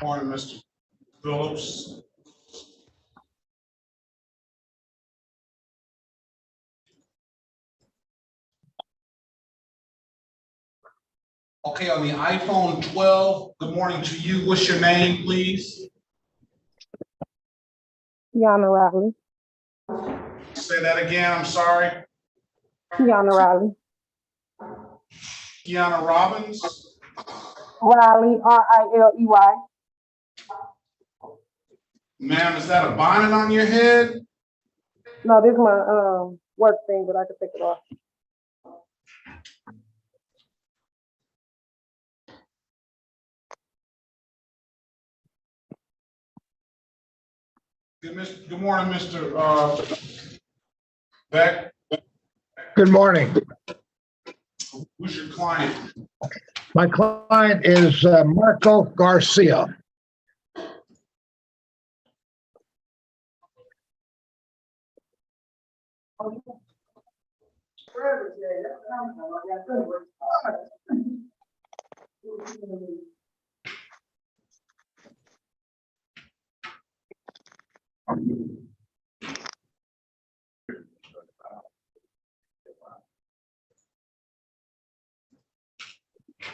Morning, Mr. Phillips. Okay, on the iPhone 12, good morning to you. What's your name, please? Kiana Riley. Say that again, I'm sorry. Kiana Riley. Kiana Robbins? Riley, R-I-L-E-Y. Ma'am, is that a bonnet on your head? No, this is my work thing, but I can take it off. Good morning, Mr. Beck. Good morning. Who's your client? My client is Marco Garcia.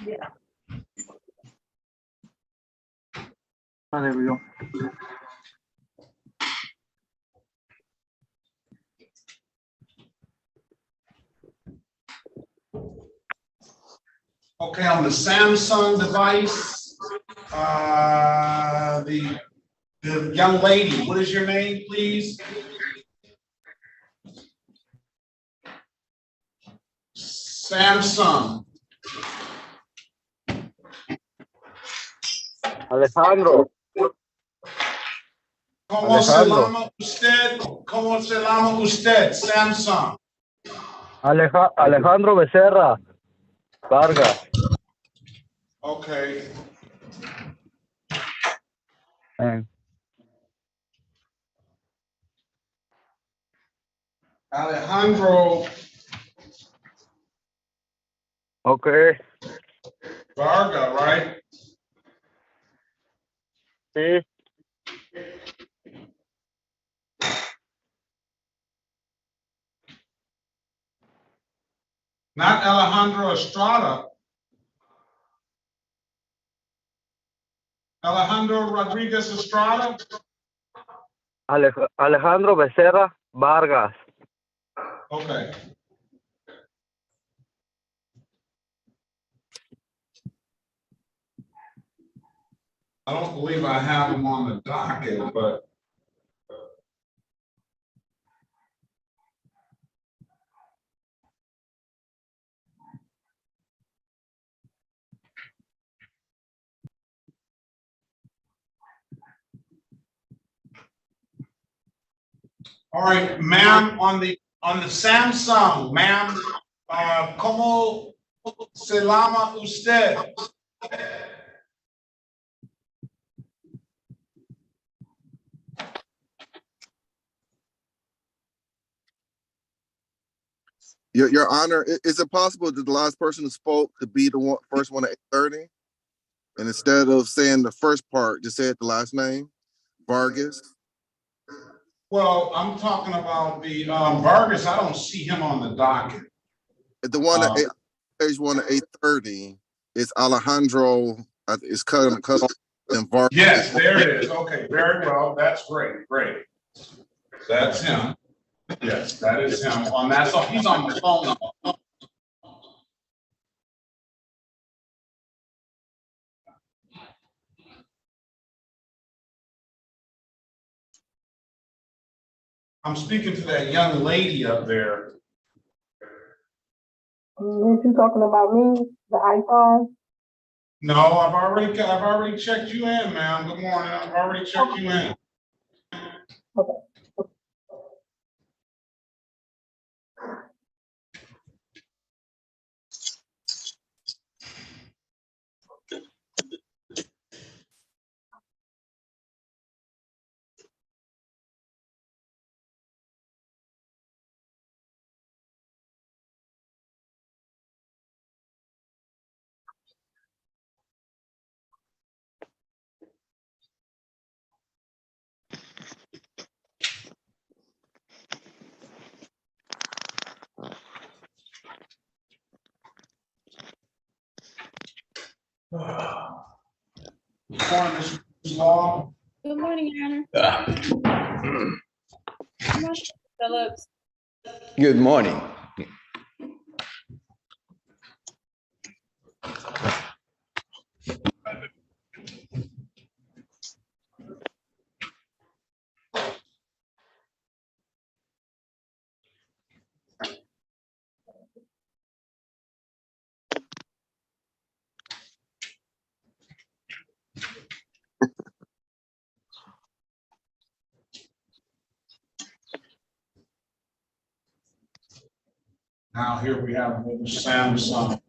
Yeah. Oh, there we go. Okay, on the Samsung device, the young lady, what is your name, please? Samsung. Alejandro. ¿Cómo se llama usted? ¿Cómo se llama usted? Samsung. Alejandro Becerra Vargas. Okay. Alejandro Okay. Varga, right? Sí. Not Alejandro Estrada. Alejandro Rodriguez Estrada? Alejandro Becerra Vargas. Okay. I don't believe I have him on the docket, but all right, ma'am, on the Samsung, ma'am, ¿cómo se llama usted? Your Honor, is it possible that the last person who spoke could be the first one at 8:30? And instead of saying the first part, just say it the last name, Vargas? Well, I'm talking about the Vargas. I don't see him on the docket. The one at page 1 at 8:30 is Alejandro. It's cut off. And Vargas. Yes, there it is. Okay, very well. That's great. Great. That's him. Yes, that is him. On that, so he's on the phone. I'm speaking to that young lady up there. Is you talking about me, the iPhone? No, I've already checked you in, ma'am. Good morning. I've already checked you in. Okay. Morning, Mr. Law. Good morning, Your Honor. Good morning, Phillips. Good morning. Now here we have little Samsung.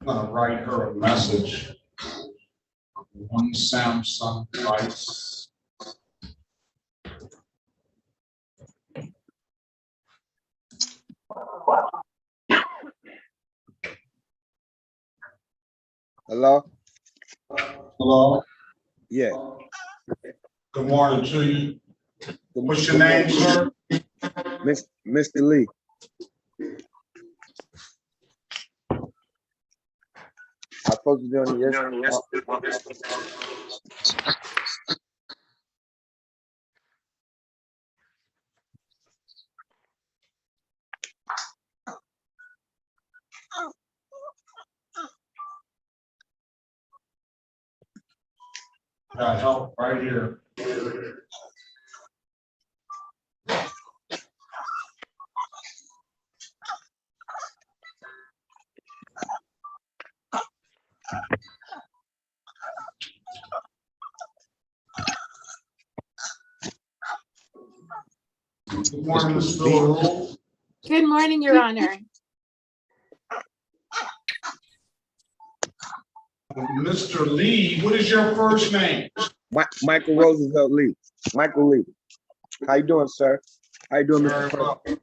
I'm gonna write her a message. One Samsung device. Hello? Hello, Yeah. good morning to you. What's your name, sir? Mr. Lee. I supposed to be on it yesterday. Got help right here. Good morning, Ms. Villarreal. Good morning, Your Honor. Mr. Lee, what is your first name? Michael Roosevelt Lee. Michael Lee. How you doing, sir? How you doing, Mr. President?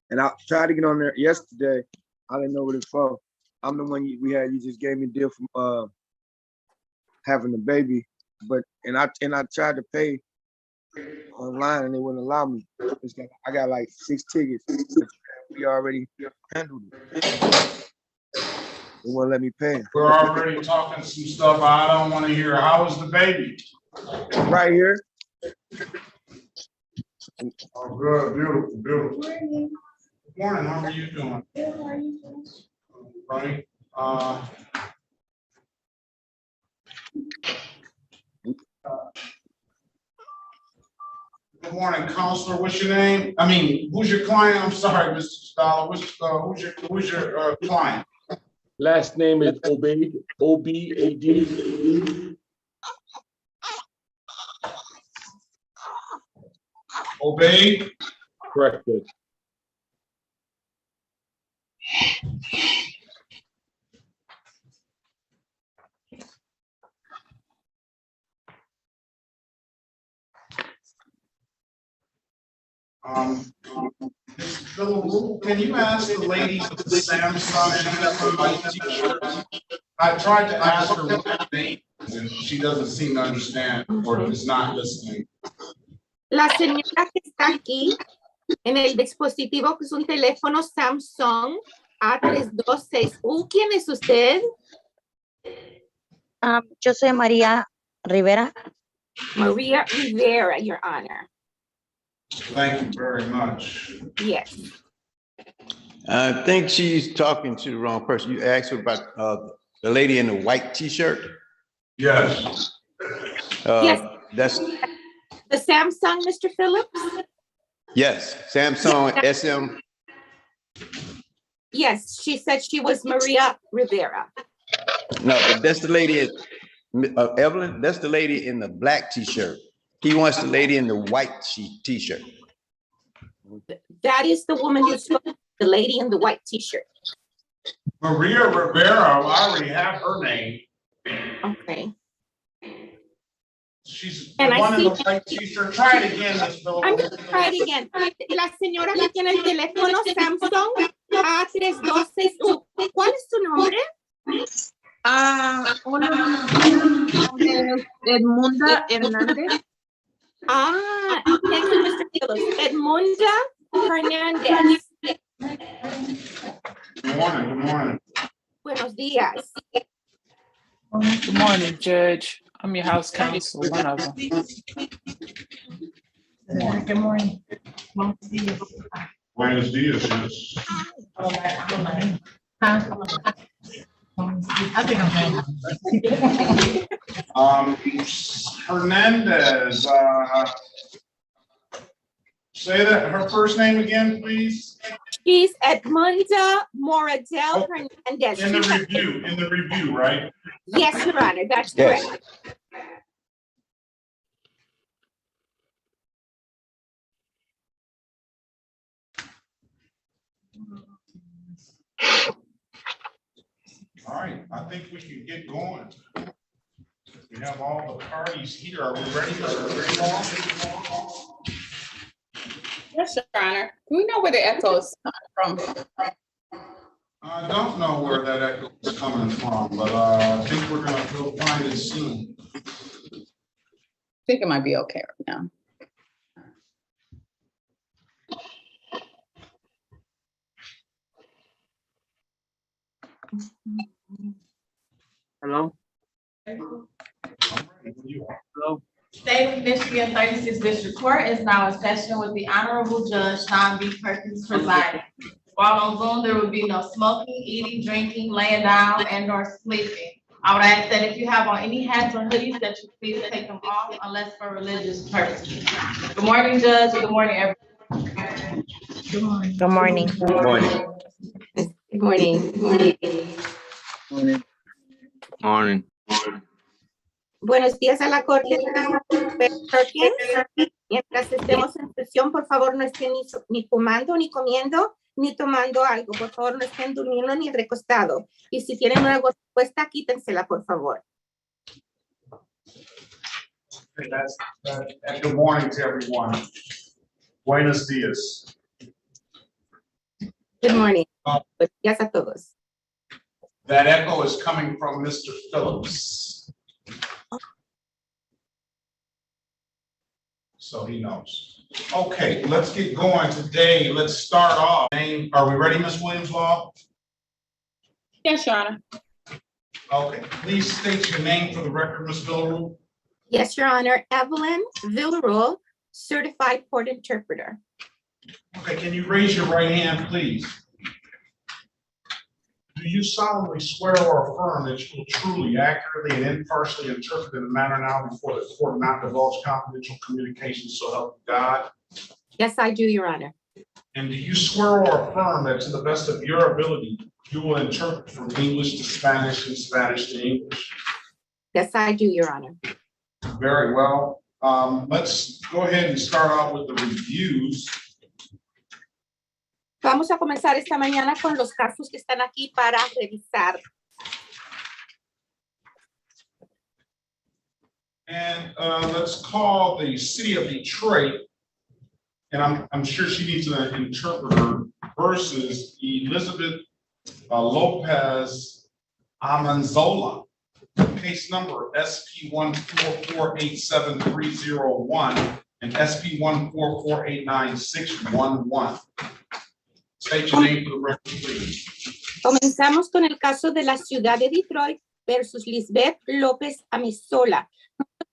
And I tried to get on there yesterday. I didn't know what it's for. I'm the one we had. You just gave me a deal from having a baby, but I tried to pay online and they wouldn't allow me. I got like 6 tickets. We already handled it. They won't let me pay. We're already talking some stuff I don't want to hear. How is the baby? Right here. Oh, good, beautiful, beautiful. Good morning, how are you doing? Good morning. Right, good morning, counselor. What's your name? I mean, who's your client? I'm sorry, Mr. Stoller. Who's your client? Last name is Obaid, O-B-A-D. Obey. Correct. It. Can you ask the lady with the Samsung? She got the white t-shirt. I tried to ask her what her name is, and she doesn't seem to understand or is not listening. La señora que está aquí en el dispositivo que es un teléfono Samsung A326U. ¿Quién es usted? Yo soy María Rivera. Maria Rivera, Your Honor. Thank you very much. Yes. I think she's talking to the wrong person. You asked her about the lady in the white t-shirt. Yes. Yes. That's The Samsung, Mr. Phillips? yes, Samsung SM. Yes, she said she was Maria Rivera. No, but that's the lady, Evelyn, that's the lady in the black t-shirt. He wants the lady in the white t-shirt. That is the woman who spoke, the lady in the white t-shirt. Maria Rivera, I already have her name. Okay. She's the And I one in the see- white t-shirt. Try it again, Miss I'm Phillips. gonna try it again. La señora que tiene el teléfono Samsung A3261. ¿Cuál es su nombre? Hola, Edmunda Hernández. Thank you, Mr. Phillips. Edmunda Hernández. Good morning, good morning. Buenos días. Good morning, Judge. I'm your house counsel, one of them. Good morning. Buenos dias, yes. I think I'm good. Hernandez, say that, her first name again, please. She's Edmunda Moradel Hernandez. In the review, right? Yes, Your Honor, that's Yes. correct. All right, I think we can get going. We have all the parties here. Are we ready, Mr. Greenwald? Yes, Your Honor. Do we know where the echo is coming from? I don't know where that echo is coming from, but I think we're gonna go find it soon. I think it might be okay right now. Hello? Hello? State of Michigan 36th District Court is now in session with the Honorable Judge Sean B. Perkins presiding. While on Zoom, there will be no smoking, eating, drinking, laying down, and or sleeping. I would ask that if you have on any hats or hoodies, that you please take them off unless for religious purposes. Good morning, Judge. Good morning, everyone. Good morning. Good morning. Good morning. Morning. Buenos días a la Corte. Perkins. Mientras estemos en sesión, por favor, no estén ni fumando, ni comiendo, ni tomando algo. Por favor, no estén durmiendo ni recostado. Y si tienen una respuesta, quítensela, por favor. Okay, and good morning to everyone. Buenos dias. Good morning. Buenos días a todos. That echo is coming from Mr. Phillips. So he knows. Okay, let's get going today. Let's start off. Are we ready, Ms. Williams-Law? Yes, Your Honor. Okay, please state your name for the record, Ms. Villarreal. Yes, Your Honor. Evelyn Villarreal, certified court interpreter. Okay, can you raise your right hand, please? Do you solemnly swear or affirm that you will truly, accurately, and impartially interpret in the manner now before the court not divulge confidential communications, so help you God? Yes, I do, Your Honor. And do you swear or affirm that to the best of your ability, you will interpret from English to Spanish and Spanish to English? Yes, I do, Your Honor. Very well. Let's go ahead and start out with the reviews. Vamos a comenzar esta mañana con los casos que están aquí para revisar. And let's call the city of Detroit, and I'm sure she needs an interpreter, versus Elizabeth Lopez Amanzola. Case number SP 1448730 and SP 1448961. State your name for the record, please. Comenzamos con el caso de la ciudad de Detroit versus Lisbeth López Amezola.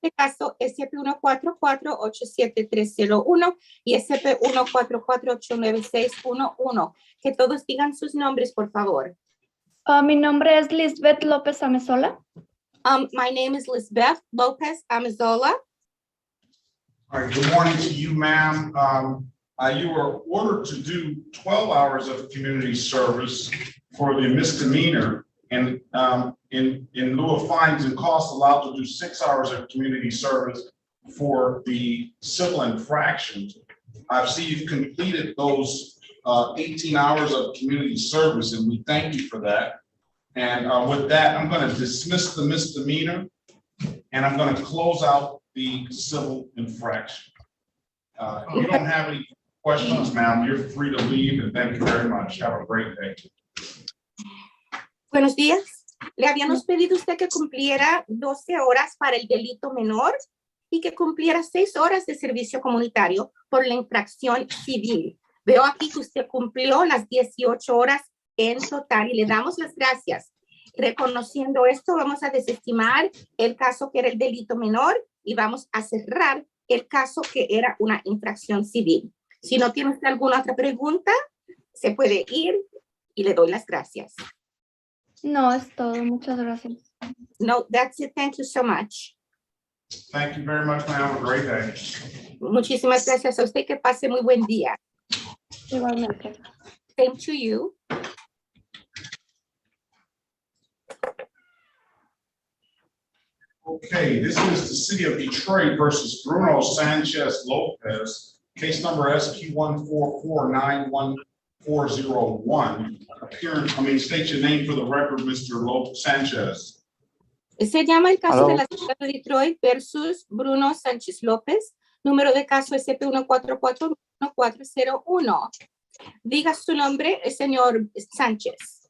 Este caso SP 144-87301 y SP 144-89611. Que todos digan sus nombres, por favor. Mi nombre es Lisbeth López Amezola. My name is Lisbeth Lopez Amezola. All right, good morning to you, ma'am. You were ordered to do 12 hours of community service for the misdemeanor, and in lieu of fines and costs, allowed to do 6 hours of community service for the civil infraction. I see you've completed those 18 hours of community service, and we thank you for that. And with that, I'm going to dismiss the misdemeanor, and I'm going to close out the civil infraction. If you don't have any questions, ma'am, you're free to leave, and thank you very much. Have a great day. Buenos días. Le habíamos pedido a usted que cumpliera 12 horas para el delito menor y que cumpliera 6 horas de servicio comunitario por la infracción civil. Veo aquí que usted cumplió las 18 horas en total y le damos las gracias. Reconociendo esto, vamos a desestimar el caso que era el delito menor y vamos a cerrar el caso que era una infracción civil. Si no tiene usted alguna otra pregunta, se puede ir y le doy las gracias. No, es todo. Muchas gracias. No, that's it. Thank you so much. Thank you very much, ma'am. Have a great day. Muchísimas gracias a usted. Que pase muy buen día. Igualmente. Same to you. Okay, this is the City of Detroit versus Bruno Sanchez Lopez, case number SQ1449141. State your name for the record, Mr. Sanchez. Se llama el caso Hello. de la ciudad de Detroit versus Bruno Sánchez López. Número de caso SP1441401. Diga su nombre, señor Sánchez.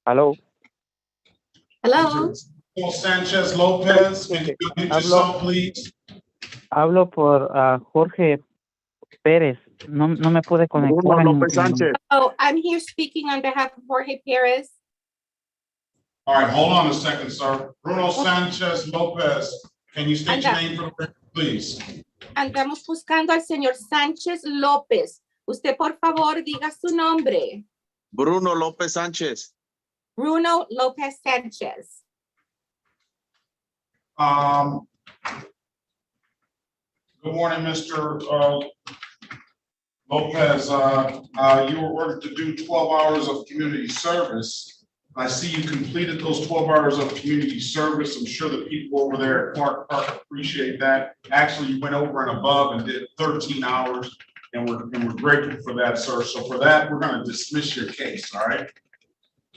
Hello. Hello. Bruno Sanchez Lopez, can you unmute yourself, please? Hablo por Jorge Pérez. No me pude conectar. Bruno López Sánchez. Oh, I'm here speaking on behalf of Jorge Perez. All right, hold on a second, sir. Bruno Sanchez Lopez, can you state your name for the record, please? Andamos buscando al señor Sánchez López. Usted, por favor, diga su nombre. Bruno López Sánchez. Bruno López Sánchez. Good morning, Mr. Lopez. You were ordered to do 12 hours of community service. I see you completed those 12 hours of community service. I'm sure the people over there at Clark Park appreciate that. Actually, you went over and above and did 13 hours, and we're grateful for that, sir. So for that, we're going to dismiss your case, all right?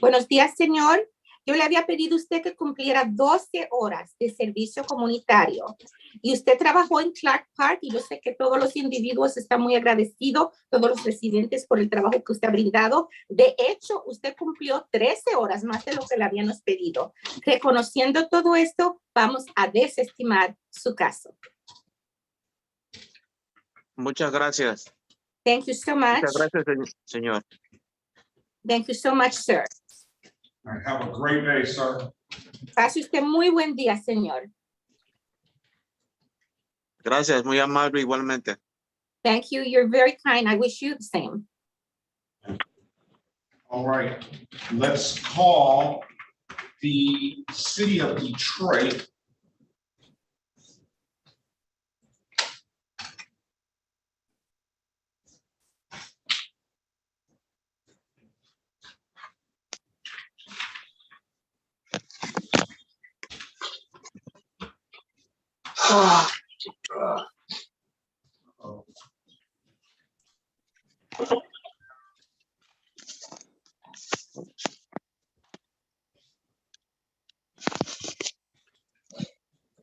Buenos días, señor. Yo le había pedido a usted que cumpliera 12 horas de servicio comunitario y usted trabajó en Clark Park y yo sé que todos los individuos están muy agradecidos, todos los residentes por el trabajo que usted ha brindado. De hecho, usted cumplió 13 horas más de lo que le habíamos pedido. Reconociendo todo esto, vamos a desestimar su caso. Muchas gracias. Thank you so much. Muchas gracias, señor. Thank you so much, sir. All right, have a great day, sir. Pase usted muy buen día, señor. Gracias, muy amable igualmente. Thank you. You're very kind. I wish you the same. All right, let's call the City of Detroit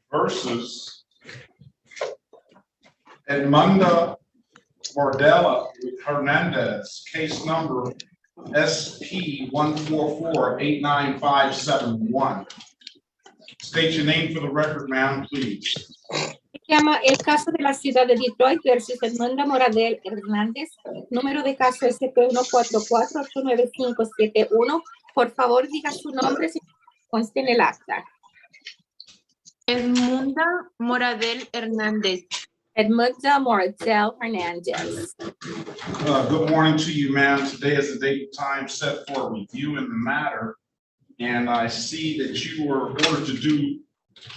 versus Edmunda Mordella Hernandez, case number SP144-89571. State your name for the record, ma'am, please. Se llama el caso de la ciudad de Detroit versus Edmunda Moradel Hernández. Número de caso SP144-89571. Por favor, diga su nombre si conste en el acta. Edmunda Moradel Hernández. Edmunda Moradel Hernández. Good morning to you, ma'am. Today is the date and time set for review in the matter. And I see that you were ordered to do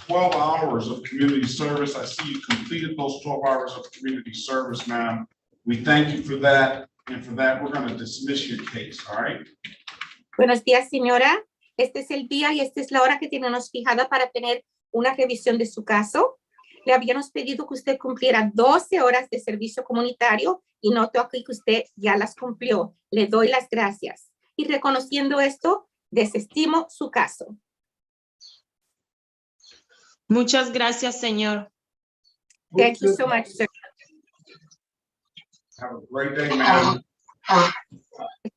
12 hours of community service. I see you completed those 12 hours of community service, ma'am. We thank you for that. And for that, we're going to dismiss your case, all right? Buenos días, señora. Este es el día y esta es la hora que tenemos fijada para tener una revisión de su caso. Le habíamos pedido que usted cumpliera 12 horas de servicio comunitario y noto aquí que usted ya las cumplió. Le doy las gracias. Y reconociendo esto, desestimo su caso. Muchas gracias, señor. Thank you so much, sir. Have a great day, ma'am.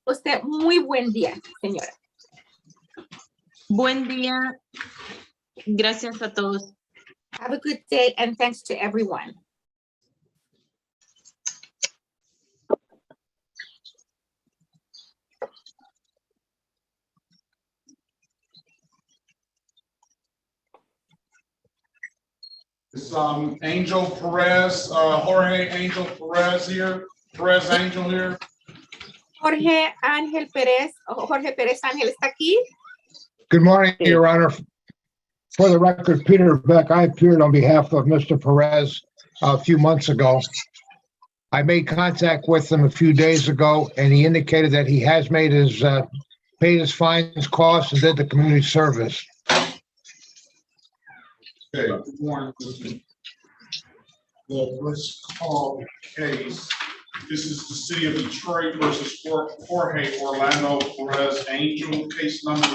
Usted muy buen día, señora. Buen día. Gracias a todos. Have a good day and thanks to everyone. Is Angel Perez, Jorge Angel Perez here? Perez Angel here? Jorge Ángel Pérez, Jorge Pérez Ángel está aquí. Good morning, Your Honor. For the record, Peter Beck, I appeared on behalf of Mr. Perez a few months ago. I made contact with him a few days ago, and he indicated that he has made his, paid his fines, costs, and did the community service. Okay, good morning. The first call case, this is the city of Detroit versus Jorge Orlando Perez Angel, case number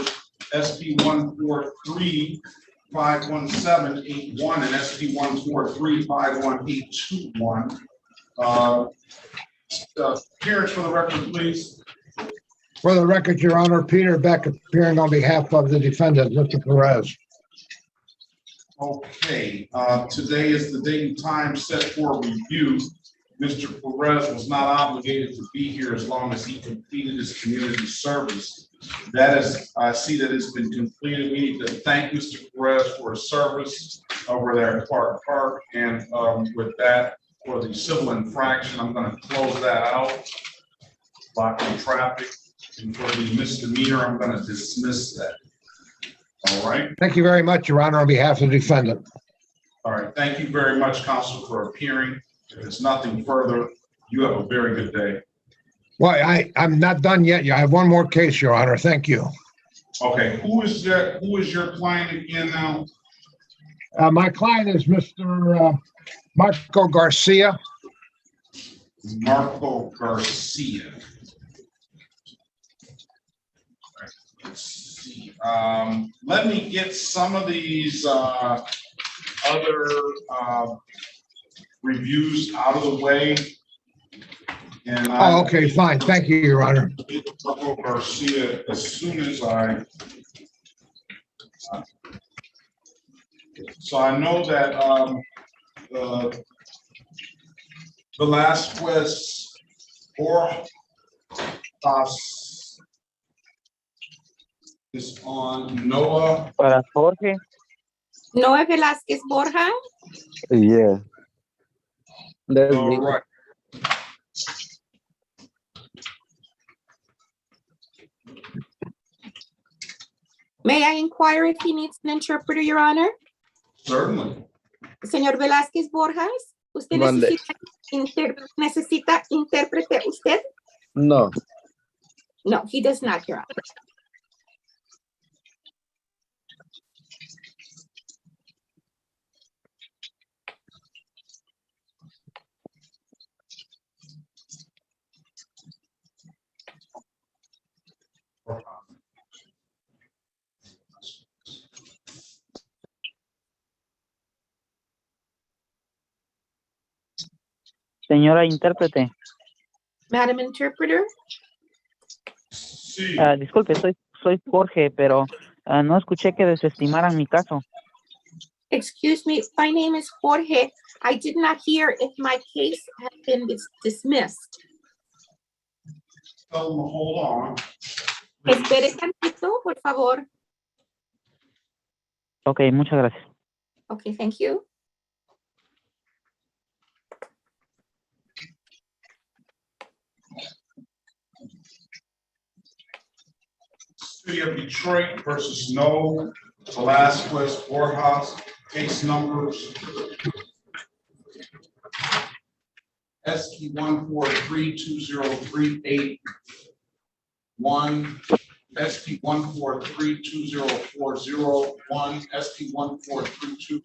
SP 143-51781 and SP 143-51821. Appearance for the record, please. For the record, Your Honor, Peter Beck appearing on behalf of the defendant, Mr. Perez. Okay, today is the date and time set for review. Mr. Perez was not obligated to be here as long as he completed his community service. That is, I see that it's been completed. We need to thank Mr. Perez for his service over there at Clark Park. And with that, for the civil infraction, I'm going to close that out, blocking traffic. And for the misdemeanor, I'm going to dismiss that. All right. Thank you very much, Your Honor, on behalf of the defendant. All right. Thank you very much, counsel, for appearing. If it's nothing further, you have a very good day. Well, I'm not done yet. I have one more case, Your Honor. Thank you. Okay. Who is your client again now? My client is Mr. Marco Garcia. Marco Garcia. Let's see. Let me get some of these other reviews out of the way. And Oh, okay, fine. Thank you, Your Honor. Marco Garcia, as soon as so I know that Velasquez is on Noah. Para Jorge. Noah Velázquez Borja. Yeah. That's All me. right. May I inquire if he needs an interpreter, Your Honor? Certainly. Señor Velázquez Borjas, ¿usted Mande. necesita intérprete usted? No. No, he does not, Your Honor. Señora intérprete. Madam Interpreter. Sí. Disculpe, soy Jorge, pero no escuché que desestimaran mi caso. Excuse me, my name is Jorge. I did not hear if my case had been dismissed. Tell them to hold on. Espere tantito, por favor. Ok, muchas gracias. Okay, thank you. City of Detroit versus Noah Velasquez Borjas, case numbers SP 143-20381, SP 143-20401, SP 143-20402,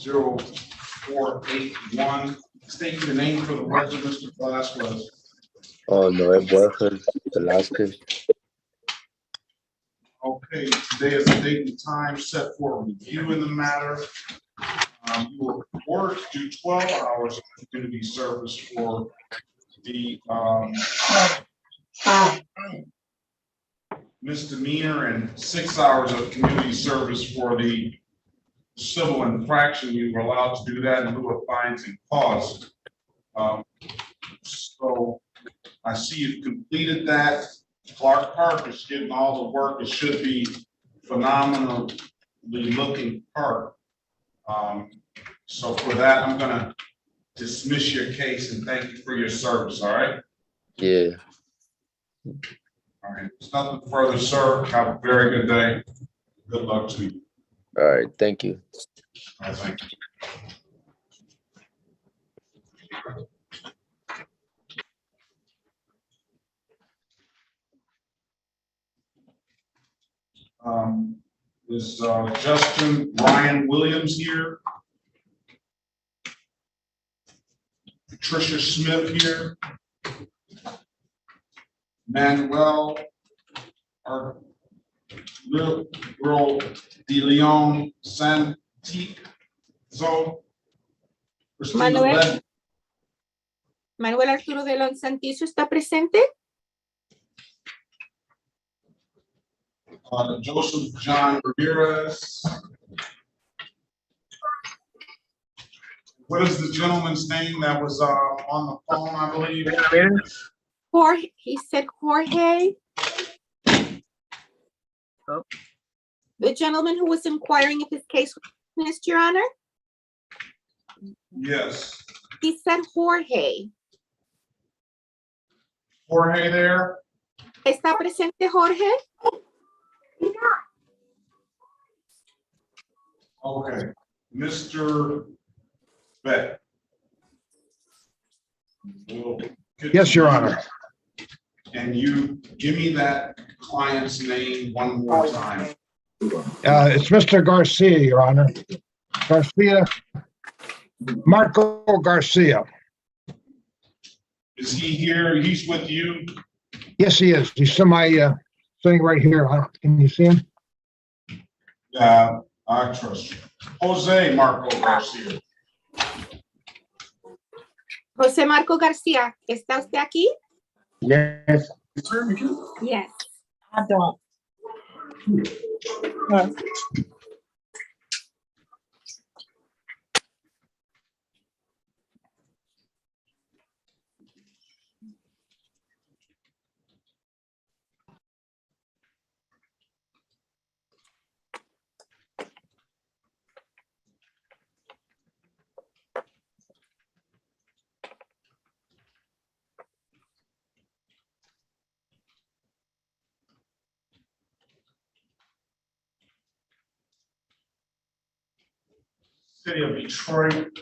CR434. State your name for the record, Mr. Velasquez. Noel Borges Velasquez. Okay, today is the date and time set for review in the matter. You were ordered to do 12 hours of community service for the misdemeanor and 6 hours of community service for the civil infraction. You were allowed to do that in lieu of fines and costs. So I see you've completed that. Clark Park is getting all the work. It should be phenomenally looking park. So for that, I'm gonna dismiss your case and thank you for your service, all right? Yeah. All right, there's nothing further, sir. Have a very good day. Good luck to you. All right. Thank you. All right, thank you. Is Justin Ryan Williams here? Patricia Smith here? Manuel Arturo de Leon Santizo? Manuel Arturo de León Santizo está presente. Joseph John Ramirez. What is the gentleman's name that was on the phone, I believe? Jorge, he said Jorge. Oh. The gentleman who was inquiring if his case was dismissed, Your Honor? Yes. He said Jorge. Jorge there? ¿Está presente Jorge? Okay, Mr. Beck. Yes, Your Honor. And you give me that client's name one more time. It's Mr. Garcia, Your Honor. Garcia, Marco Garcia. Is he here? He's with you? Yes, he is. He's sitting right here. Can you see him? Yeah, I trust you. Jose Marco Garcia. José Marco García, ¿está usted aquí? Yes. Yes. I don't. City of Detroit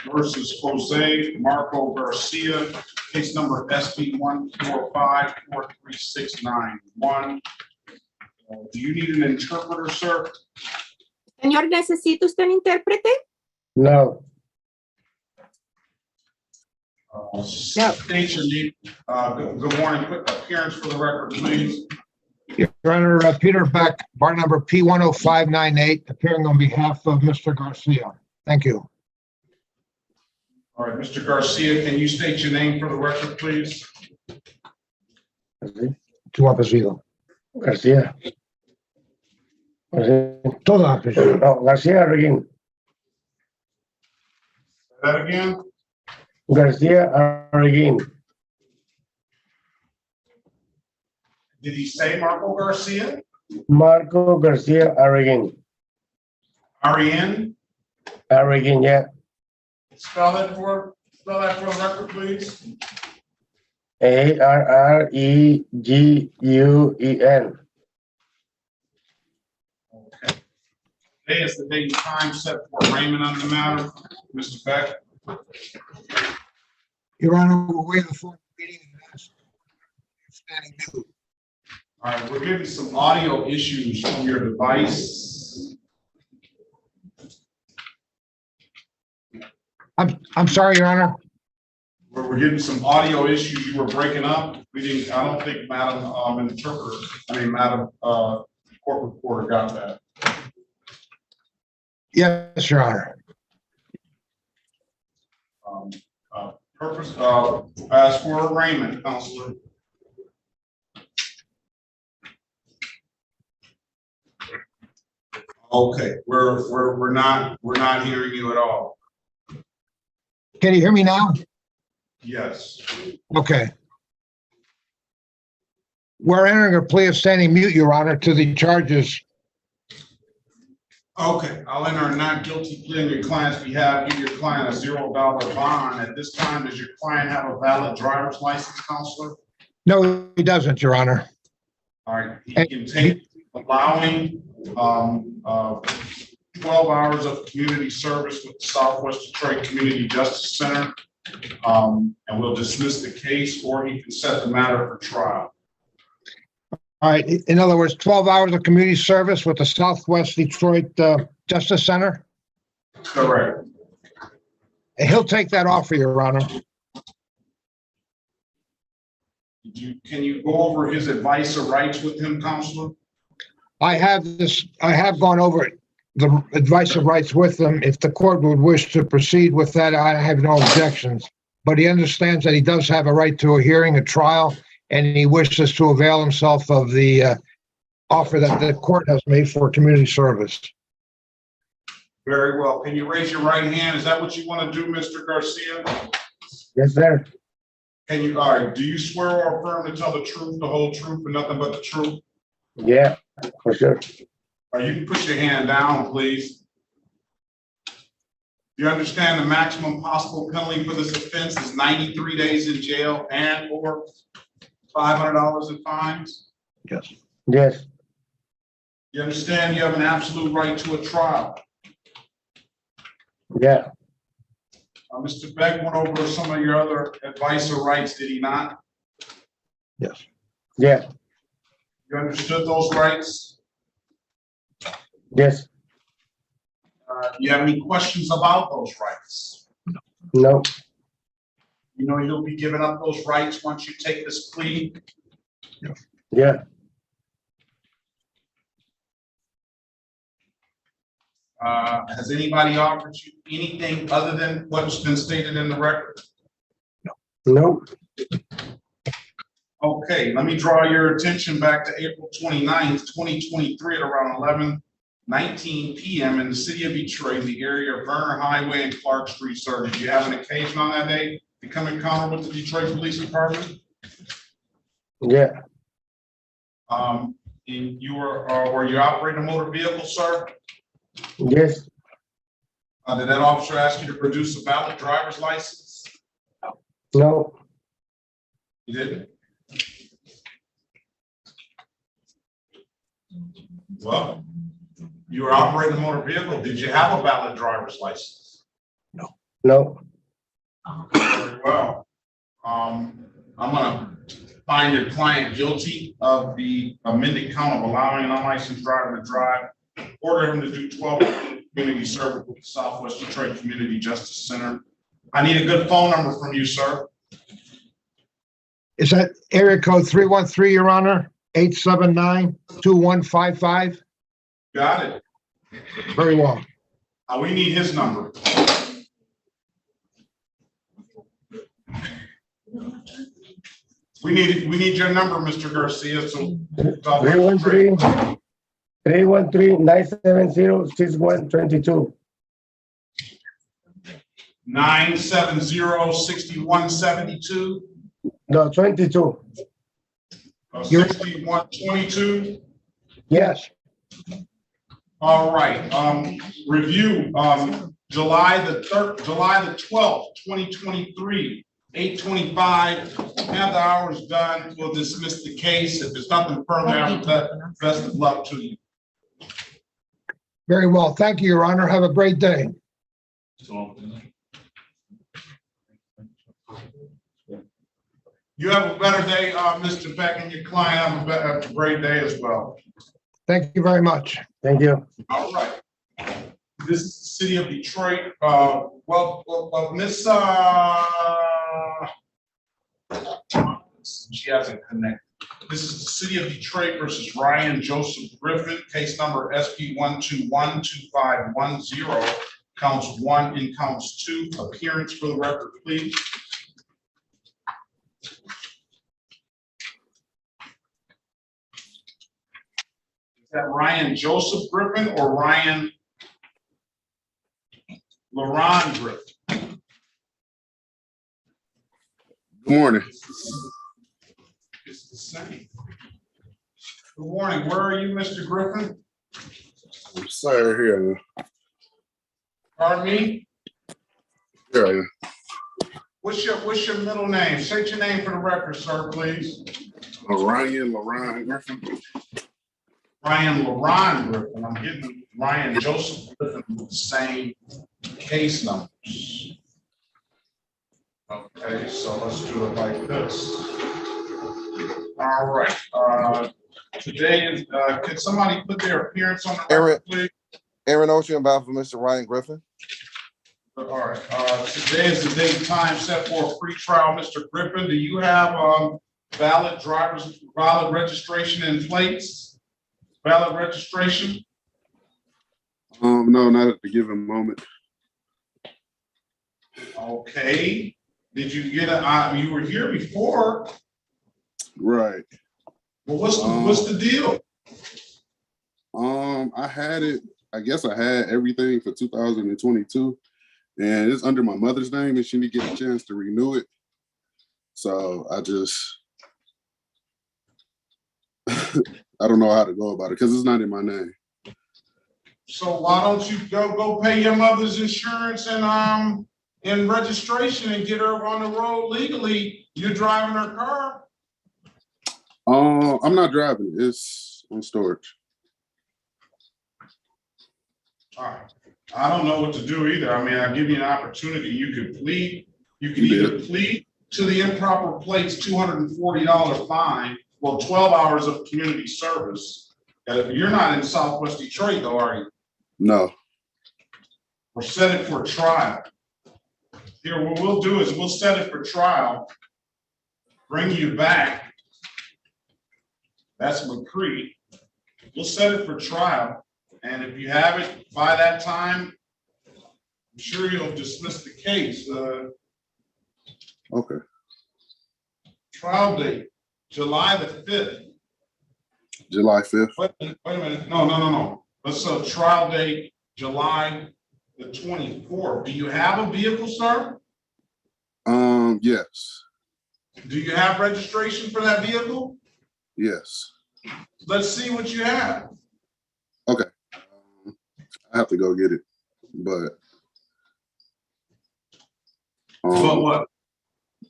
versus Jose Marco Garcia, case number SB 145-43691. Do you need an interpreter, sir? Señor, ¿necesita usted un intérprete? No. State your name. Good morning. Quick appearance for the record, please. Your Honor, Peter Beck, bar number P10598, appearing on behalf of Mr. Garcia. Thank you. All right, Mr. Garcia, can you state your name for the record, please? Tu apellido. Garcia. Todo apellido. No, Garcia Arguin. Say that again? Garcia Arguin. Did he say Marco Garcia? Marco Garcia Arguin. Ariane? Arguin, yeah. Spell that for the record, please. Arguen. Okay. Today is the date and time set for arraignment on the matter. Mr. Beck. Your Honor, we're waiting for the meeting. Standing due. All right, we're getting some audio issues from your device. I'm sorry, Your Honor. We're getting some audio issues. You were breaking up. I don't think Madam Madam Court Reporter got that. Yes, Your Honor. As for arraignment, Counselor. Okay, we're not hearing you at all. Can you hear me now? Yes. Okay. We're entering a plea of standing mute, Your Honor, to the charges. Okay, I'll enter a not guilty plea on your client's behalf, give your client a $0 bond. At this time, does your client have a valid driver's license, Counselor? No, he doesn't, Your Honor. All right, he can take allowing 12 hours of community service with the Southwest Detroit Community Justice Center. And we'll dismiss the case, or he can set the matter for trial. All right. In other words, 12 hours of community service with the Southwest Detroit Justice Center. Correct. And he'll take that offer, Your Honor. Can you go over his advice or rights with him, Counselor? I have gone over the advice of rights with him. If the court would wish to proceed with that, I have no objections. But he understands that he does have a right to a hearing, a trial, and he wishes to avail himself of the offer that the court has made for community service. Very well. Can you raise your right hand? Is that what you want to do, Mr. Garcia? Yes, sir. Can you, all right, do you swear or affirm to tell the truth, the whole truth, and nothing but the truth? Yeah, for sure. All right, you can put your hand down, please. You understand the maximum possible penalty for this offense is 93 days in jail and or $500 in fines? Yes. Yes. You understand you have an absolute right to a trial? Yeah. Mr. Beck went over some of your other advice or rights, did he not? Yes. Yeah. You understood those rights? Yes. Do you have any questions about those rights? No. You know you'll be giving up those rights once you take this plea? Yeah. Has anybody offered you anything other than what's been stated in the record? No. Okay, let me draw your attention back to April 29th, 2023 at around 11:19 p.m. in the city of Detroit, in the area of Verner Highway and Clark Street, sir. Did you have an occasion on that day to come encounter with the Detroit Police Department? Yeah. And you were you operating a motor vehicle, sir? Yes. Did that officer ask you to produce a valid driver's license? No. You didn't? Well, you were operating a motor vehicle. Did you have a valid driver's license? No. Very well. I'm gonna find your client guilty of the amended count of allowing an unlicensed driver to drive. Order him to do 12 community service with the Southwest Detroit Community Justice Center. I need a good phone number from you, sir. Is that area code 313, Your Honor? 879-2155? Got it. Very well. We need his number. We need your number, Mr. Garcia. So 313-970-6122. 970-6172. No, 22. 6122. Yes. All right. Review. July the 12th, 2023, 8:25. Have the hours done. We'll dismiss the case. If there's nothing further after that, best of luck to you. Very well. Thank you, Your Honor. Have a great day. You have a better day, Mr. Beck, and your client have a great day as well. Thank you very much. Thank you. All right. This is the city of Detroit. Miss, she hasn't connected. This is the city of Detroit versus Ryan Joseph Griffin, case number SP 1212510, counts 1 and counts 2. Appearance for the record, please. Is that Ryan Joseph Griffin or Ryan LaRon Griffin? Good morning. It's the same. Good morning. Where are you, Mr. Griffin? I'm sorry, here. Pardon me? Here I am. What's your middle name? State your name for the record, sir, please. Ryan LaRon Griffin. Ryan LaRon Griffin. I'm getting Ryan Joseph Griffin with the same case numbers. Okay, so let's do it like this. All right. Today is, could somebody put their appearance on the record, please? Aaron Ocean, about for Mr. Ryan Griffin. All right. Today is the date and time set for a pre-trial. Mr. Griffin, do you have valid registration and plates? Valid registration? No, not at the given moment. Okay. Did you get you were here before? Right. Well, what's the deal? I had it. I guess I had everything for 2022, and it's under my mother's name, and she didn't get a chance to renew it. So I just, I don't know how to go about it because it's not in my name. So why don't you go pay your mother's insurance and registration and get her on the road legally? You're driving her car. I'm not driving it. It's on storage. All right. I don't know what to do either. I mean, I give you an opportunity. You could plead. You can either plead to the improper plates, $240 fine, well, 12 hours of community service. And you're not in Southwest Detroit, though, are you? No. Or set it for trial. Here, what we'll do is we'll set it for trial, bring you back. That's McCree. We'll set it for trial. And if you have it by that time, I'm sure you'll dismiss the case. Okay. Trial date, July the 5th. July 5th. Wait a minute. No. Let's trial date, July the 24th. Do you have a vehicle, sir? Yes. Do you have registration for that vehicle? Yes. Let's see what you have. Okay. I have to go get it, but. But what?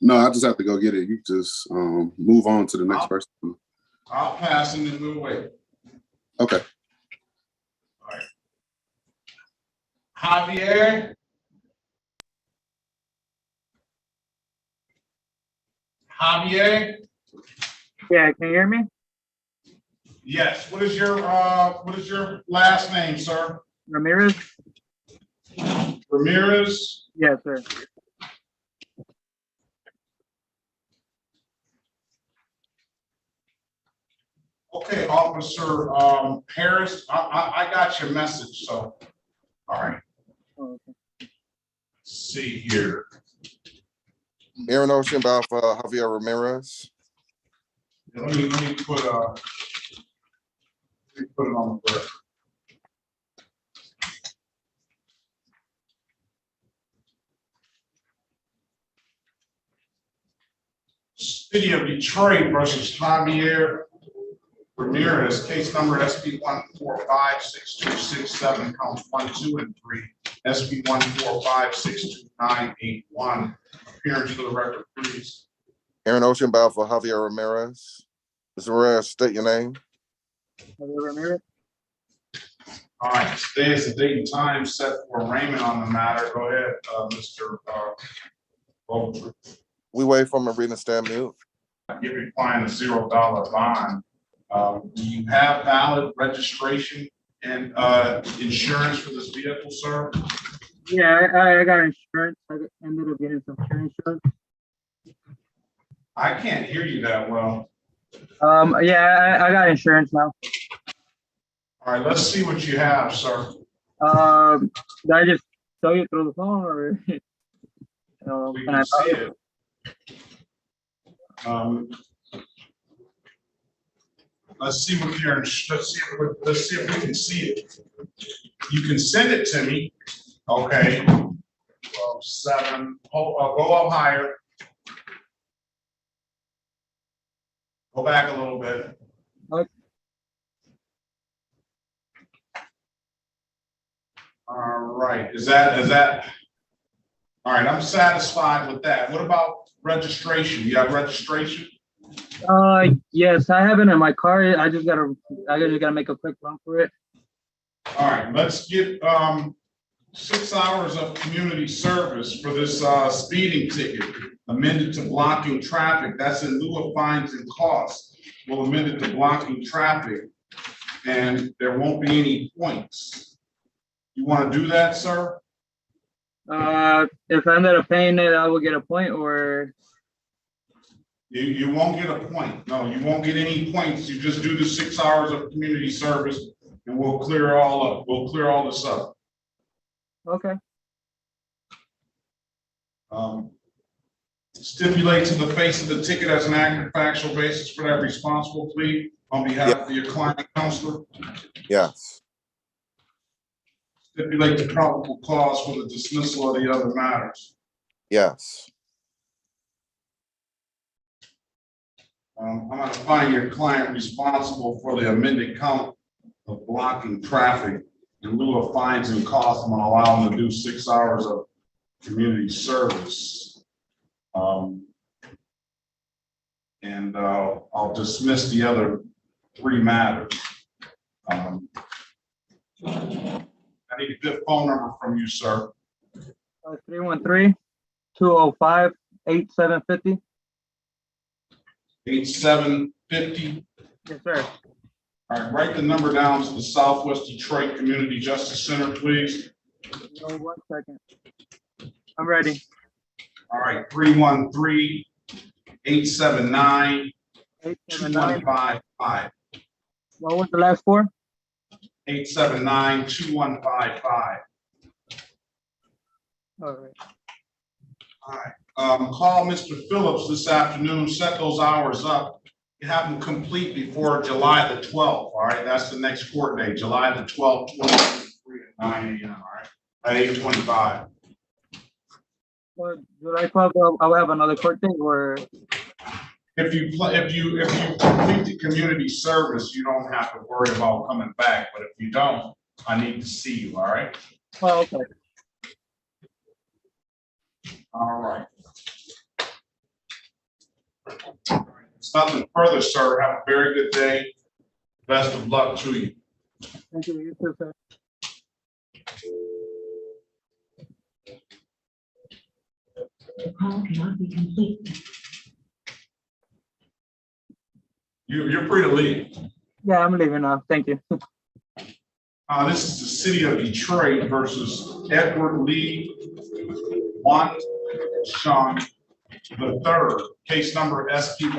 No, I just have to go get it. You just move on to the next person. I'll pass and then we'll wait. Okay. All right. Javier. Yeah, can you hear me? Yes. What is your last name, sir? Ramirez? Ramirez? Yes, sir. Okay, Officer Harris, I got your message, so, all right. Oh, okay. Let's see here. Aaron Ocean, about for Javier Ramirez. Let me put it on the record. City of Detroit versus Javier Ramirez, case number SP 1456267, counts 1, 2, and 3. SP 1456291. Appearance for the record, please. Aaron Ocean, about for Javier Ramirez. Mr. Ramirez, state your name. Javier Ramirez? All right, today is the date and time set for arraignment on the matter. Go ahead, Mr. Bolger. We wait for him to read and stand mute. Give your client a $0 bond. Do you have valid registration and insurance for this vehicle, sir? Yeah, I got insurance. Ended up getting some insurance. I can't hear you that well. Yeah, I got insurance now. All right, let's see what you have, sir. Did I just show you through the phone or? We Can I can see it. Let's see what you're, let's see if we can see it. You can send it to me. Okay. 12-7. Go up higher. Go back a little bit. Okay. All right. Is that? All right. I'm satisfied with that. What about registration? You have registration? Yes, I have it in my car. I just gotta make a quick run for it. All right. Let's get 6 hours of community service for this speeding ticket amended to blocking traffic. That's in lieu of fines and costs. We'll amend it to blocking traffic, and there won't be any points. You want to do that, sir? If I ended up paying it, I will get a point, or You won't get a point. No, you won't get any points. You just do the 6 hours of community service, and we'll clear all up. We'll clear all this up. okay. Stipulate to the face of the ticket as an accurate factual basis for that responsible plea on behalf of your client, counselor. Yes. Stipulate the probable cause for the dismissal of the other matters. Yes. I'm going to find your client responsible for the amended count of blocking traffic in lieu of fines and costs. I'm going to allow them to do 6 hours of community service. And I'll dismiss the other 3 matters. I need a good phone number from you, sir. 313-205-8750. 8750. Yes, sir. All right, write the number down to the Southwest Detroit Community Justice Center, please. 1 second. I'm ready. All right, 313-879-2155. What was the last 4? 879-2155. All right. All right. Call Mr. Phillips this afternoon, set those hours up. You have them complete before July the 12th. All right, that's the next court date, July the 12th, 2023 at 9 a.m. All right, at 8:25. Well, July 12th, I'll have another court date, or If you complete the community service, you don't have to worry about coming back. But if you don't, I need to see you. All right. oh, okay. All right. It's nothing further, sir. Have a very good day. Best of luck to you. Thank you. You too, sir. The call cannot be complete. You're free to leave. Yeah, I'm leaving now. Thank you. This is the city of Detroit versus Edward Lee Sean III, case number SP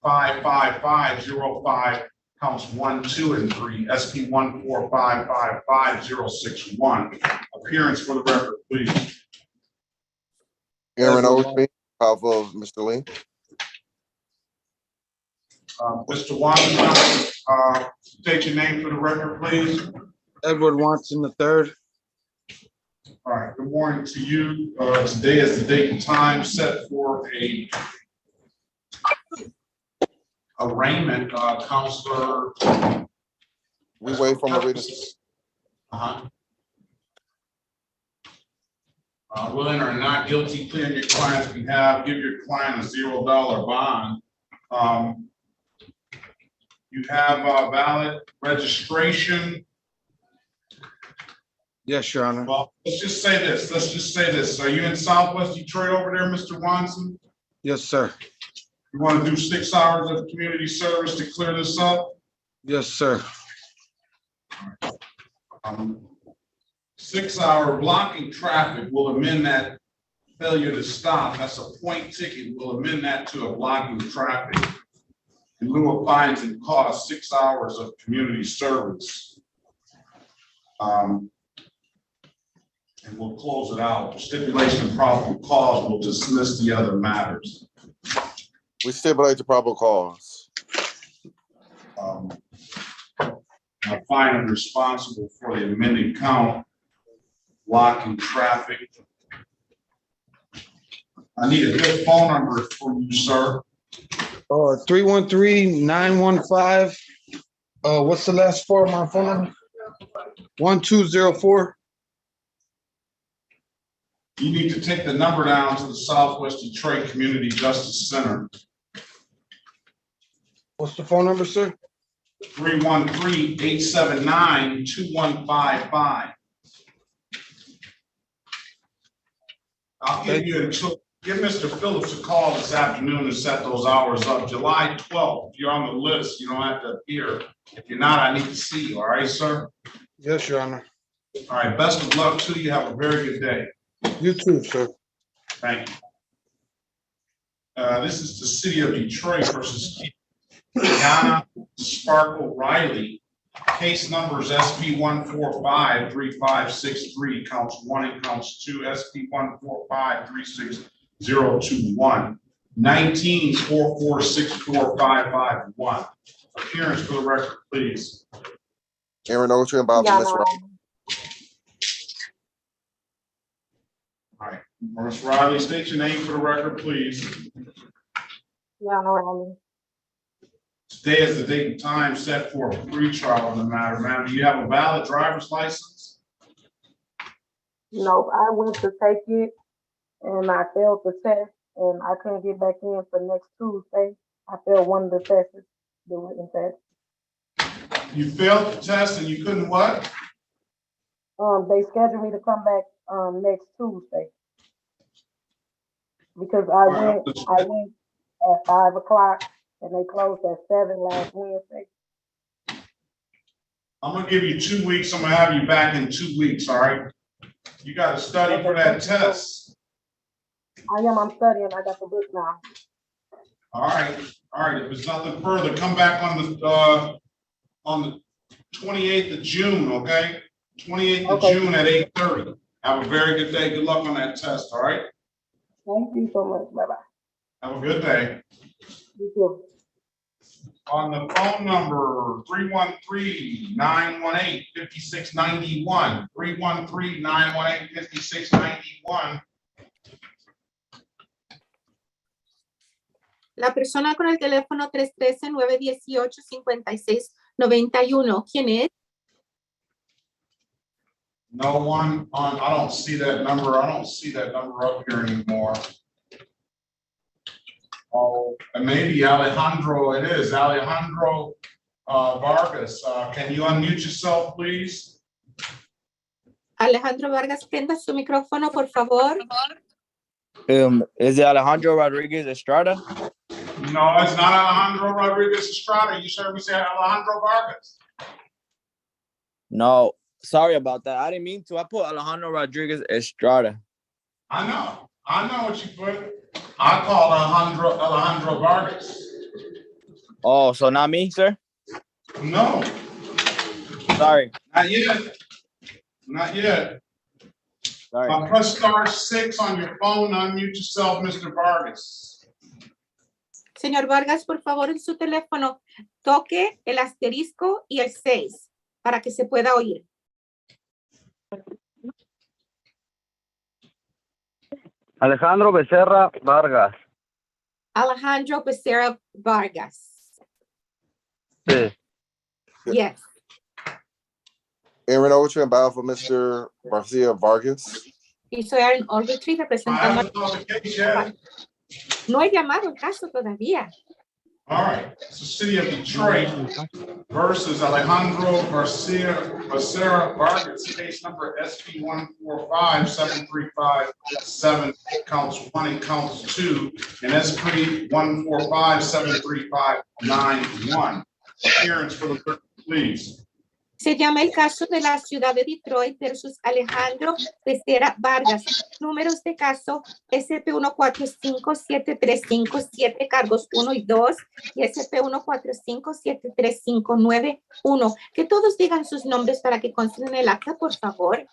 1455505, counts 1, 2, and 3, SP 145556061. Appearance for the record, please. Aaron Osby, off of Mr. Lee. Mr. Watson, state your name for the record, please. Edward Watson III. All right, good morning to you. Today is the date and time set for a arraignment, Counselor. We wait for my reading. Will enter a not guilty plea on your client's behalf. Give your client a $0 bond. You have valid registration. Yes, Your Honor. Well, let's just say this. Are you in Southwest Detroit over there, Mr. Watson? Yes, sir. You want to do 6 hours of community service to clear this up? Yes, sir. 6-hour blocking traffic, will amend that failure to stop. That's a point ticket. We'll amend that to a blocking traffic. In lieu of fines and costs, 6 hours of community service. And we'll close it out. Stipulation of probable cause will dismiss the other matters. We stipulate the probable cause. I find him responsible for the amended count, blocking traffic. I need a good phone number for you, sir. 313-915. What's the last four of my phone number? 1204. You need to take the number down to the Southwest Detroit Community Justice Center. What's the phone number, sir? 313-879-2155. I'll give you until, give Mr. Phillips a call this afternoon to set those hours up. July 12th, if you're on the list, you don't have to appear. If you're not, I need to see you. All right, sir? Yes, Your Honor. All right, best of luck to you. Have a very good day. You too, sir. Thank you. This is the city of Detroit versus Kiana Sparkle Riley. Case numbers SP 1453563, counts 1 and counts 2, SP 145360021, 19-4464551. Appearance for the record, please. Aaron Ocher and Bob. All right, Ms. Riley, state your name for the record, please. Today is the date and time set for a pretrial in the matter. Ma'am, do you have a valid driver's license? Nope, I went to take it and I failed the test and I couldn't get back in for next Tuesday. I failed one of the tests, the written test. You failed the test and you couldn't what? They scheduled me to come back next Tuesday. Because I went at 5 o'clock and they closed at 7 last Wednesday. I'm gonna give you 2 weeks. I'm gonna have you back in 2 weeks, all right? You gotta study for that test. I'm studying. I got the book now. All right. If there's nothing further, come back on the 28th of June, okay? 28th of June at 8:30. Have a very good day. Good luck on that test, all right? Thank you so much. Bye-bye. Have a good day. You too. On the phone number 313-918-5691, 313-918-5691. La persona con el teléfono 313-918-5691. ¿Quién es? No one on, I don't see that number. I don't see that number up here anymore. Oh, and maybe Alejandro, it is Alejandro Vargas. Can you unmute yourself, please? Alejandro Vargas, prenda su micrófono, por favor. Is it Alejandro Rodriguez Estrada? No, it's not Alejandro Rodriguez Estrada. You heard me say Alejandro Vargas. No, sorry about that. I didn't mean to. I put Alejandro Rodriguez Estrada. I know what you put. I call Alejandro Vargas. Oh, so not me, sir? No. Sorry. Not yet. Sorry. Press *6 on your phone. Unmute yourself, Mr. Vargas. Señor Vargas, por favor, en su teléfono, toque el asterisco y el 6 para que se pueda oír. Alejandro Becerra Vargas. Alejandro Becerra Vargas. Sí. Yes. Aaron Ocher and Bob for Mr. Garcia Vargas. Y soy Aaron Ogletree representando. No he llamado el caso todavía. All right, it's the city of Detroit versus Alejandro Garcia Becerra Vargas, case number SP 1457357, counts 1 and counts 2, and SP 1457351. Appearance for the clerk, please. Se llama el caso de la ciudad de Detroit versus Alejandro Becerra Vargas. Números de caso SP145735, cargos 1 y 2 y SP14573591. Que todos digan sus nombres para que consten en el acta, por favor.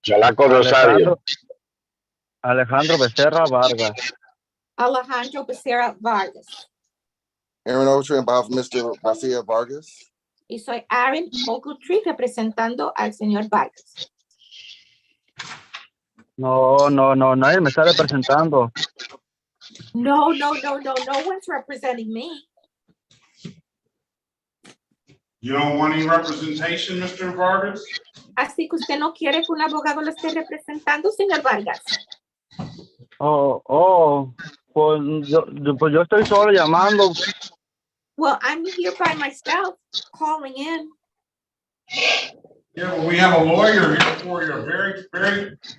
Chalaco Rosario. Alejandro Becerra Vargas. Alejandro Becerra Vargas. Aaron Ogletree on behalf of Mr. Garcia Vargas. Y soy Aaron Ogletree representando al señor Vargas. No, nadie me está representando. No one's representing me. You don't want any representation, Mr. Vargas? Así que usted no quiere que un abogado lo esté representando, señor Vargas. Pues yo estoy solo llamando. Well, I'm here by myself, calling in. Yeah, well, we have a lawyer here for you,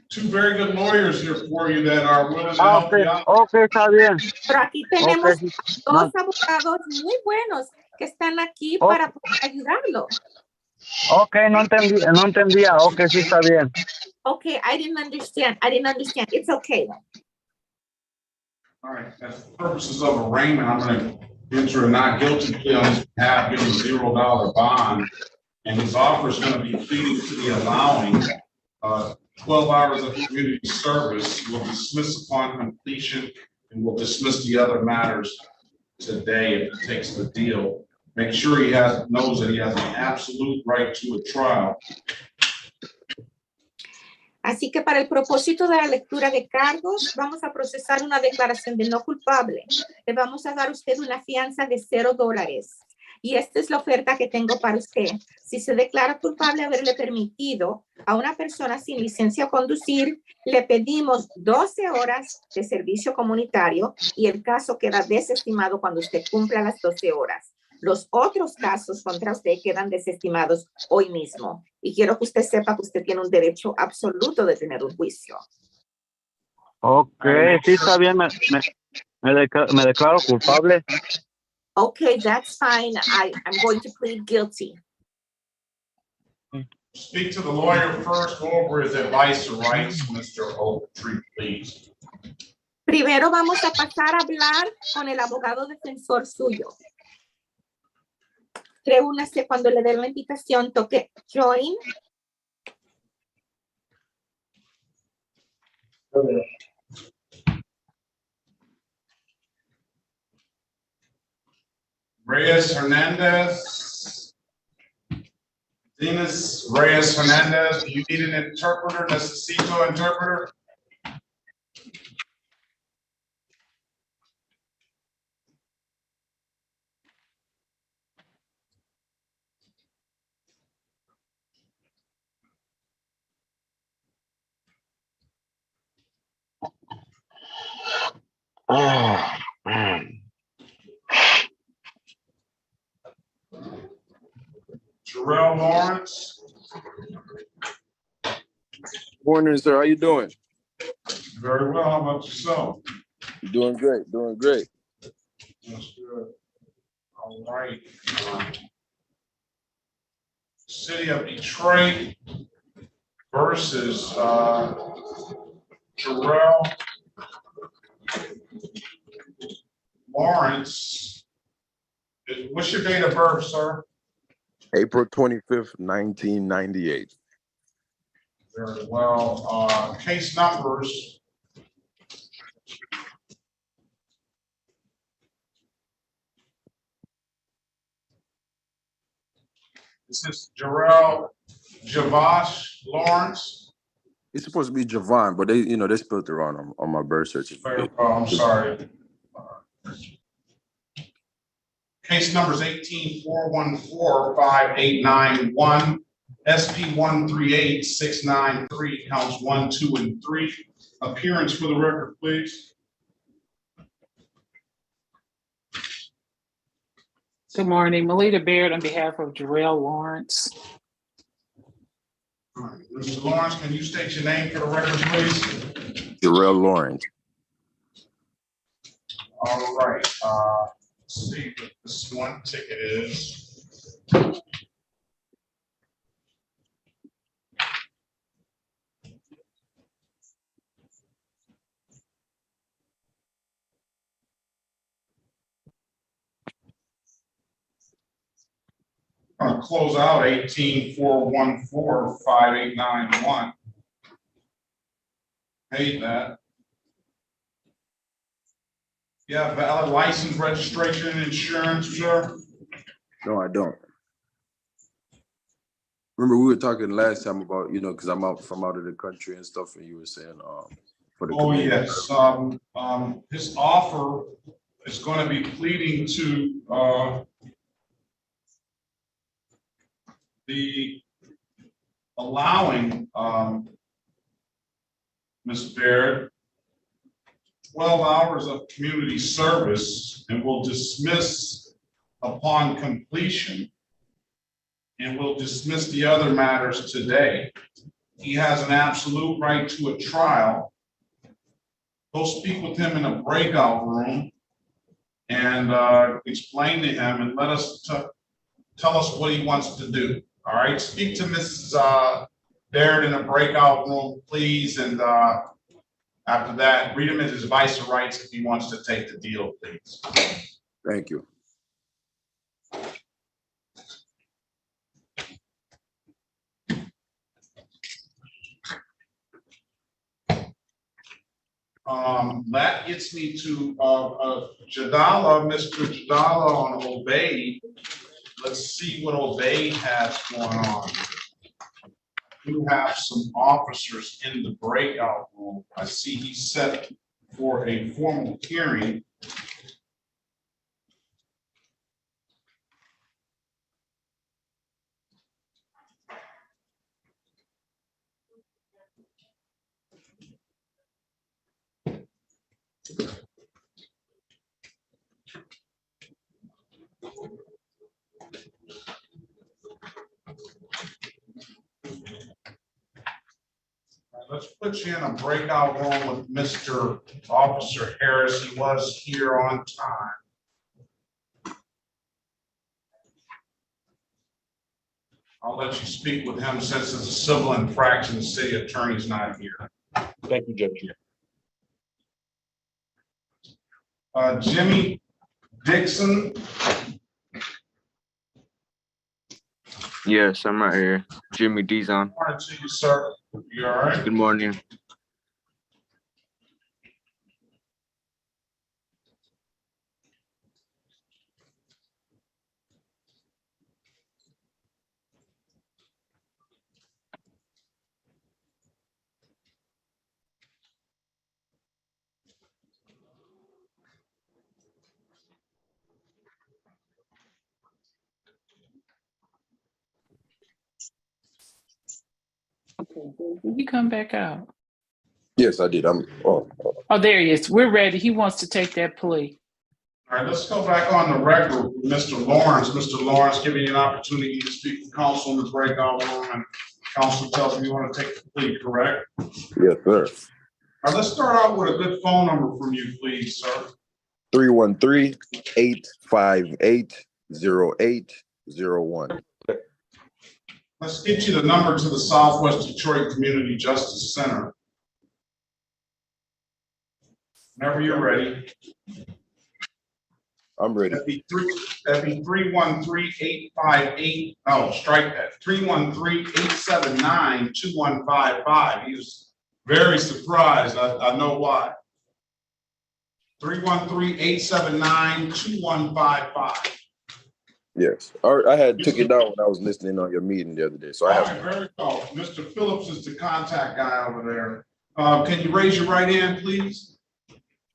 two very good lawyers here for you that are willing to help you out. Okay, está bien. Pero aquí tenemos dos abogados muy buenos que están aquí para poder ayudarlo. Okay, no entendía. Okay, sí está bien. Okay, I didn't understand. It's okay. All right, as for purposes of arraignment, I'm going to enter a not guilty plea on his behalf, give him $0 bond, and his offer is going to be pleading to the allowing 12 hours of community service. We'll dismiss upon completion, and we'll dismiss the other matters today if it takes the deal. Make sure he knows that he has an absolute right to a trial. Así que para el propósito de la lectura de cargos, vamos a procesar una declaración de no culpable. Le vamos a dar a usted una fianza de $0. Y esta es la oferta que tengo para usted. Si se declara culpable de haberle permitido a una persona sin licencia a conducir, le pedimos 12 horas de servicio comunitario y el caso queda desestimado cuando usted cumpla las 12 horas. Los otros casos contra usted quedan desestimados hoy mismo. Y quiero que usted sepa que usted tiene un derecho absoluto de tener un juicio. Okay, sí está bien. Me declaro culpable. Okay, that's fine. I'm going to plead guilty. Speak to the lawyer first. Go over his advice or rights, Mr. Ogletree, please. Primero vamos a pasar a hablar con el abogado defensor suyo. Reúnase cuando le dé la invitación, toque join. Reyes Hernandez. Dinas Reyes Hernandez, do you need an interpreter? Necesito interpreter? Oh, man. Jarrell Lawrence. Morning, sir. How you doing? Very well. How about yourself? Doing great. Doing great. That's good. All right. City of Detroit versus Jarrell Lawrence. What's your date of birth, sir? April 25th, 1998. Very well. Case numbers. This is Jarrell Javash Lawrence. It's supposed to be Javon, but they spelled it wrong on my birth certificate. Oh, I'm sorry. Case numbers 18-414-5891, SP 138-693, counts 1, 2, and 3. Appearance for the record, please. Good morning, Melita Baird on behalf of Jarrell Lawrence. All right. Mr. Lawrence, can you state your name for the record, please? Jarrell Lawrence. All right. Let's see what this one ticket is. to close out 18-414-5891. Hate that. Yeah, valid license, registration, and insurance, sir? No, I don't. Remember, we were talking last time about, you know, because I'm out of the country and stuff, and you were saying for the Oh, community. yes. His offer is going to be pleading to the allowing Ms. Baird 12 hours of community service, and will dismiss upon completion, and will dismiss the other matters today. He has an absolute right to a trial. Go speak with him in a breakout room and explain to him and let us tell us what he wants to do. All right, speak to Mrs. Baird in a breakout room, please, and after that, read him his advice of rights if he wants to take the deal, please. Thank you. That gets me to Jadala, Mr. Jadala on Obey. Let's see what Obey has going on. You have some officers in the breakout room. I see he's set for a formal hearing. Let's put you in a breakout room with Mr. Officer Harris. He was here on time. I'll let you speak with him since it's a civil infraction. The city attorney's not here. Thank you, Judge. Jimmy Dixon. Yes, I'm right here. Jimmy Dizon. Morning to you, sir. You all right? Good morning. Did he come back out? Yes, I did. Oh, there he is. We're ready. He wants to take that plea. All right, let's go back on the record with Mr. Lawrence. Mr. Lawrence, giving you an opportunity to speak to counsel in the breakout room, and counsel tells me you want to take the plea, correct? Yes, sir. All right, let's start out with a good phone number from you, please, sir. 313-858-0801. Let's get you the number to the Southwest Detroit Community Justice Center. Whenever you're ready. I'm ready. That'd be 313-858. Oh, strike that. 313-879-2155. He was very surprised. I know why. 313-879-2155. Yes. I had took it down when I was listening on your meeting the other day. So I have. All right, very cool. Mr. Phillips is the contact guy over there. Can you raise your right hand, please?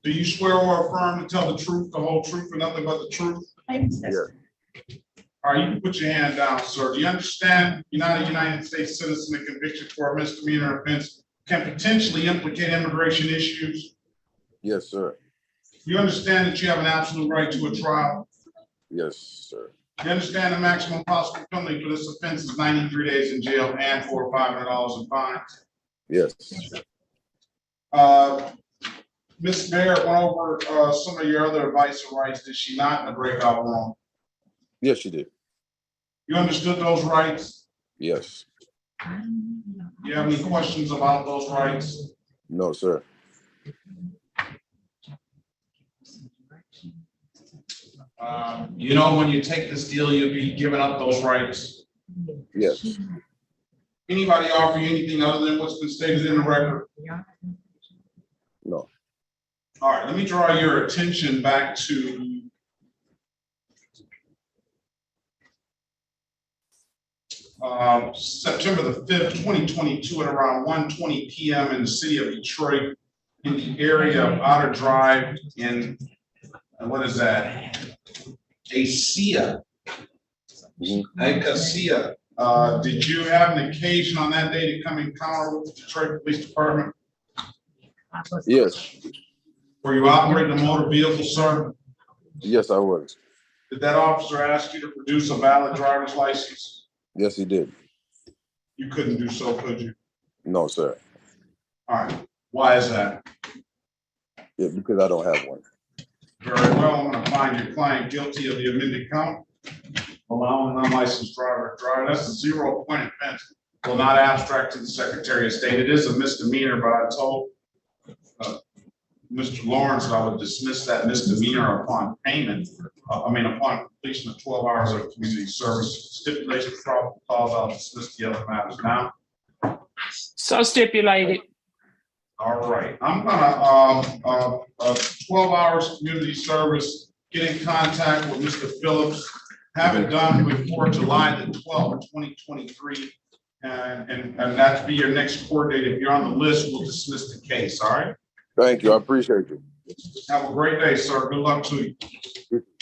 Do you swear or affirm to tell the truth, the whole truth, and nothing but the truth? Yes. All right, you can put your hand down, sir. Do you understand you're not a United States citizen and conviction for a misdemeanor offense can potentially implicate immigration issues? Yes, sir. You understand that you have an absolute right to a trial? Yes, sir. You understand the maximum possible penalty for this offense is 93 days in jail and for $500 in fines? Yes. Ms. Baird went over some of your other advice or rights, did she not, in the breakout room? Yes, she did. You understood those rights? Yes. Do you have any questions about those rights? No, sir. You know, when you take this deal, you'll be giving up those rights. Yes. Anybody offer you anything other than what's been stated in the record? No. All right, let me draw your attention back to September the 5th, 2022 at around 1:20 p.m. in the city of Detroit, in the area of Otter Drive in, what is that? Acacia. Acacia. Did you have an occasion on that day to come encounter with the Detroit Police Department? Yes. Were you operating a motor vehicle, sir? Yes, I was. Did that officer ask you to produce a valid driver's license? Yes, he did. You couldn't do so, could you? No, sir. All right. Why is that? Yeah, because I don't have one. Very well. I'm going to find your client guilty of the amended count, allowing an unlicensed driver to drive. That's a 0-point offense. Will not abstract to the Secretary of State. It is a misdemeanor, but I told Mr. Lawrence that I would dismiss that misdemeanor upon payment. Upon completion of 12 hours of community service. Stipulation of probable cause, I'll dismiss the other matters now. So stipulated. All right, I'm gonna 12 hours community service, get in contact with Mr. Phillips, have it done before July the 12th, 2023, and that be your next court date. If you're on the list, we'll dismiss the case. All right. Thank you. I appreciate you. Have a great day, sir. Good luck to you.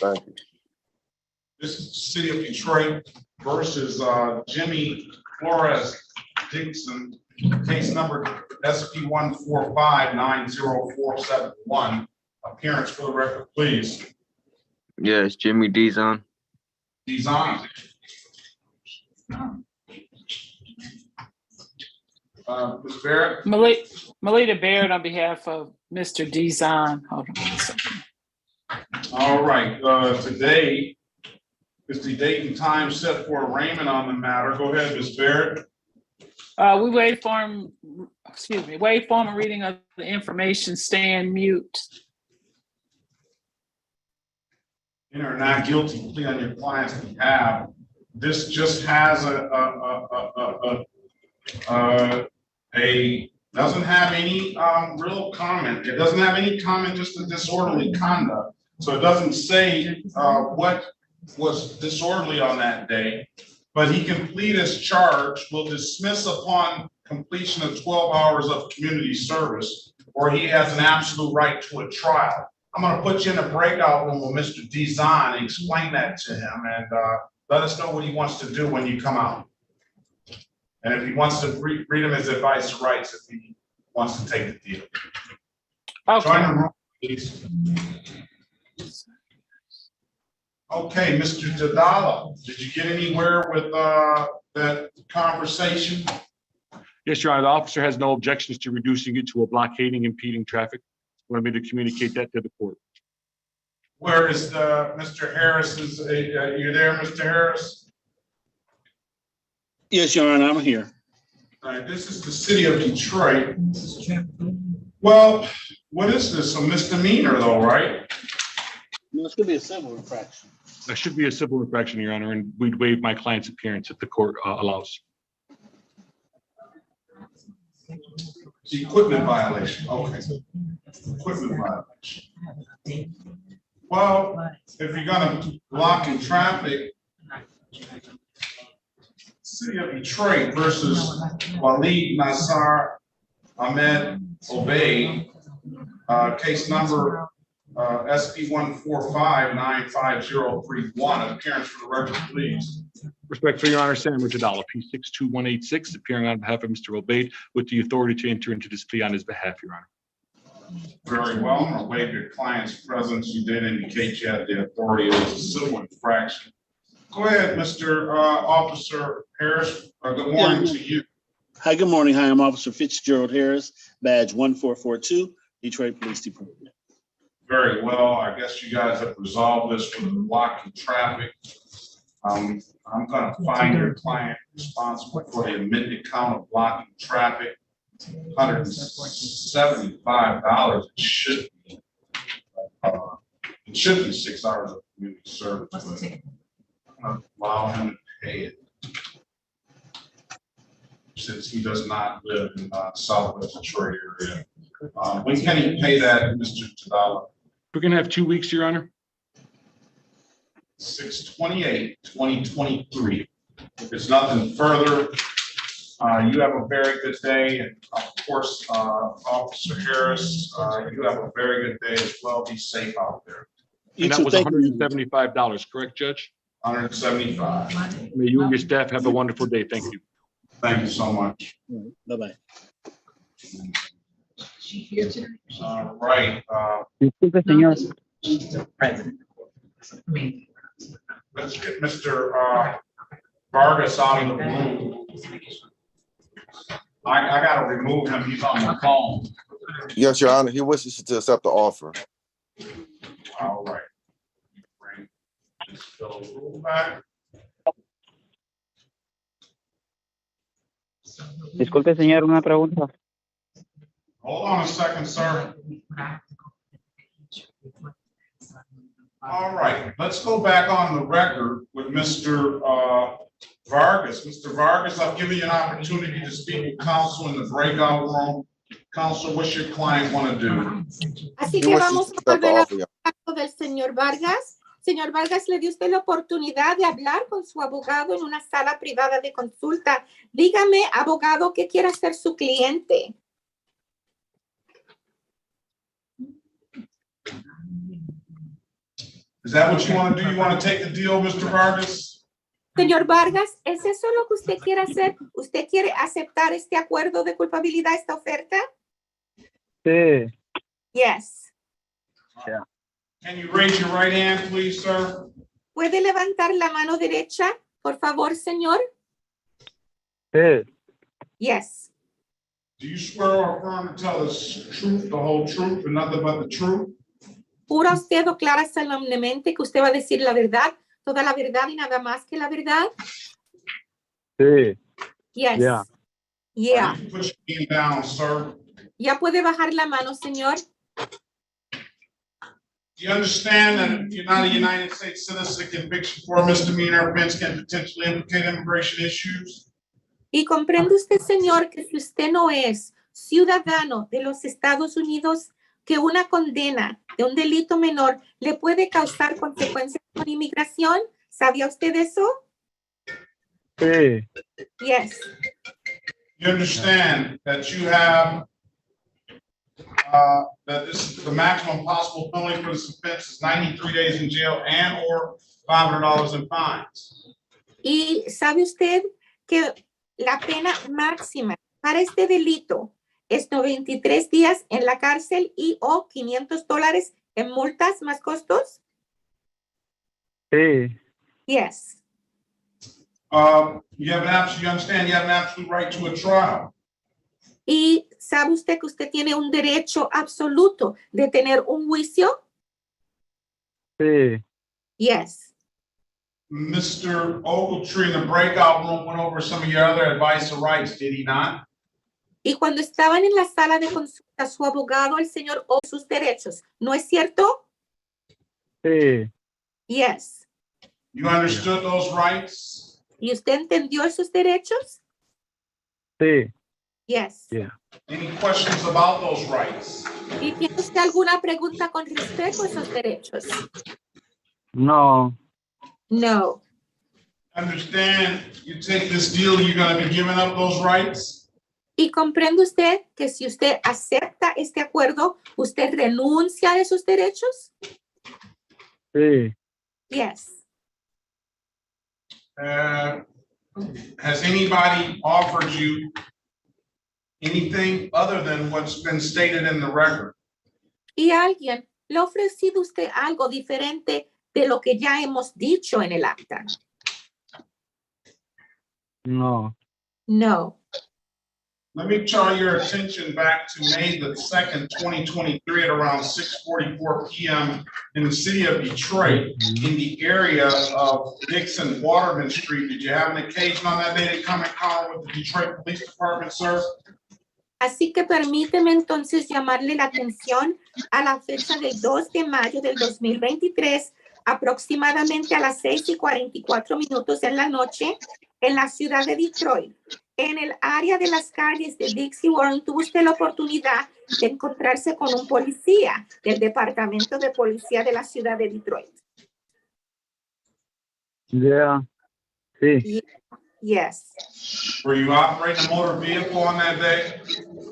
Thank you. This is the city of Detroit versus Jimmy Flores Dixon, case number SP 145-90471. Appearance for the record, please. Yes, Jimmy Dizon. Dizon. Ms. Barrett. Melita Baird on behalf of Mr. Dizon. Hold on a second. All right, today is the date and time set for arraignment on the matter. Go ahead, Ms. Barrett. We wait for him, wait for him a reading of the information, stand mute. Enter not guilty plea on your client's behalf. This just has doesn't have any real comment. It doesn't have any comment, just a disorderly conduct. So it doesn't say what was disorderly on that day, but he can plead as charged, will dismiss upon completion of 12 hours of community service, or he has an absolute right to a trial. I'm going to put you in a breakout room with Mr. Dizon and explain that to him, and let us know what he wants to do when you come out. And if he wants to read him his advice and rights, if he wants to take the deal. Okay. Join the room, please. Okay, Mr. Jadala, did you get anywhere with that conversation? Yes, Your Honor, the officer has no objections to reducing it to a blockading, impeding traffic. Want me to communicate that to the court? Where is Mr. Harris? Are you there, Mr. Harris? Yes, Your Honor, I'm here. All right, this is the city of Detroit. Well, what is this? A misdemeanor though, right? No, it's gonna be a civil infraction. That should be a civil infraction, Your Honor, and we'd waive my client's appearance if the court allows. The equipment violation, okay. Equipment violation. Well, if you're gonna block in traffic, city of Detroit versus Waleed Nassar Ahmed Obey, case number SP 145-95031. Appearance for the record, please. Respectfully, Your Honor, Sam Jadala, P62186, appearing on behalf of Mr. Obaid with the authority to enter into this plea on his behalf, Your Honor. Very well. I'm going to waive your client's presence. You did indicate you had the authority. It was a civil infraction. Go ahead, Mr. Officer Harris. Good morning to you. Hi, good morning. Hi, I'm Officer Fitzgerald Harris, badge 1442, Detroit Police Department. Very well. I guess you guys have resolved this with blocking traffic. I'm going to find your client responsible for the amended count of blocking traffic. $175 it should be. It should be 6 hours of community service. But I'm gonna allow him to pay it. Since he does not live in Southwest Detroit area. When can he pay that, Mr. Tadala? We're gonna have 2 weeks, Your Honor. 6/28/2023. If it's nothing further, you have a very good day. And of course, Officer Harris, you have a very good day as well. Be safe out there. And that was $175, correct, Judge? 175. May you and your staff have a wonderful day. Thank you. Thank you so much. Bye-bye. All right. Disculpe, señor. Let's get Mr. Vargas out of the room. I gotta remove him. He's on the phone. Yes, Your Honor, he wishes to accept the offer. All right. Bring this bill back. Disculpe, señor, una pregunta. Hold on a second, sir. All right, let's go back on the record with Mr. Vargas. Mr. Vargas, I've given you an opportunity to speak with counsel in the breakout room. Counsel, what's your client want to do? Así que vamos a volver a hablar del señor Vargas. Señor Vargas, le dio usted la oportunidad de hablar con su abogado en una sala privada de consulta. Dígame, abogado, ¿qué quiere hacer su cliente? Is that what you want to do? You want to take the deal, Mr. Vargas? Señor Vargas, ¿es eso lo que usted quiere hacer? ¿Usted quiere aceptar este acuerdo de culpabilidad, esta oferta? Sí. Yes. Yeah. Can you raise your right hand, please, sir? ¿Puede levantar la mano derecha, por favor, señor? Sí. Yes. Do you swear or affirm to tell the truth, the whole truth, and nothing but the truth? ¿Jura usted o clara solemnemente que usted va a decir la verdad, toda la verdad y nada más que la verdad? Sí. Yes. Yeah. Yeah. You can put your hand down, sir. ¿Ya puede bajar la mano, señor? Do you understand that if you're not a United States citizen, conviction for a misdemeanor offense can potentially implicate immigration issues? Y comprende usted, señor, que si usted no es ciudadano de los Estados Unidos, que una condena de un delito menor le puede causar consecuencias con inmigración. ¿Sabía usted eso? Sí. Yes. You understand that you have that this is the maximum possible penalty for this offense is 93 days in jail and or $500 in fines. Y sabe usted que la pena máxima para este delito es 93 días en la cárcel y o $500 en multas más costos? Sí. Yes. You understand you have an absolute right to a trial. Y sabe usted que usted tiene un derecho absoluto de tener un juicio? Sí. Yes. Mr. Ogletree in the breakout room went over some of your other advice or rights, did he not? Y cuando estaban en la sala de consulta, su abogado, el señor, o sus derechos, ¿no es cierto? Sí. Yes. You understood those rights? ¿Y usted entendió esos derechos? Sí. Yes. Yeah. Any questions about those rights? ¿Y tiene usted alguna pregunta con respecto a esos derechos? No. No. Understand, you take this deal, you're going to be giving up those rights? ¿Y comprende usted que si usted acepta este acuerdo, usted renuncia a esos derechos? Sí. Yes. Has anybody offered you anything other than what's been stated in the record? ¿Y alguien le ha ofrecido usted algo diferente de lo que ya hemos dicho en el acta? No. No. Let me draw your attention back to May the 2nd, 2023 at around 6:44 p.m. in the city of Detroit in the area of Dixon Waterman Street. Did you have an occasion on that day to come in contact with the Detroit Police Department, sir? Así que permíteme entonces llamarle la atención a la fecha del 2 de mayo del 2023, aproximadamente a las 6:44 en la noche, en la ciudad de Detroit. En el área de las calles de Dixie Warren, tuvo usted la oportunidad de encontrarse con un policía del Departamento de Policía de la ciudad de Detroit. Yeah. Sí. Yes. Were you operating a motor vehicle on that day?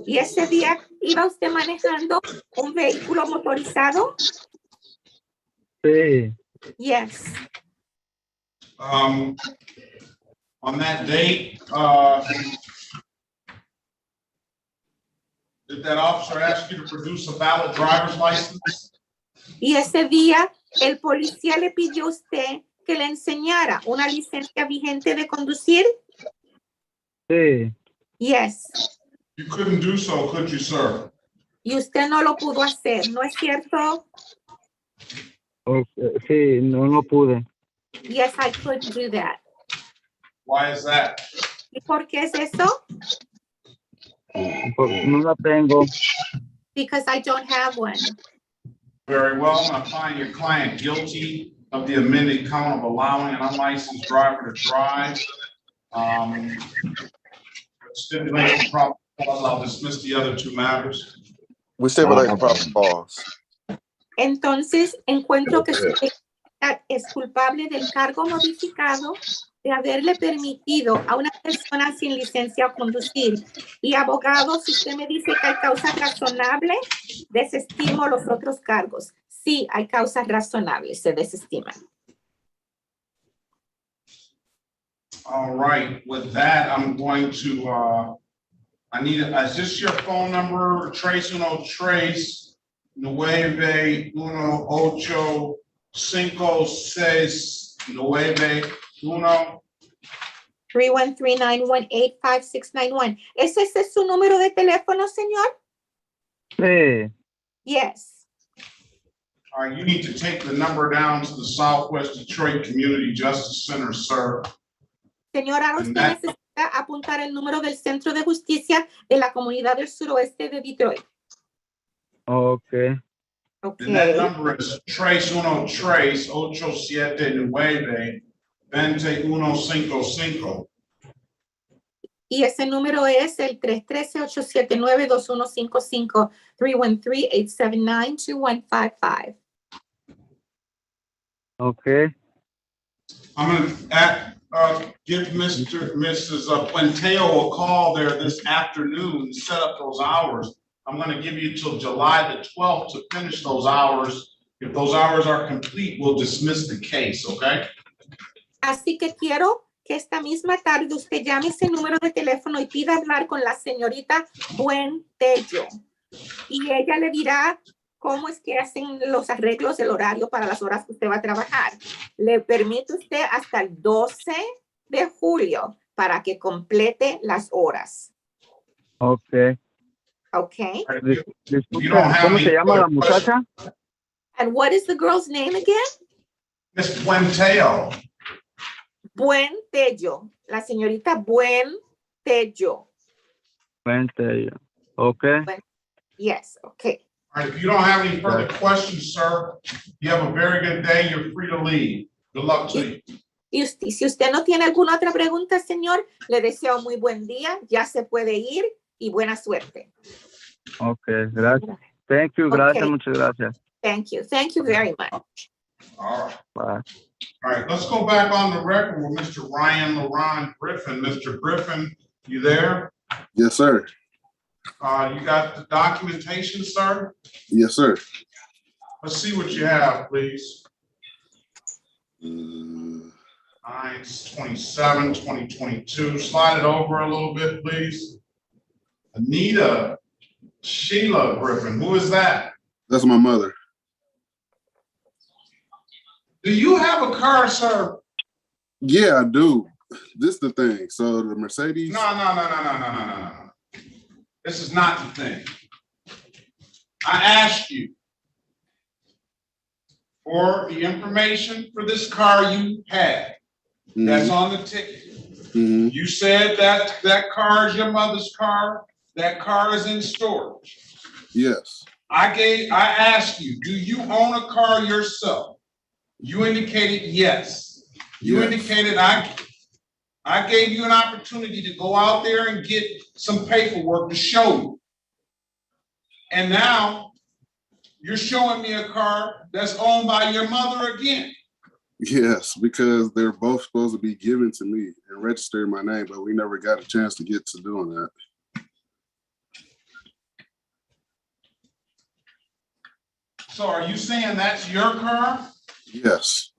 ¿Y ese día iba usted manejando un vehículo motorizado? Sí. Yes. On that date, did that officer ask you to produce a valid driver's license? Y ese día el policía le pidió a usted que le enseñara una licencia vigente de conducir. Sí. Yes. You couldn't do so, could you, sir? Y usted no lo pudo hacer, ¿no es cierto? Okay. Sí, no pude. Yes, I couldn't do that. Why is that? ¿Y por qué es eso? Porque no la tengo. Because I don't have one. Very well, I'm going to find your client guilty of the amended count of allowing an unlicensed driver to drive. Stipulation probable cause, I'll dismiss the other two matters. We stipulate probable cause. Entonces, encuentro que su es culpable del cargo modificado de haberle permitido a una persona sin licencia a conducir. Y abogado, si usted me dice que hay causas razonables, desestimo los otros cargos. Sí, hay causas razonables, se desestiman. All right, with that, I'm going to, is this your phone number? Trace 9185691. 313-918-5691. ¿Ese es su número de teléfono, señor? Sí. Yes. All right, you need to take the number down to the Southwest Detroit Community Justice Center, sir. Señor, ahora usted necesita apuntar el número del Centro de Justicia de la Comunidad del Suroeste de Detroit. Okay. Okay. And that number is Trace 879-2155. Y ese número es el 313-879-2155, 313-879-2155. Okay. I'm going to give Mrs. Puenteo a call there this afternoon to set up those hours. I'm going to give you till July the 12th to finish those hours. If those hours are complete, we'll dismiss the case, okay? Así que quiero que esta misma tarde usted llame ese número de teléfono y pida hablar con la señorita Puenteo. Y ella le dirá cómo es que hacen los arreglos del horario para las horas que usted va a trabajar. Le permite usted hasta el 12 de julio para que complete las horas. Okay. Okay. Disculpa, ¿cómo se llama la muchacha? And what is the girl's name again? Miss Puenteo. Puenteo. La señorita Puenteo. Puenteo. Okay. Yes, okay. All right, if you don't have any further questions, sir, you have a very good day. You're free to leave. Good luck to you. Y usted, si usted no tiene alguna otra pregunta, señor, le deseo muy buen día. Ya se puede ir y buena suerte. Okay, gracias. Thank you, gracias, muchas gracias. Thank you. Thank you very much. All right. Bye. All right, let's go back on the record with Mr. Ryan LaRon Griffin. Mr. Griffin, you there? Yes, sir. You got the documentation, sir? Yes, sir. Let's see what you have, please. 9/27/2022. Slide it over a little bit, please. Anita Sheila Griffin, who is that? That's my mother. Do you have a car, sir? Yeah, I do. This is the thing. So the Mercedes. No. This is not the thing. I asked you for the information for this car you had. That's on the ticket. You said that that car is your mother's car. that car is in storage. Yes. I asked you, do you own a car yourself? You indicated yes. You Yes. indicated I gave you an opportunity to go out there and get some paperwork to show you. And now you're showing me a car that's owned by your mother again. Yes, because they're both supposed to be given to me and registered in my name, but we never got a chance to get to doing that. So are you saying that's your car? Yes.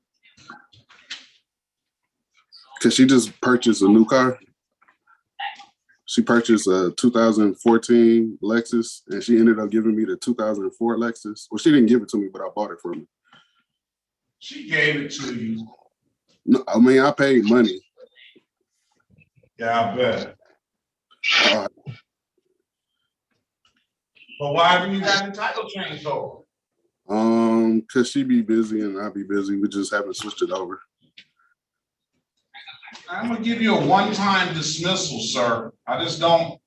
Because she just purchased a new car. She purchased a 2014 Lexus, and she ended up giving me the 2004 Lexus. Well, she didn't give it to me, but I bought it for me. She gave it to you. No, I mean, I paid money. Yeah, I bet. But why haven't you gotten title changed over? Because she be busy and I be busy. We just haven't switched it over. I'm gonna give you a one-time dismissal, sir. I just don't.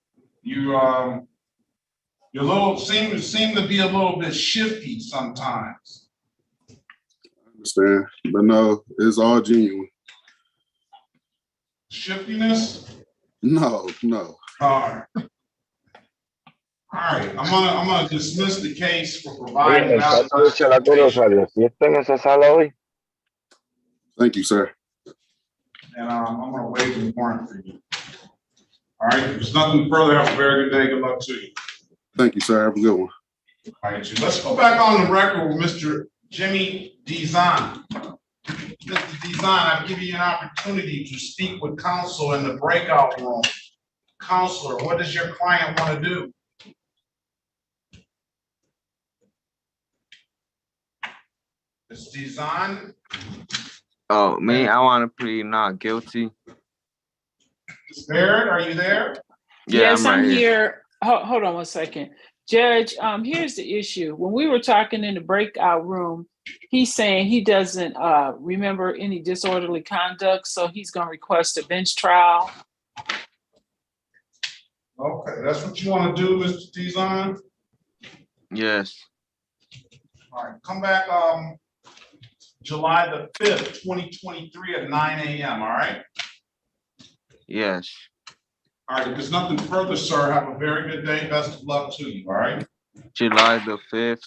You're little seem to be a little bit shifty sometimes. I understand, but no, it's all genuine. Shiftiness? No. All right. All right. I'm gonna dismiss the case for providing valid justification. Thank you, sir. And I'm gonna waive the warrant for you. All right, if there's nothing further, have a very good day. Good luck to you. Thank you, sir. Have a good one. All right, so let's go back on the record with Mr. Jimmy Dizon. Mr. Dizon, I've given you an opportunity to speak with counsel in the breakout room. Counselor, what does your client want to do? Mr. Dizon? Oh, me, I want to plead not guilty. Ms. Barrett, are you there? Yeah, Yes, I'm I'm right here. here. Hold on one second. Judge, here's the issue. When we were talking in the breakout room, he's saying he doesn't remember any disorderly conduct, so he's going to request a bench trial. Okay, that's what you want to do, Mr. Dizon? Yes. All right, come back July the 5th, 2023 at 9 a.m., all right? Yes. All right, if there's nothing further, sir, have a very good day. Best of luck to you, all right? July the 5th.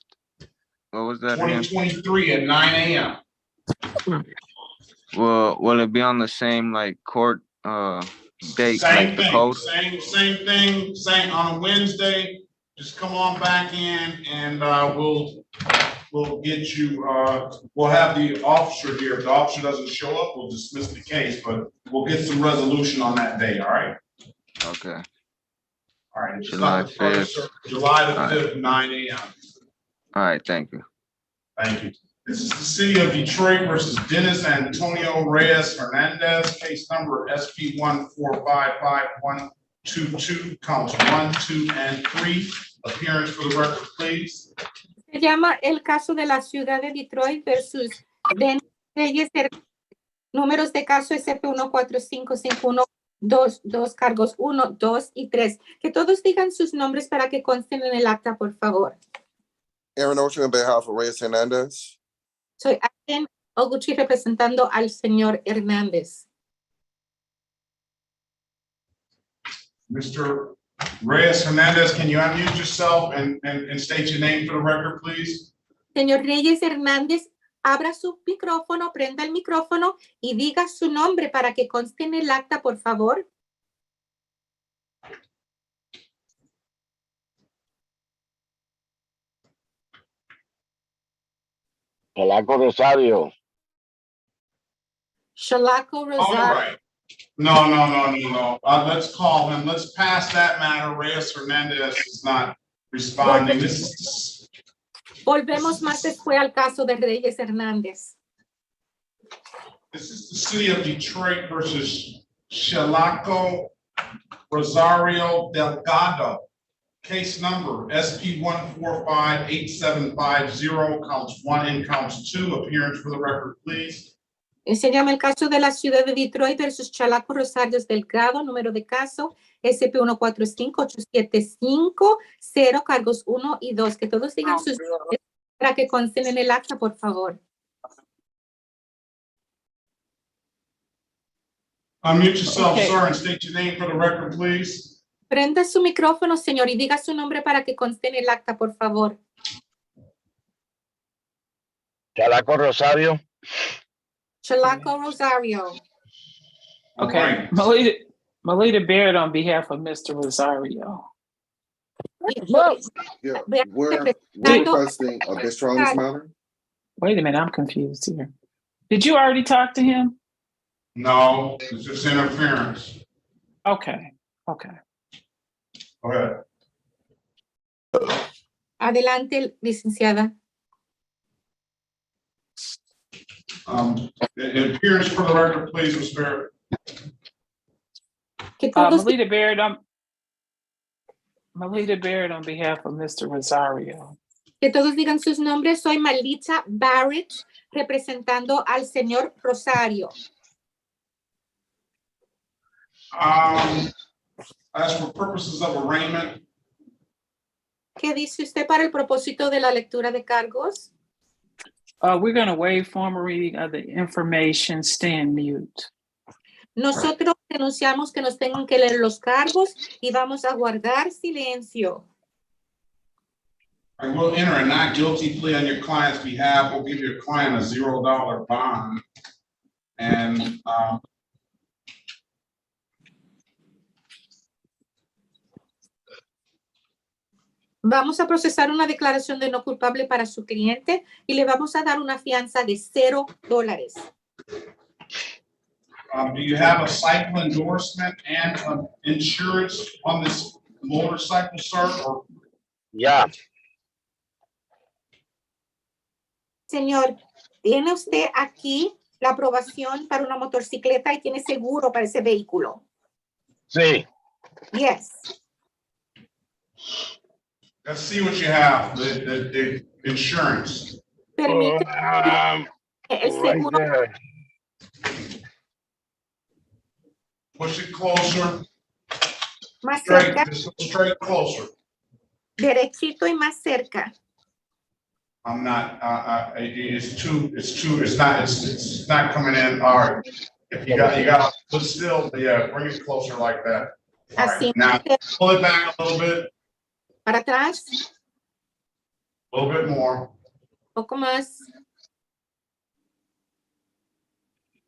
What was that again? 2023 at 9 a.m. Will it be on the same like court date, Same like the thing, code? same thing, same on a Wednesday. Just come on back in and we'll get you, we'll have the officer here. If the officer doesn't show up, we'll dismiss the case, but we'll get some resolution on that day, all right? Okay. All right. July 5th. July the 5th, 9 a.m. All right, thank you. Thank you. This is the city of Detroit versus Dennis Antonio Reyes Hernandez, case number SP 1455122, counts 1, 2, and 3. Appearance for the record, please. Se llama el caso de la ciudad de Detroit versus Dennis Reyes. Números de caso SP14551. Dos cargos, 1, 2 y 3. Que todos digan sus nombres para que consten en el acta, por favor. Aaron Ocean on behalf of Reyes Hernandez. Soy Aaron Oguchi representando al señor Hernández. Mr. Reyes Hernandez, can you unmute yourself and state your name for the record, please? Señor Reyes Hernández, abra su micrófono, prenda el micrófono y diga su nombre para que conste en el acta, por favor. Chalaco Rosario. Shalaco Rosario. All right. No. Let's call him. Let's pass that matter. Reyes Hernandez is not responding. Volvemos más después al caso de Reyes Hernández. This is the city of Detroit versus Shalaco Rosario Delgado. Case number SP 1458750, counts 1 and counts 2. Appearance for the record, please. Se llama el caso de la ciudad de Detroit versus Chalaco Rosario Delgado, número de caso SP145875, cargos 1 y 2. Que todos digan sus nombres para que consten en el acta, por favor. Unmute yourself, Okay. sir, and state your name for the record, please. Prenda su micrófono, señor, y diga su nombre para que conste en el acta, por favor. Chalaco Rosario. Chalaco Rosario. Okay, Melita Baird on behalf of Mr. Rosario. Yeah, Vean, we're representando- requesting a bistro on this matter. Wait a minute, I'm confused here. Did you already talk to him? No, it's just interference. Okay, okay. Go ahead. Adelante, licenciada. Appearance for the record, please, Ms. Barrett. Que todos Melita Baird on behalf of Mr. Rosario. digan sus nombres. Soy Melita Barrett, representando al señor Rosario. As for purposes of arraignment, ¿Qué dice usted para el propósito de la lectura de cargos? We're going to waive formal reading of the information, stand mute. Nosotros denunciamos que nos tengan que leer los cargos y vamos a guardar silencio. I will enter a not guilty plea on your client's behalf. We'll give your client a $0 bond. And Vamos a procesar una declaración de no culpable para su cliente y le vamos a dar una fianza de $0. do you have a cycle endorsement and insurance on this motorcycle, sir? Or Yeah. Señor, ¿tiene usted aquí la aprobación para una motocicleta y tiene seguro para ese vehículo? Sí. Yes. let's see what you have, the insurance. Permite el Right seguro. there. Push it closer, Más straight, cerca, just straight closer. derechito y más cerca. I'm not, it's not coming in. All right. If you got, but still, yeah, bring it closer like that. All right. Así. Now, pull it back a little bit, Para atrás, a little bit more. poco más.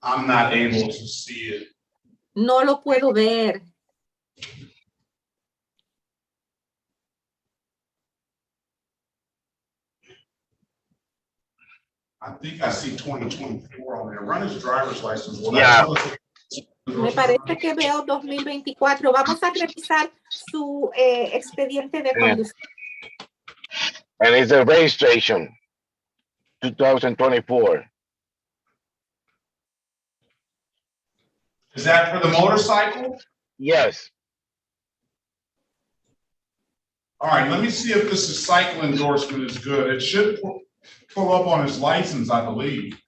I'm not able to see it. No lo puedo ver. I think I see 2024 on there. Run his driver's license. Well, Yeah. Me parece que veo 2024. Vamos a revisar su expediente de conducción. And it's a registration. 2024. Is that for the motorcycle? Yes. All right, let me see if this is cycle endorsement is good. It should pull up on his license, I believe.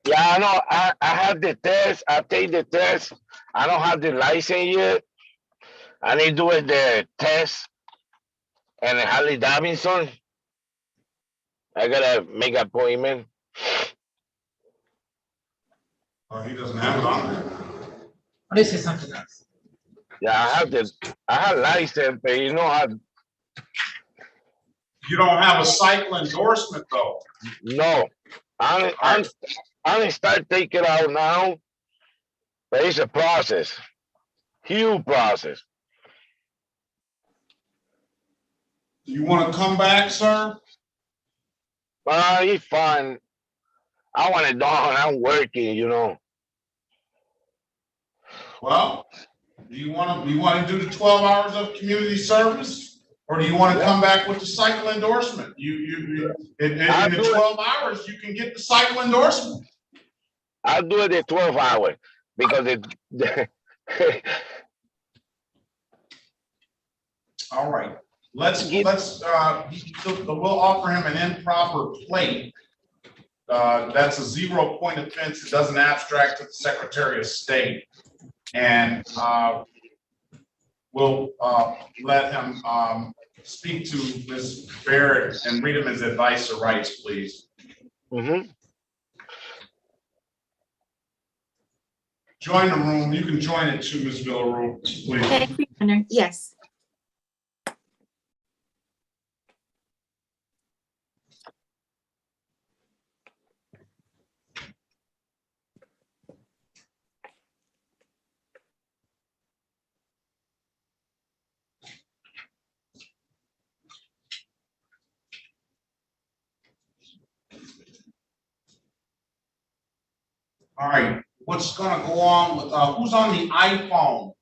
Yeah, I know. I have the test. I take the test. I don't have the license yet. I need to do the test and the Harley Davidson. I gotta make an appointment. Oh, he doesn't have it on there. This is something else. Yeah, I have license, but you know how. You don't have a cycle endorsement though. No, I'm gonna start taking it out now, but it's a process, huge process. Do you want to come back, sir? It's fine. I want it done. I'm working, you know. Well, do you want to do the 12 hours of community service? Or do you want to come back with the cycle endorsement? In the 12 hours, you can get the cycle endorsement. I'll do it at 12 hours because it. All right. We'll offer him an improper plate. That's a 0-point offense. It doesn't abstract to the Secretary of State. And we'll let him speak to Ms. Barrett and read him his advice or rights, please. Join the room. You can join it too, Ms. Villaroo, please. Thank you, Your Honor. Yes. All right, what's gonna go on with, who's on the iPhone?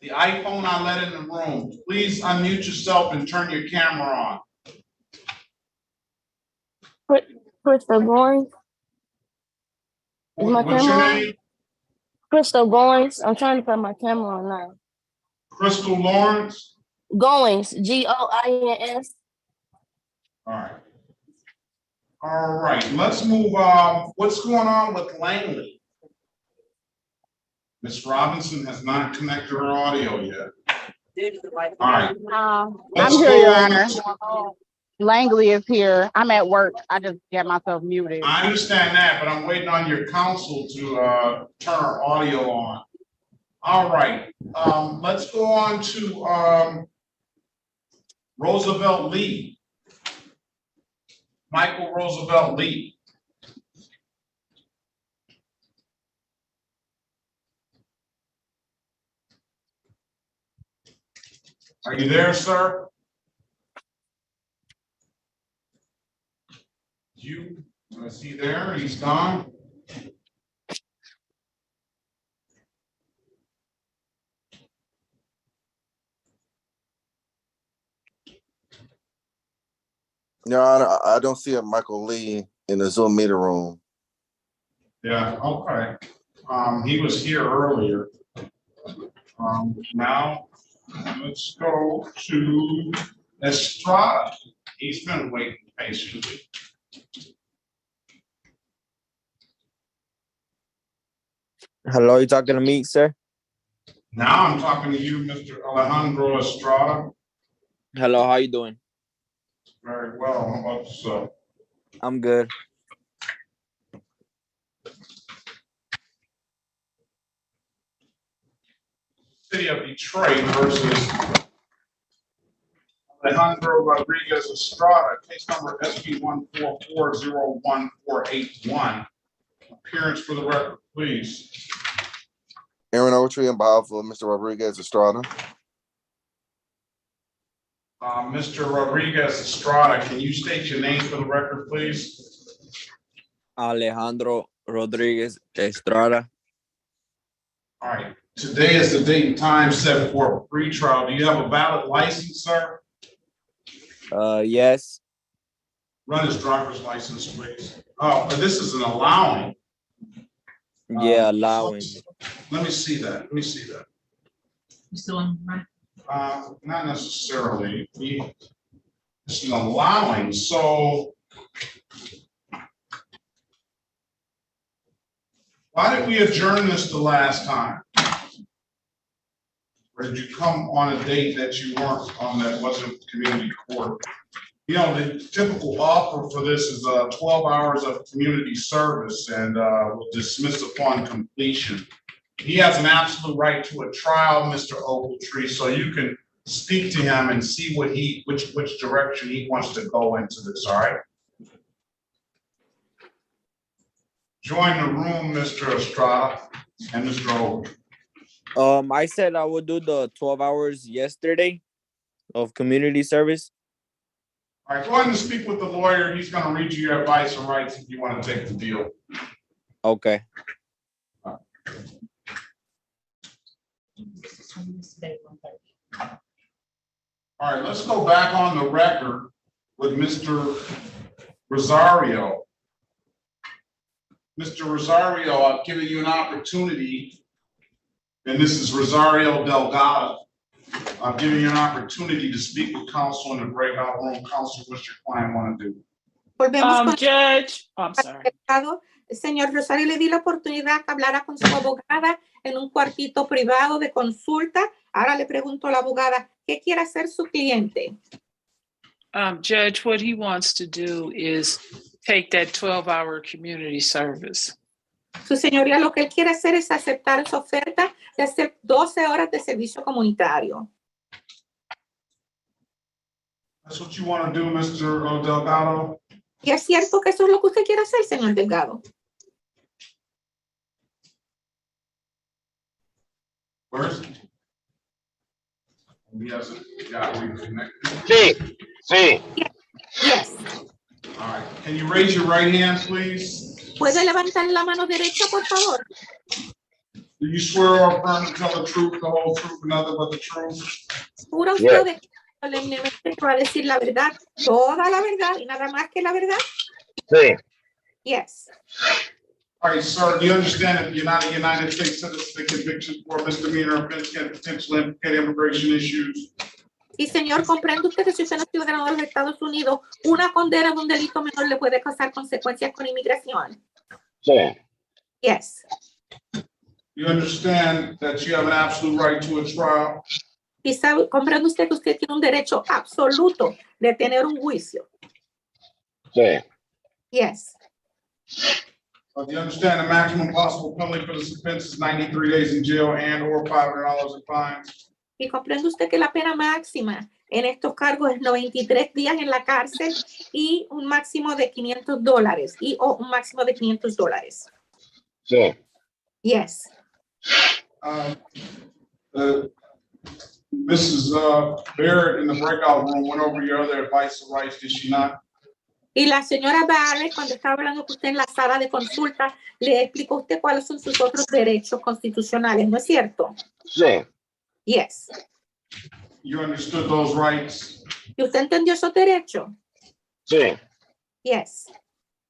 The iPhone I let in the room. Please unmute yourself and turn your camera on. Crystal Goins. Is my What's camera your on? name? Crystal Goins. I'm trying to put my camera on now. Crystal Lawrence? Goins. Goins. All right. All right, let's move, what's going on with Langley? Ms. Robinson has not connected her audio yet. All right. I'm Let's here, go Your on Honor. to- Langley is here. I'm at work. I just got myself muted. I understand that, but I'm waiting on your counsel to turn our audio on. All right, let's go on to Roosevelt Lee. Michael Roosevelt Lee. Are you there, sir? Is he there? He's gone. Your Honor, I don't see a Michael Lee in the Zoom meeting room. Yeah, okay. He was here earlier. Now, let's go to Estrada. He's been waiting patiently. Hello, you talking to me, sir? Now I'm talking to you, Mr. Alejandro Estrada. Hello, how you doing? Very well. How about yourself? I'm good. City of Detroit versus Alejandro Rodriguez Estrada, case number SP 1440141. Appearance for the record, please. Aaron Oatry on behalf of Mr. Rodriguez Estrada. Mr. Rodriguez Estrada, can you state your name for the record, please? Alejandro Rodriguez Estrada. All right. Today is the date and time set for a pretrial. Do you have a valid license, sir? Yes. Run his driver's license, please. Oh, but this is an allowing. Yeah, allowing. Let me see that. Let me see that. You still on, right? Not necessarily. It's an allowing. So why did we adjourn this the last time? Or did you come on a date that you weren't on, that wasn't community court? You know, the typical offer for this is 12 hours of community service and will dismiss upon completion. He has an absolute right to a trial, Mr. Ogletree, so you can speak to him and see what which direction he wants to go into this, all right? Join the room, Mr. Estrada and Mr. Ogletree. I said I would do the 12 hours yesterday of community service. All right, go ahead and speak with the lawyer. He's going to read you your advice and rights if you want to take the deal. Okay. All right, let's go back on the record with Mr. Rosario. Mr. Rosario, I've given you an opportunity, and this is Rosario Delgado. I've given you an opportunity to speak with counsel in the breakout room. Counsel, what's your client want to do? Volvemos con Judge, I'm sorry. Señor Rosario, le di la oportunidad que hablara con su abogada en un cuartito privado de consulta. Ahora le pregunto a la abogada, ¿qué quiere hacer su cliente? Judge, what he wants to do is take that 12-hour community service. Su señoría, lo que él quiere hacer es aceptar esa oferta de hacer 12 horas de servicio comunitario. That's what you want to do, Mr. Delgado? Y es cierto que eso es lo que usted quiere hacer, señor Delgado. Where's? He hasn't got reconnected. Sí, sí. Yes. All right. Can you raise your right hand, please? ¿Puede levantar la mano derecha, por favor? Do you swear or affirm to tell the truth, the whole truth, and nothing but the truth? ¿Jura usted solemnemente que va a decir la verdad, toda la verdad y nada más que la verdad? Sí. Yes. All right, sir, do you understand that you're not a United States citizen, the conviction for misdemeanor offense can potentially implicate immigration issues? Y señor, ¿comprende usted que si usted no es ciudadano de los Estados Unidos, una condena de un delito menor le puede causar consecuencias con inmigración? Sí. Yes. You understand that you have an absolute right to a trial? Y sabe, ¿comprende usted que usted tiene un derecho absoluto de tener un juicio? Sí. Yes. Do you understand the maximum possible penalty for this offense is 93 days in jail and or $500 in fines? Y comprende usted que la pena máxima en estos cargos es 93 días en la cárcel y un máximo de $500 o un máximo de $500. Sí. Yes. Mrs. Barrett in the breakout room went over your other advice and rights, did she not? Y la señora Barrett, cuando estaba hablando con usted en la sala de consulta, le explicó a usted cuáles son sus otros derechos constitucionales, ¿no es cierto? Sí. Yes. You understood those rights? ¿Y usted entendió esos derechos? Sí. Yes.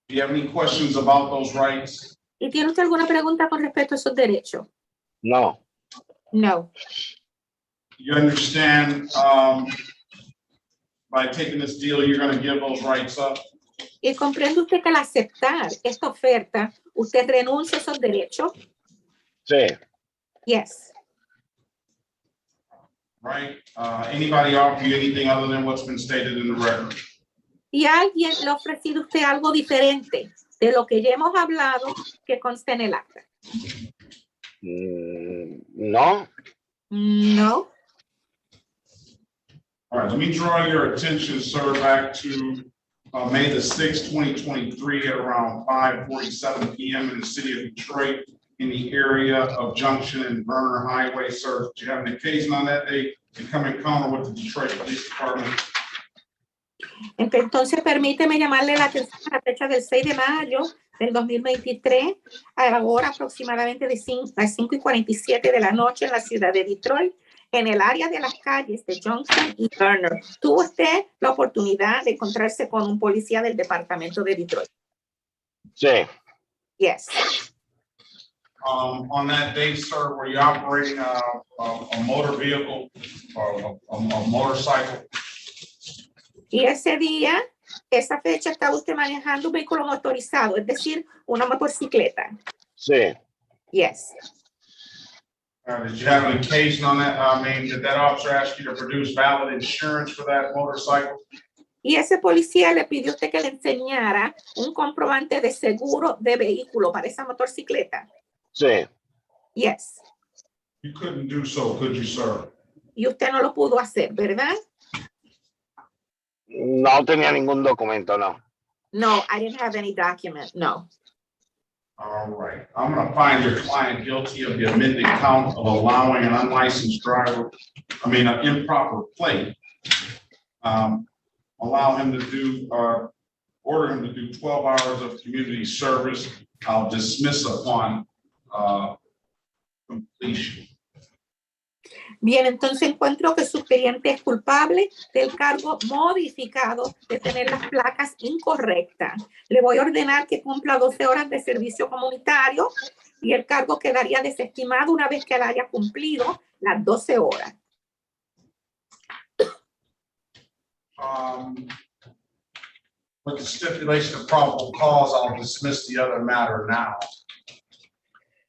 Do you have any questions about those rights? ¿Y tiene usted alguna pregunta con respecto a esos derechos? No. No. You understand by taking this deal, you're going to give those rights up? ¿Y comprende usted que al aceptar esta oferta, usted renuncia a esos derechos? Sí. Yes. Right? Anybody offer you anything other than what's been stated in the record? ¿Y alguien le ha ofrecido a usted algo diferente de lo que ya hemos hablado que consta en el acta? No. No. All right, let me draw your attention, sir, back to May the 6th, 2023 at around 5:47 p.m. in the city of Detroit in the area of Junction and Burner Highway, sir. Did you have an occasion on that day to come in encounter with the Detroit Police Department? Entonces, permíteme llamarle la atención a la fecha del 6 de mayo del 2023, a la hora aproximadamente de las 5:47 de la noche en la ciudad de Detroit, en el área de las calles de Junction y Burner. ¿Tuvo usted la oportunidad de encontrarse con un policía del departamento de Detroit? Sí. Yes. On that day, sir, were you operating a motor vehicle or a motorcycle? Y ese día, esa fecha, estaba usted manejando un vehículo motorizado, es decir, una motocicleta. Sí. Yes. Did you have an occasion on that? I mean, did that officer ask you to produce valid insurance for that motorcycle? Y ese policía le pidió a usted que le enseñara un comprobante de seguro de vehículo para esa motocicleta. Sí. Yes. You couldn't do so, could you, sir? Y usted no lo pudo hacer, ¿verdad? No tenía ningún documento, no. No, I didn't have any document, no. All right, I'm gonna find your client guilty of the amended count of allowing an unlicensed driver, an improper plate. Allow him to do, order him to do 12 hours of community service. I'll dismiss upon completion. Bien, entonces encuentro que su cliente es culpable del cargo modificado de tener las placas incorrectas. Le voy a ordenar que cumpla 12 horas de servicio comunitario y el cargo quedaría desestimado una vez que él haya cumplido las 12 horas. With the stipulation of probable cause, I'll dismiss the other matter now.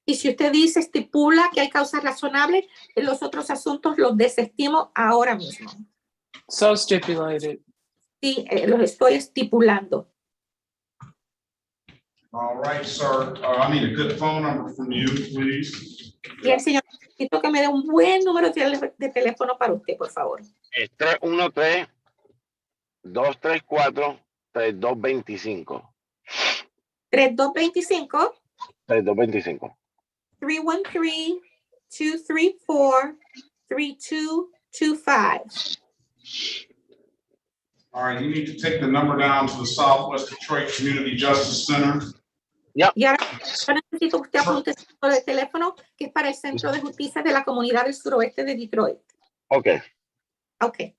Y si usted dice, estipula que hay causa razonable, los otros asuntos los desestimo ahora mismo. So stipulated. Sí, los estoy estipulando. All right, sir. I need a good phone number from you, please. Bien, señor, necesito que me dé un buen número de teléfono para usted, por favor. Es 313-234-3225. 3225. 3225. 313-234-3225. All right, you need to take the number down to the Southwest Detroit Community Justice Center. Yep. Y ahora necesito que usted apunte el número de teléfono que es para el Centro de Justicia de la Comunidad del Suroeste de Detroit. Okay. Okay.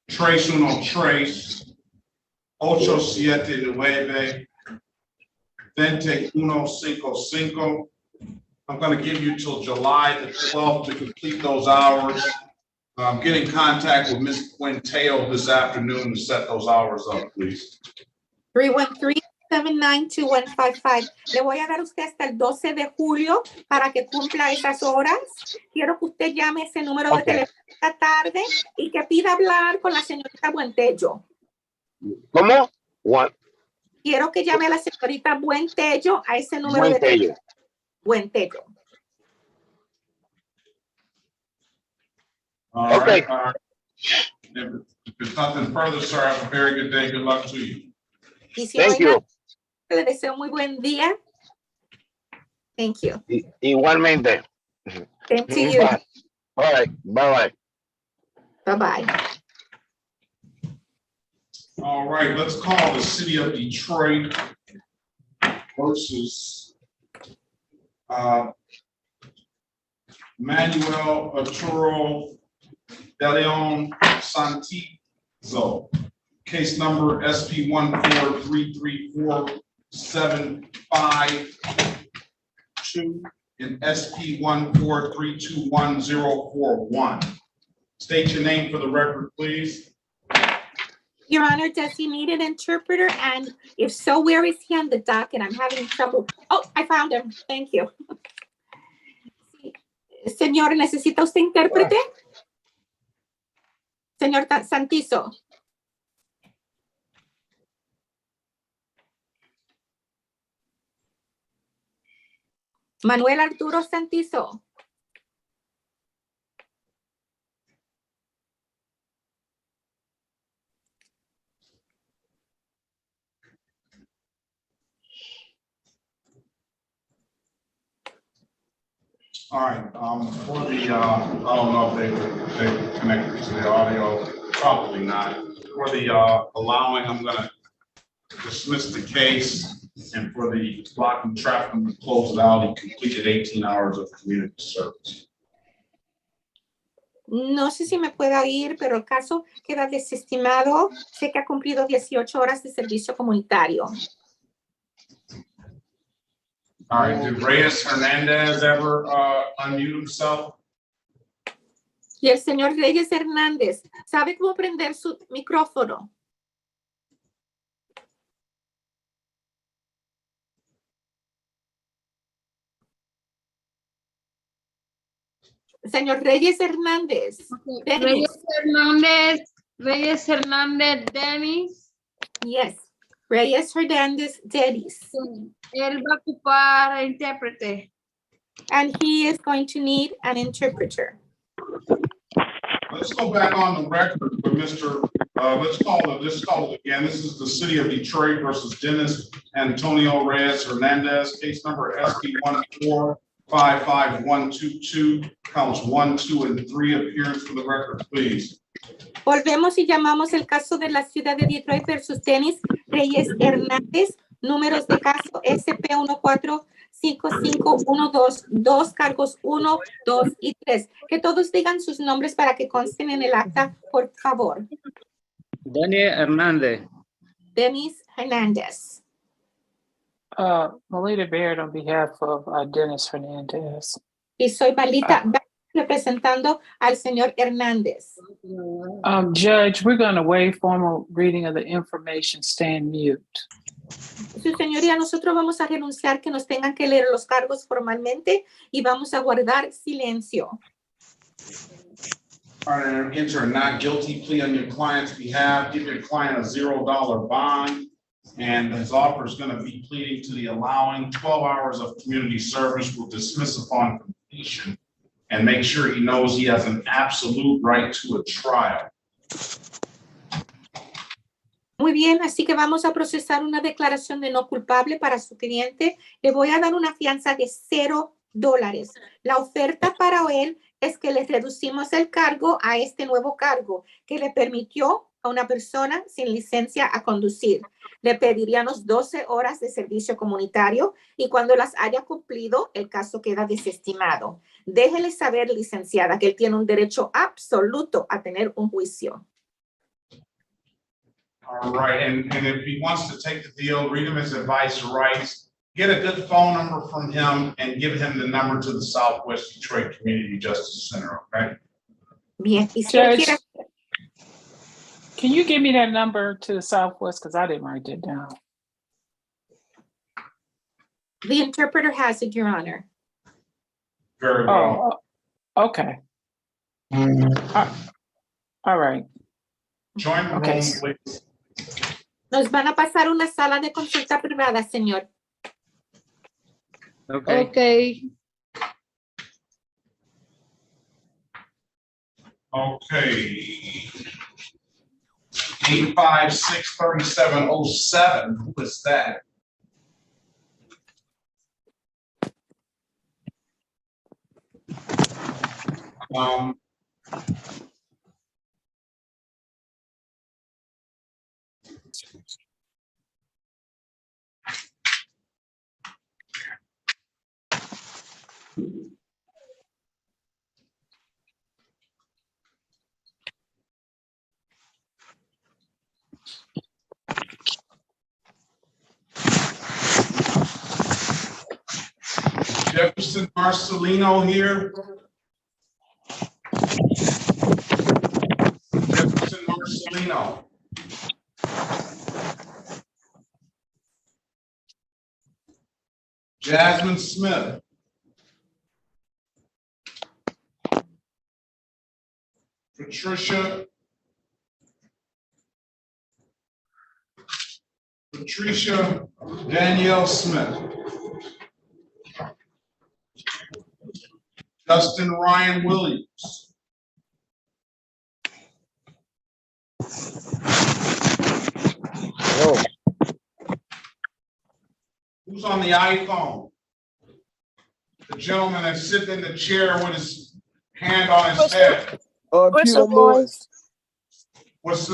Trace 879 2155. I'm going to give you till July the 12th to complete those hours. Get in contact with Ms. Quinteo this afternoon to set those hours up, please. 313-792-155. Le voy a dar a usted hasta el 12 de julio para que cumpla esas horas. Quiero que usted llame ese número de teléfono esta tarde y que pida hablar con la señorita Buentello. ¿Cómo? Quiero que llame a la señorita Buentello a ese número de teléfono. Buentello. All right. If there's nothing further, sir, have a very good day. Good luck to you. Y si Thank you. Le deseo muy buen día. Thank you. Igualmente. Same to you. All right. Bye-bye. Bye-bye. All right, let's call the city of Detroit versus Manuel Arturo De Leon Santizo. Case number SP 1433475 and SP 1432141. State your name for the record, please. Your Honor, does he need an interpreter? And if so, where is he on the docket? I'm having trouble. Oh, I found him. Thank you. Señor, ¿necesita usted intérprete? Señor Santizo. Manuel Arturo Santizo. All right, for the, I don't know if they connected to the audio, probably not. For the allowing, I'm gonna dismiss the case, and for the blocking traffic, I'm gonna close it out. He completed 18 hours of community service. No sé si me pueda ir, pero el caso queda desestimado. Sé que ha cumplido 18 horas de servicio comunitario. All right, did Reyes Hernandez ever unmute himself? Y el señor Reyes Hernández, ¿sabe cómo prender su micrófono? Señor Reyes Hernández. Reyes Hernández Dennis. Yes, Reyes Hernández Dennis. Él va a ocupar intérprete. And he is going to need an interpreter. Let's go back on the record with Mr. Let's call it again. This is the city of Detroit versus Dennis Antonio Reyes Hernandez, case number SP 1455122, counts 1, 2, and 3. Appearance for the record, please. Volvemos y llamamos el caso de la ciudad de Detroit versus Dennis Reyes Hernández. Números de caso SP 1455112, 2 cargos 1, 2 y 3. Que todos digan sus nombres para que consten en el acta, por favor. Daniel Hernández. Dennis Hernandez. Melita Baird on behalf of Dennis Hernandez. Y soy Melita representando al señor Hernández. Judge, we're going to waive formal reading of the information. Stand mute. Su señoría, nosotros vamos a renunciar que nos tengan que leer los cargos formalmente y vamos a guardar silencio. All right, and enter a not guilty plea on your client's behalf. Give your client a $0 bond. And his offer is going to be pleading to the allowing 12 hours of community service will dismiss upon completion and make sure he knows he has an absolute right to a trial. Muy bien, así que vamos a procesar una declaración de no culpable para su cliente. Le voy a dar una fianza de $0. La oferta para él es que le reducimos el cargo a este nuevo cargo que le permitió a una persona sin licencia a conducir. Le pediríamos 12 horas de servicio comunitario y cuando las haya cumplido, el caso queda desestimado. Déjele saber, licenciada, que él tiene un derecho absoluto a tener un juicio. All right, and if he wants to take the deal, read him his advice or rights, get a good phone number from him and give him the number to the Southwest Detroit Community Justice Center, okay? Bien, y si él Judge, quiere, can you give me that number to the Southwest? Because I didn't write that down. the interpreter has it, Your Honor. Very well. Oh, okay. All right. Join the Okay. room, please. Nos van a pasar una sala de consulta privada, señor. Okay. Okay. Okay. 856-3707, who is that? Jefferson Marcelino here. Jefferson Marcelino. Jasmine Smith. Patricia Danielle Smith. Justin Ryan Williams. Oh, Who's on the iPhone? The gentleman that's sitting in the chair with his hand on his head. Crystal Lewis. What's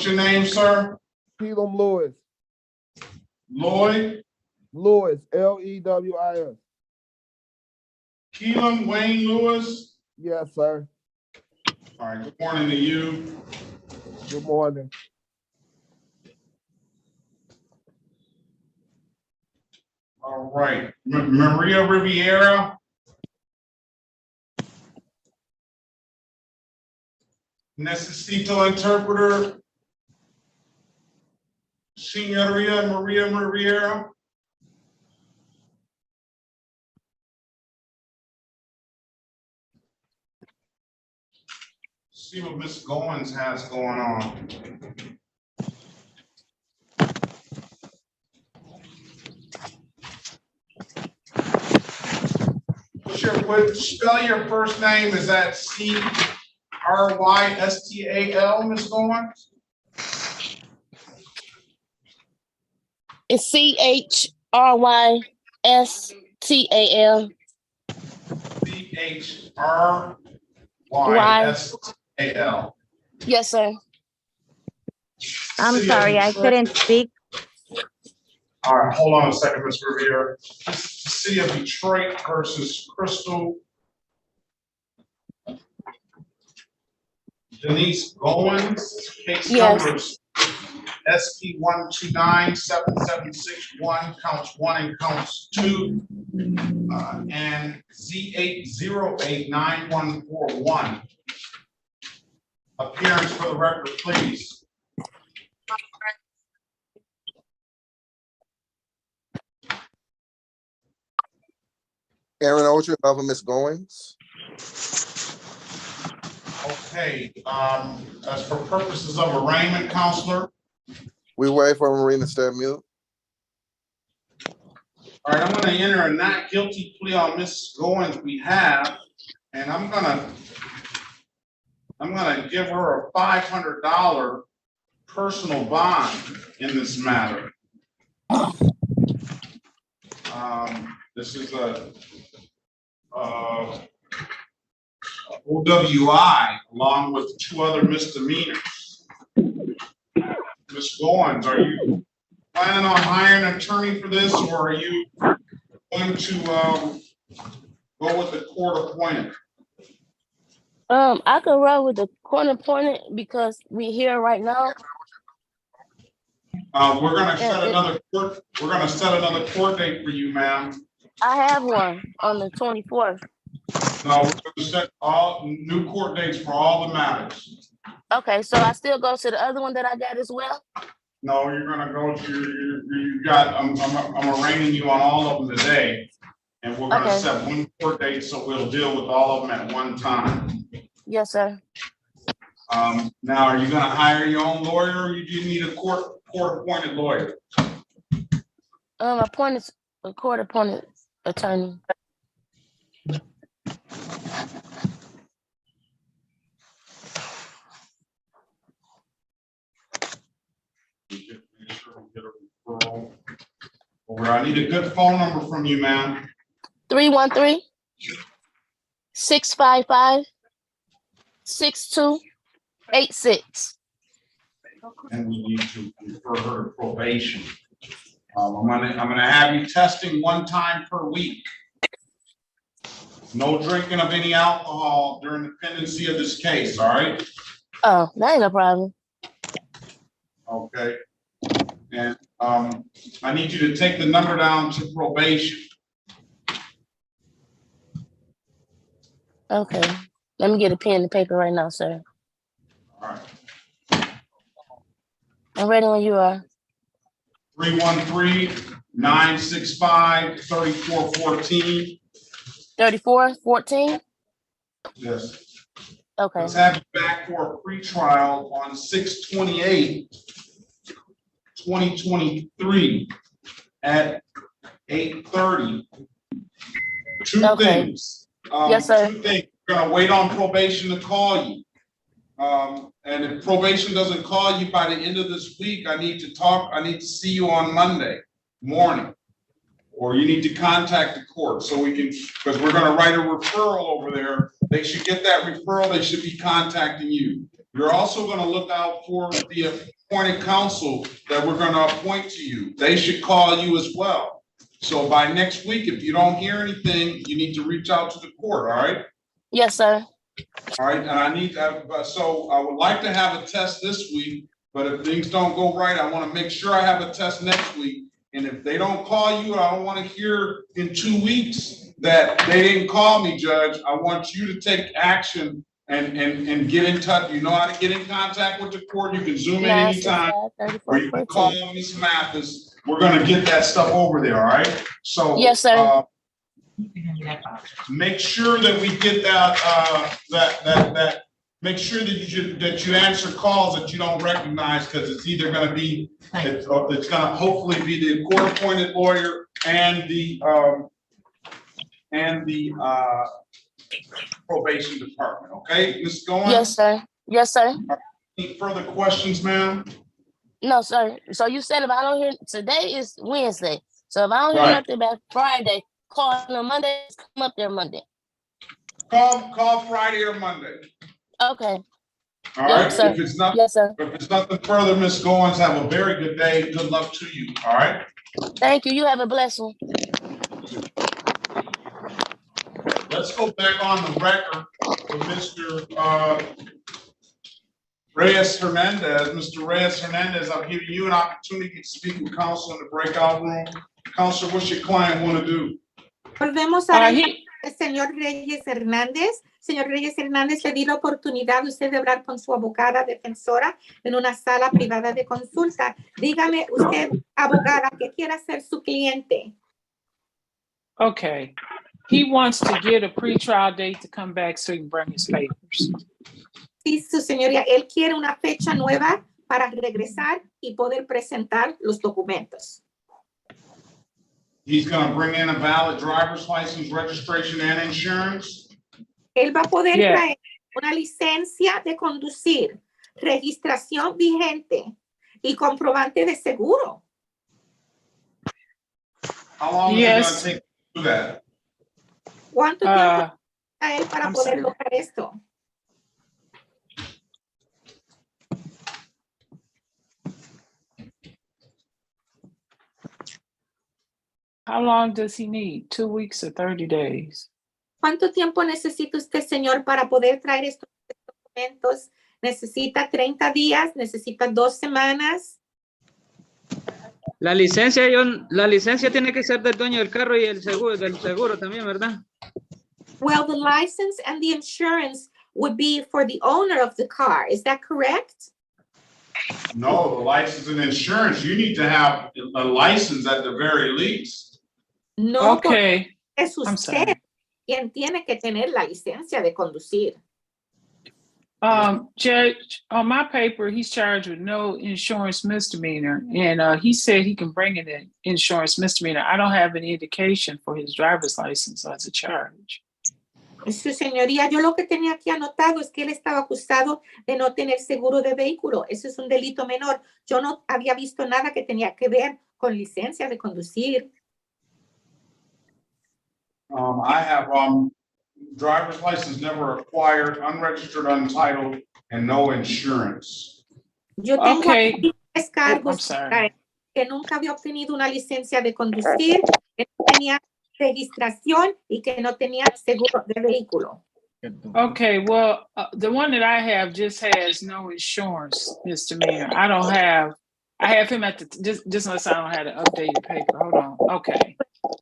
your name, sir? Keelan Lewis. Lloyd? Lewis, Lewis. Keelan Wayne Lewis? Yes, sir. All right, good morning to you. Good morning. All right, Maria Riviera? Necesito interpreter. Señoria Maria Riviera? See what Ms. Goins has going on. Spell your first name, is that C-R-Y-S-T-A-L, Ms. Goins? It's CHRYSTAL. C-H-R-Y-S-T-A-L. Yes, sir. I'm sorry, I couldn't speak. All right, hold on a second, Ms. Riviera. This is the City of Detroit versus Crystal Denise Goins. Case Yes. numbers SP 1297761, counts 1 and counts 2, and Z8089141. Appearance for the record, please. Aaron Ocher, of Ms. Goins. Okay, as for purposes of arraignment, counselor. We wait for Marina to stay mute. All right, I'm gonna enter a not guilty plea on Ms. Goins' behalf, and I'm gonna give her a $500 personal bond in this matter. This is a OWI along with 2 other misdemeanors. Ms. Goins, are you planning on hiring an attorney for this, or are you going to go with the court appointed? I could roll with the court appointed because we're here right now. We're gonna set another court. We're gonna set another court date for you, ma'am. I have one on the 24th. No, we're gonna set all new court dates for all the matters. Okay, so I still go to the other one that I got as well? No, you're gonna go to you got. I'm arraigning you on all of them today, and we're gonna set one court date so we'll deal with all of them at one time. Yes, sir. Now, are you gonna hire your own lawyer, or do you need a court appointed lawyer? A court appointed attorney. I need a good phone number from you, ma'am. 313-655-6286. And we need to refer her to probation. I'm gonna have you testing 1 time per week. No drinking of any alcohol during the pendency of this case, all right? Oh, that ain't no problem. Okay. And I need you to take the number down to probation. Okay. Let me get a pen and paper right now, sir. All right. I'm ready when you are. 313-965-3414. 3414? Yes. Okay. Let's have you back for a pretrial on 6/28/2023 at 8:30. 2 things. Yes, sir. 2 things. We're gonna wait on probation to call you. And if probation doesn't call you by the end of this week, I need to see you on Monday morning. Or you need to contact the court so we can, because we're gonna write a referral over there. They should get that referral, they should be contacting you. You're also gonna look out for the appointed counsel that we're gonna appoint to you. They should call you as well. So by next week, if you don't hear anything, you need to reach out to the court, all right? Yes, sir. All right, and I need so I would like to have a test this week, but if things don't go right, I want to make sure I have a test next week. And if they don't call you, I don't want to hear in 2 weeks that they didn't call me, Judge. I want you to take action and get in touch. You know how to get in contact with the court. You can zoom in anytime, or you can call Ms. Mathis. We're gonna get that stuff over there, all right? So yes, sir. Make sure that we get that make sure that you answer calls that you don't recognize, because it's either going to be it's going to hopefully be the court appointed lawyer and the probation department. Okay, Ms. Goins? Yes, sir. Yes, sir. Any further questions, ma'am? No, sir. So you said if I don't hear, today is Wednesday. So if I don't hear nothing about Friday, call on Monday, come up there Monday. Call Friday or Monday. Okay. All right. Sir. If it's not, yes, sir. If it's nothing further, Ms. Goins, have a very good day. Good luck to you. All right. Thank you. You have a blessed one. Let's go back on the record for Mr. Reyes Hernandez. Mr. Reyes Hernandez, I'm giving you an opportunity to speak with counsel in the breakout room. Counsel, what's your client want to do? Volvemos a el señor Reyes Hernández. Señor Reyes Hernández, le di la oportunidad usted de hablar con su abogada defensora en una sala privada de consulta. Dígame usted, abogada, ¿qué quiere hacer su cliente? Okay. He wants to get a pretrial date to come back so he can bring his papers. Sí, su señoría, él quiere una fecha nueva para regresar y poder presentar los documentos. He's going to bring in a valid driver's license, registration, and insurance. Él va a poder traer una licencia de conducir, registración vigente y comprobante de seguro. How long is it going to take to do that? ¿Cuánto tiempo a él para poder lograr esto? How long does he need? 2 weeks or 30 days? ¿Cuánto tiempo necesita usted, señor, para poder traer estos documentos? ¿Necesita 30 días? ¿Necesita 2 semanas? La licencia tiene que ser del dueño del carro y del seguro también, ¿verdad? Well, the license and the insurance would be for the owner of the car. Is that correct? No, the license and insurance, you need to have a license at the very least. No, okay. Es usted quien tiene que tener la licencia de conducir. Judge, on my paper, he's charged with no insurance misdemeanor, and he said he can bring in an insurance misdemeanor. I don't have any indication for his driver's license as a charge. Su señoría, yo lo que tenía aquí anotado es que él estaba acusado de no tener seguro de vehículo. Eso es un delito menor. Yo no había visto nada que tenía que ver con licencia de conducir. I have driver's license never acquired, unregistered, untitled, and no insurance. Yo tengo aquí 3 cargos que nunca había obtenido una licencia de conducir, que no tenía registración y que no tenía seguro de vehículo. Okay, well, the one that I have just has no insurance misdemeanor. I have him at the, just unless I don't have the updated paper. Hold on. Okay.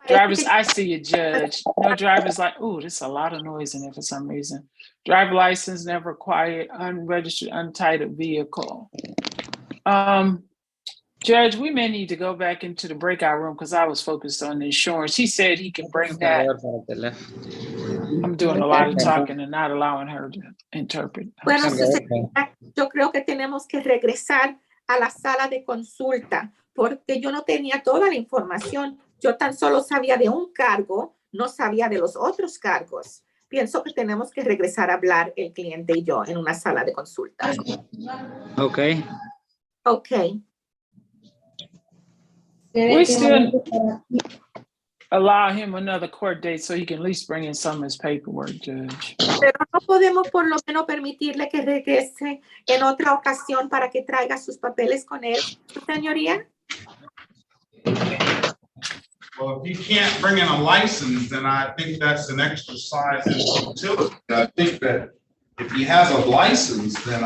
Drivers, I see you, Judge. No drivers like, ooh, there's a lot of noise in there for some reason. Driver license never acquired, unregistered, untitled vehicle. Judge, we may need to go back into the breakout room because I was focused on the insurance. He said he can bring that. I'm doing a lot of talking and not allowing her to interpret. Bueno, yo creo que tenemos que regresar a la sala de consulta porque yo no tenía toda la información. Yo tan solo sabía de un cargo, no sabía de los otros cargos. Pienso que tenemos que regresar a hablar el cliente y yo en una sala de consulta. Okay. Okay. We still allow him another court date so he can at least bring in some of his paperwork, Judge. Pero no podemos por lo menos permitirle que regrese en otra ocasión para que traiga sus papeles con él, señoría. Well, if he can't bring in a license, then I think that's an exercise in futility. I think that if he has a license, then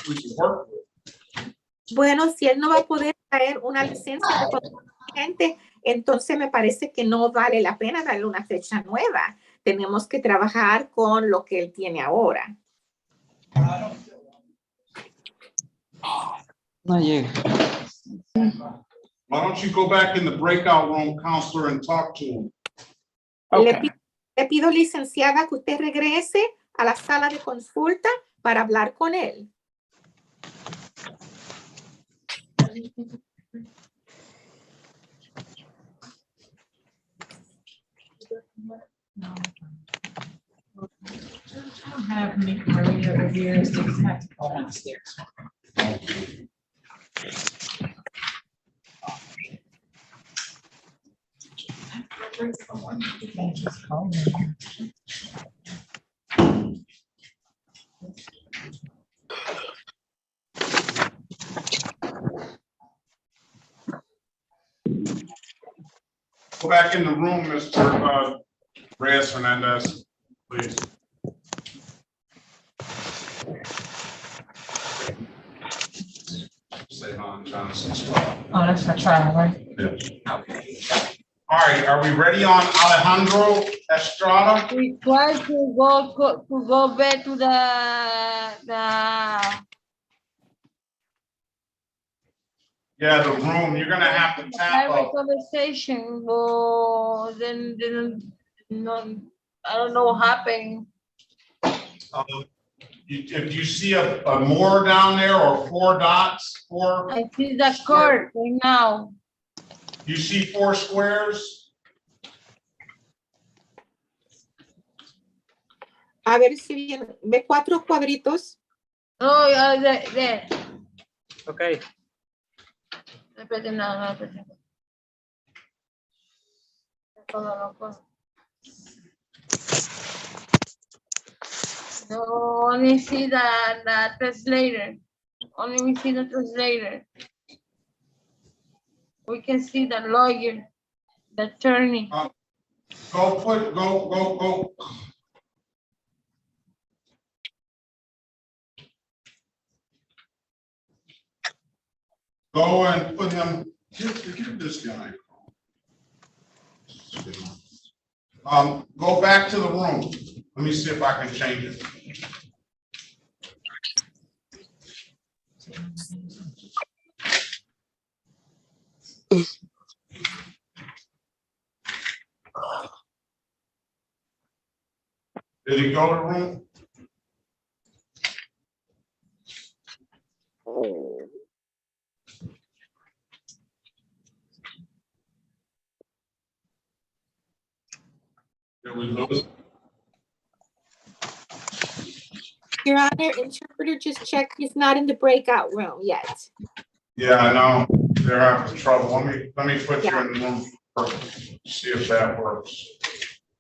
we can work with it. Bueno, si él no va a poder traer una licencia de conducente, entonces me parece que no vale la pena darle una fecha nueva. Tenemos que trabajar con lo que él tiene ahora. No llega. Why don't you go back in the breakout room, counselor, and talk to him? Okay. Le pido, licenciada, que usted regrese a la sala de consulta para hablar con él. No. I don't have me Maria over here, so just have to go downstairs. Go back in the room, Mr. Reyes Hernandez, please. Oh, that's for trial, right? Yes. Okay. All right, are we ready on Alejandro Estrada? We try to go back to the Yeah, the room, you're gonna have to tap private up. conversation, or then no, I don't know what happened. If you see a more down there or 4 dots, I see the court right now. you see 4 squares? A ver si bien, ve 4 cuadritos. Oh, yeah, there. Okay. Espérate, no, espérate. No, only see the translator. Only we see the translator. We can see the lawyer, the attorney. Go. Go and put him, give this guy. Go back to the room. Let me see if I can change it. Did he go to the room? Did we lose? Your Honor, interpreter just checked. He's not in the breakout room yet. Yeah, I know. They're having trouble. Let me put you in the room first. See if that works.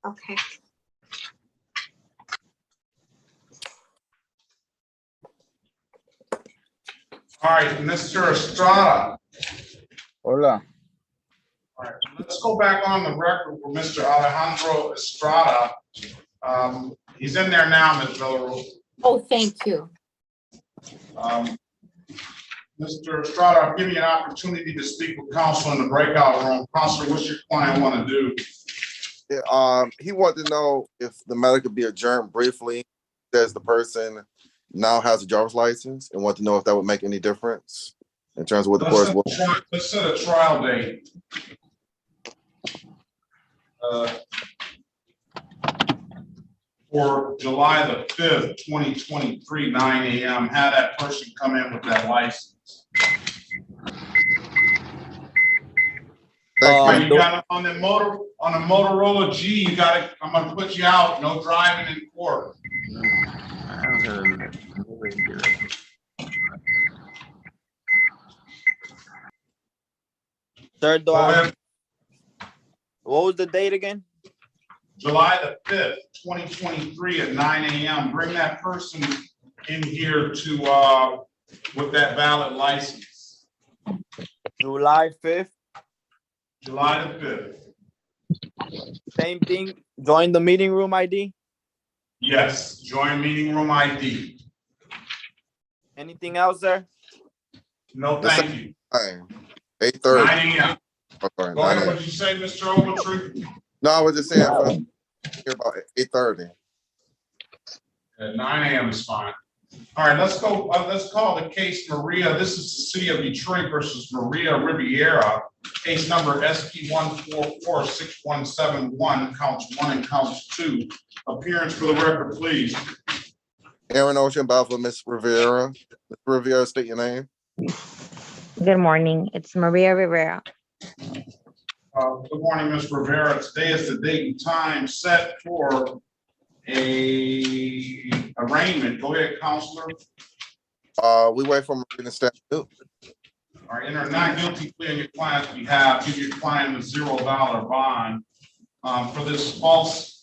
Okay. All right, Mr. Estrada. Hola. All right, let's go back on the record with Mr. Alejandro Estrada. He's in there now, Ms. Villarreal. Oh, thank you. Mr. Estrada, I'll give you an opportunity to speak with counsel in the breakout room. Counselor, what's your client want to do? Yeah, he wanted to know if the matter could be adjourned briefly, says the person now has a driver's license, and want to know if that would make any difference in terms of what the course was. Let's set a trial date. For July the 5th, 2023, 9 a.m. Have that person come in with that license. You got it on the Motorola G. You got it. I'm gonna put you out. No driving in court. Sir, what was the date again? July the 5th, 2023 at 9 a.m. Bring that person in here to with that valid license. July 5th. July the 5th. Same thing. Join the meeting room ID. Yes, join meeting room ID. Anything else, sir? No, thank you. 8:30. 9 a.m. Okay, Go ahead. What did you say, Mr. Ogletree? No, I was just saying here about 8:30. At 9 a.m. is fine. All right, let's go. Let's call the case Maria. This is the city of Detroit versus Maria Riviera. Case number SP1446171, counts 1 and counts 2. Appearance for the record, please. Aaron Ocean, for Miss Rivera. Miss Rivera, state your name. Good morning. It's Maria Rivera. Good morning, Ms. Rivera. Today is the date and time set for a arraignment. Go ahead, counselor. We wait for Maria to step through. All right, enter a not guilty plea on your client's behalf. Give your client a $0 bond for this false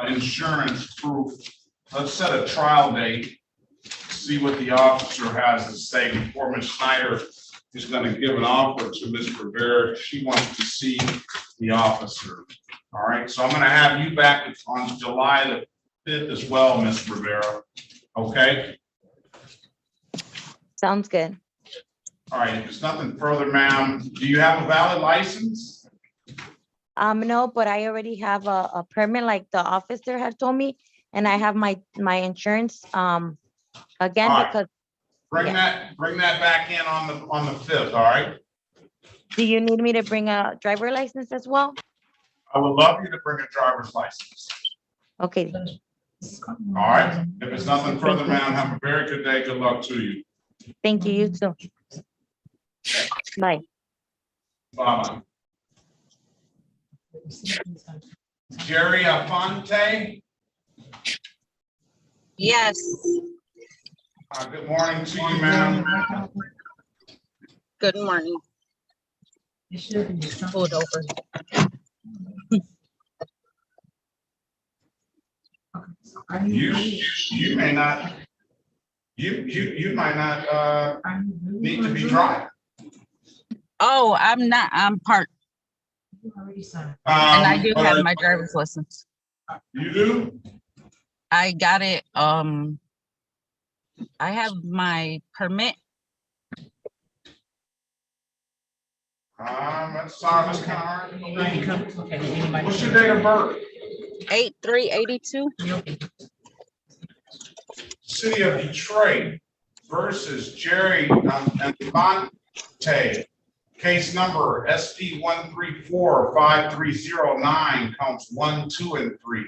insurance proof. Let's set a trial date. See what the officer has to say before Ms. Snyder is going to give an offer to Ms. Rivera. She wants to see the officer. All right, so I'm going to have you back on July the 5th as well, Ms. Rivera. Okay? Sounds good. All right, if there's nothing further, ma'am, do you have a valid license? No, but I already have a permit like the officer had told me, and I have my insurance, again, All right. because, Bring that back in on the 5th, all right? do you need me to bring a driver license as well? I would love you to bring a driver's license. Okay, All right, if it's nothing further, ma'am, have a very good day. Good luck to you. thank you, you too. Bye. Bye-bye. Jerry Afonte, Yes, good morning to you, ma'am. good morning. Pulled over. You may not, you might not need to be driving. Oh, I'm not, I'm parked. And I do have my driver's license. You do? I got it, I have my permit. That's kind of hard. What's your date of birth? 8382. City of Detroit versus Jerry Afonte. Case number SP 1345309, counts 1, 2, and 3.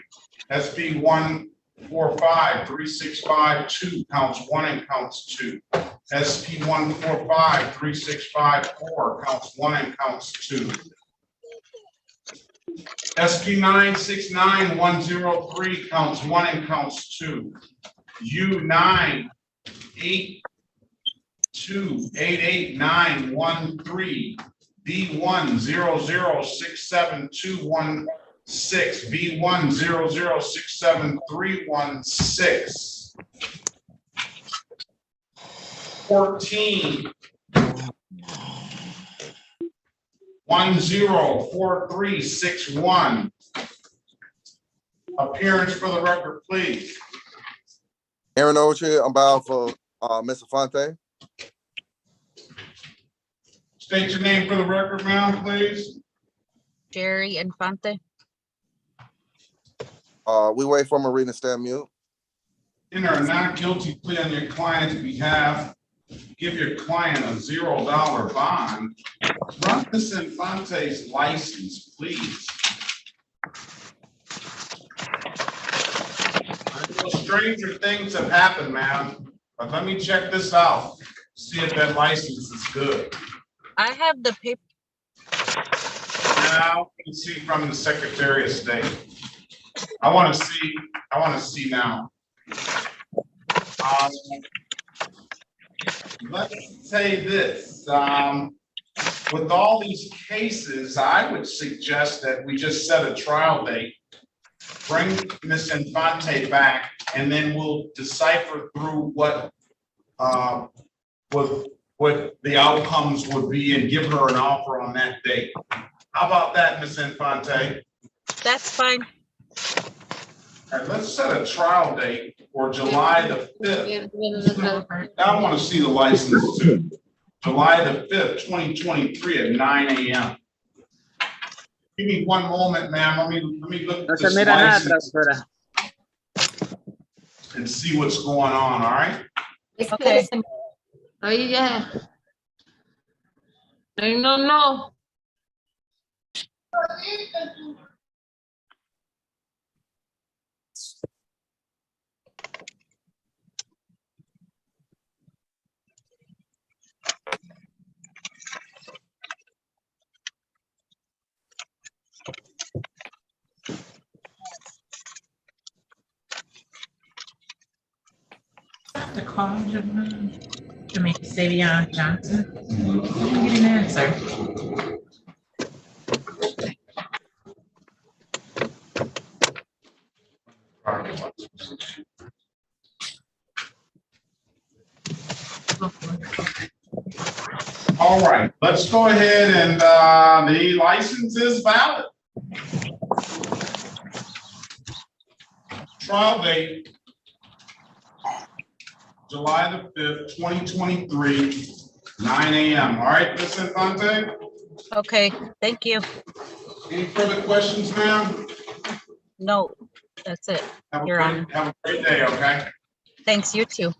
SP 1453652, counts 1 and counts 2. SP 1453654, counts 1 and counts 2. SP 969103, counts 1 and counts 2. U 982888913, B100672116, B100673116. 14 104361. Appearance for the record, please. Aaron Ochi, I'm bound for Ms. Afonte. State your name for the record, ma'am, please. Jerry Infante. We wait for Marina to stand mute. Enter a not guilty plea on your client's behalf. Give your client a $0 bond. Run Ms. Infante's license, please. I know stranger things have happened, ma'am, but let me check this out. See if that license is good. I have the paper. Now, you can see from the Secretary of State. I want to see now. Let's say this, with all these cases, I would suggest that we just set a trial date, bring Ms. Infante back, and then we'll decipher through what the outcomes would be and give her an offer on that date. How about that, Ms. Infante? That's fine. All right, let's set a trial date for July the 5th. I want to see the license too. July the 5th, 2023 at 9 a.m. Give me one moment, ma'am. Let me look at this license and see what's going on, all right? Okay. Ahí ya. Ahí no. The call, Jermaine Savion Johnson. Didn't get an answer. All right, let's go ahead and the license is valid. Trial date, July the 5th, 2023 9 a.m. All right, Ms. Infante? Okay, thank you. Any further questions, ma'am? No, that's it. Have Your Honor. a great day, okay? Thanks, you too.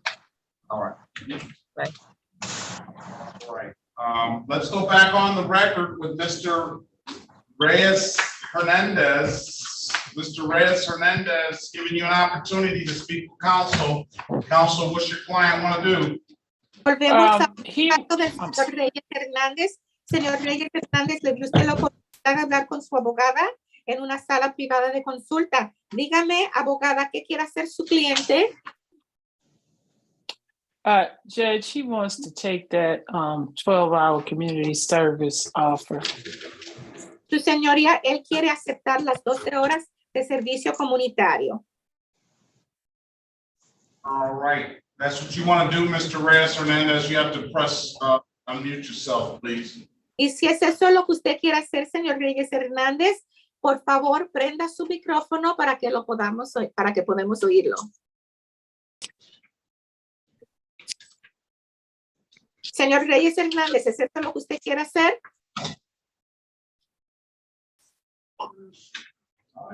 All right. Bye. All right. Let's go back on the record with Mr. Reyes Hernandez. Mr. Reyes Hernandez, giving you an opportunity to speak with counsel. Counsel, what's your client want to do? Volvemos al caso del señor Reyes Hernández. Señor Reyes Hernández, le dio usted la oportunidad de hablar con su abogada en una sala privada de consulta. Dígame, abogada, ¿qué quiere hacer su cliente? Judge, he wants to take that 12-hour community service offer. Su señoría, él quiere aceptar las 12 horas de servicio comunitario. All right. That's what you want to do, Mr. Reyes Hernandez. You have to press unmute yourself, please. Y si es eso lo que usted quiere hacer, señor Reyes Hernández, por favor, prenda su micrófono para que podamos oírlo. Señor Reyes Hernández, ¿es esto lo que usted quiere hacer?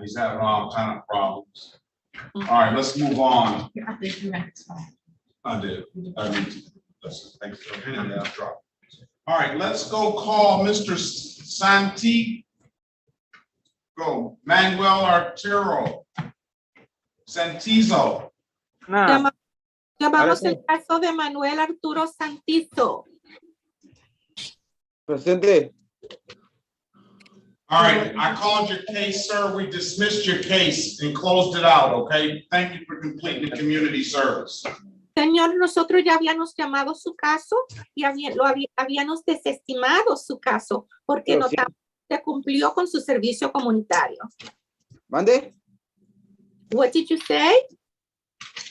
He's having all kind of problems. All right, let's move on. I think you have to. I did. I need to. Listen, thanks for hitting that drop. All right, let's go call Mr. Santi. Go, Manuel Arturo. Santizo. Llamamos el caso de Manuel Arturo Santizo. Presente. All right, I called your case, sir. We dismissed your case and closed it out, okay? Thank you for completing the community service. Señor, nosotros ya habíamos llamado su caso y habíamos desestimado su caso porque notamos que cumplió con su servicio comunitario. Mande. What did you say?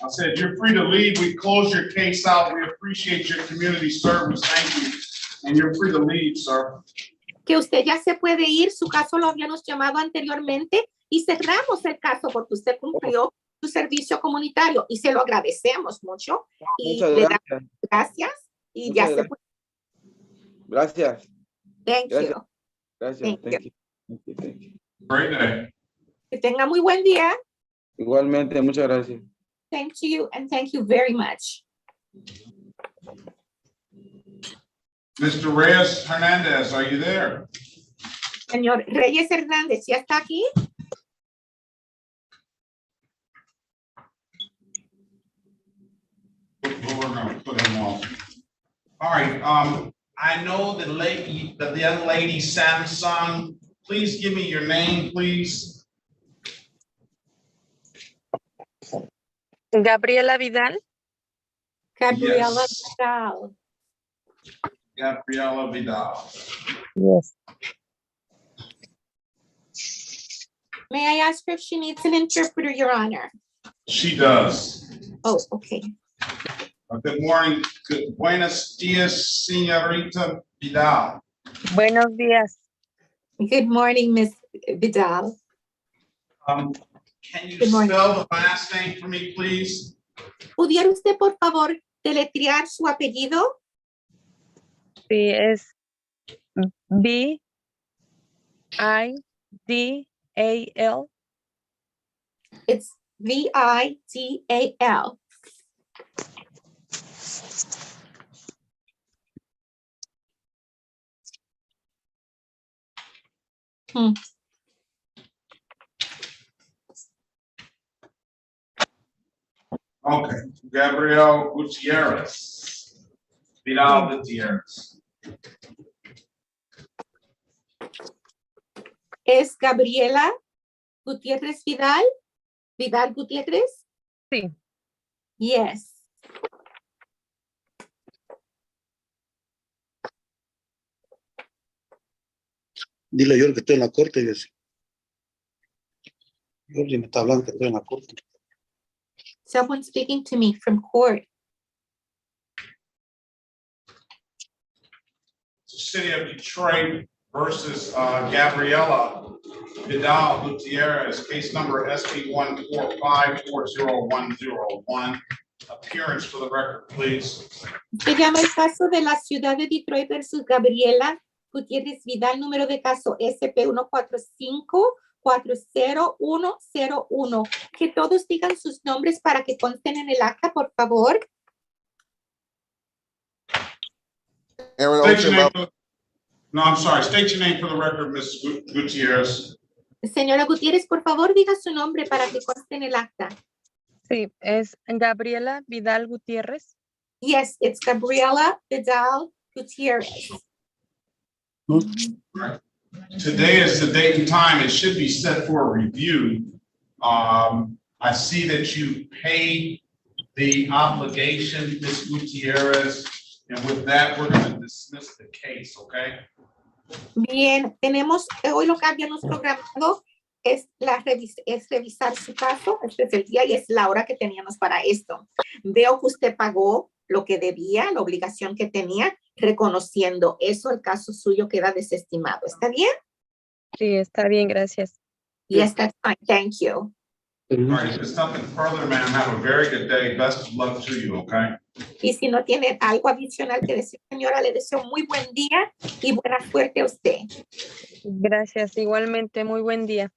I said, you're free to leave. We closed your case out. We appreciate your community service. Thank you. And you're free to leave, sir. Que usted ya se puede ir. Su caso lo habíamos llamado anteriormente y cerramos el caso porque usted cumplió su servicio comunitario y se lo agradecemos mucho. Y Muchas le gracias. damos gracias y Muchas ya gracias. se puede. Gracias. Thank Gracias. you. Gracias. Thank you. Thank you. Great day. Que tenga muy buen día. Igualmente, muchas gracias. Thank you and thank you very much. Mr. Reyes Hernandez, are you there? Señor Reyes Hernández, ¿ya está aquí? We're gonna put him off. All right, I know the young lady Samsung. Please give me your name, please. Gabriela Vidal. Gabriela Yes. Vidal. Gabriela Vidal. Yes. May I ask her if she needs an interpreter, Your Honor? She does. Oh, okay. Good morning. Buenos dias, señorita Vidal. Buenos días. Good morning, Miss Vidal. Can you Good morning. spell the last name for me, please? ¿Pudiera usted, por favor, deletrear su apellido? Sí, es V-I-D-A-L. It's V-I-D-A-L. Okay, Gabriel Gutierrez. Vidal Gutierrez. ¿Es Gabriela Gutiérrez Vidal? ¿Vidal Gutiérrez? Sí. Yes. Dile a Jorge que estoy en la corte, Jessy. Jorge me está hablando que estoy en la corte. Someone speaking to me from court. City of Detroit versus Gabriela Vidal Gutierrez, case number SB 145400101. Appearance for the record, please. Se llama el caso de la ciudad de Detroit versus Gabriela Gutiérrez Vidal, número de caso SP145-40101. Que todos digan sus nombres para que consten en el acta, por favor. State your name no, I'm sorry. State your name for the record, Ms. Gutierrez. Señora Gutiérrez, por favor, diga su nombre para que conste en el acta. Sí, es Gabriela Vidal Gutiérrez. Yes, it's Gabriela Vidal Gutierrez. Right. Today is the date and time. It should be set for a review. I see that you paid the obligation, Ms. Gutierrez, and with that, we're going to dismiss the case, okay? Bien, tenemos, hoy lo que habíamos programado es revisar su caso. Este es el día y es la hora que teníamos para esto. Veo que usted pagó lo que debía, la obligación que tenía, reconociendo eso, el caso suyo queda desestimado. ¿Está bien? Sí, está bien, gracias. Yes, that's fine. Thank you. All right, if there's nothing further, ma'am, have a very good day. Best of luck to you, okay? Y si no tiene algo adicional que decir, señora, le deseo muy buen día y buena suerte a usted. Gracias, igualmente, muy buen día.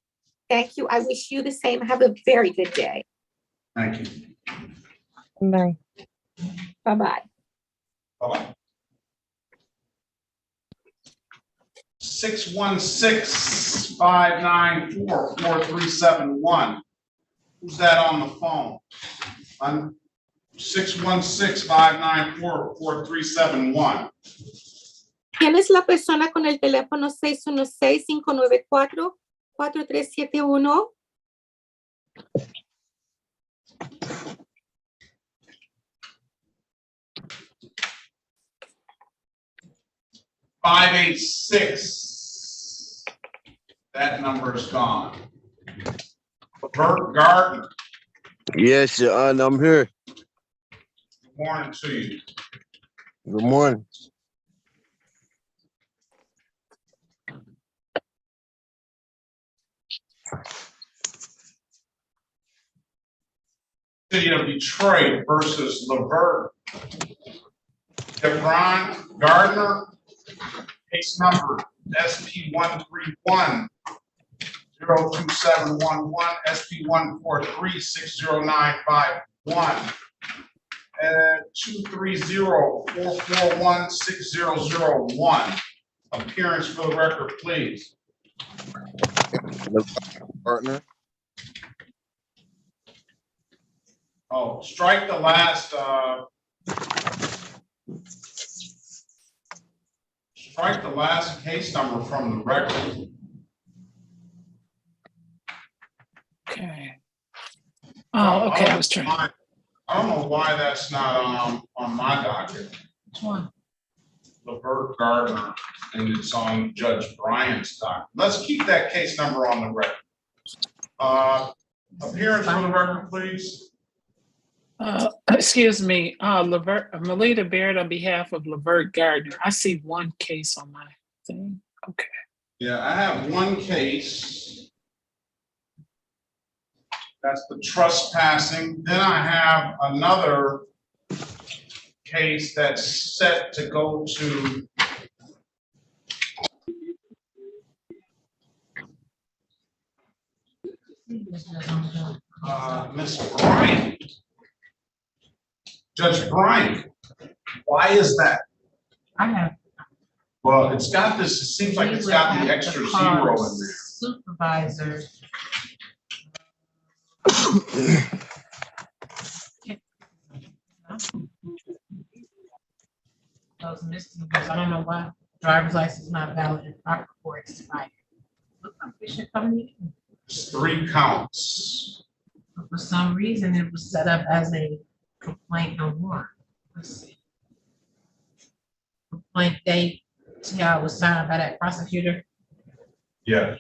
Thank you. I wish you the same. Have a very good day. Thank you. Bye. Bye-bye. Bye-bye. 616-594-4371. Who's that on the phone? 616-594-4371. ¿Quién es la persona con el teléfono 616-594-4371? $586. That number is gone. Bert Gardner. Yes, Your Honor, I'm here. Good morning to you. Good morning. City of Detroit versus Levert. Devron Gardner, case number SP131-02711, SP143-60951, 230-441-6001. Appearance for the record, please. Partner. Oh, strike the last, case number from the record. Okay. Oh, okay, I was trying. I don't know why that's not on my docket. Which one? Levert Gardner, and it's on Judge Bryant's docket. Let's keep that case number on the record. Appearance for the record, please. Excuse me, Melita Baird on behalf of Levert Gardner. I see one case on my thing. Okay. Yeah, I have one case. That's the trespassing. Then I have another case that's set to go to Ms. Bryant. Judge Bryant, why is that? I have. Well, it's got this, it seems like it's got the extra zero in there. Supervisor. Those misdemeanors, I don't know why driver's license is not valid and proper for expired. Look like we should come in. It's 3 counts. But for some reason, it was set up as a complaint no warrant. Let's see. Complaint date, see how it was signed by that prosecutor? Yes.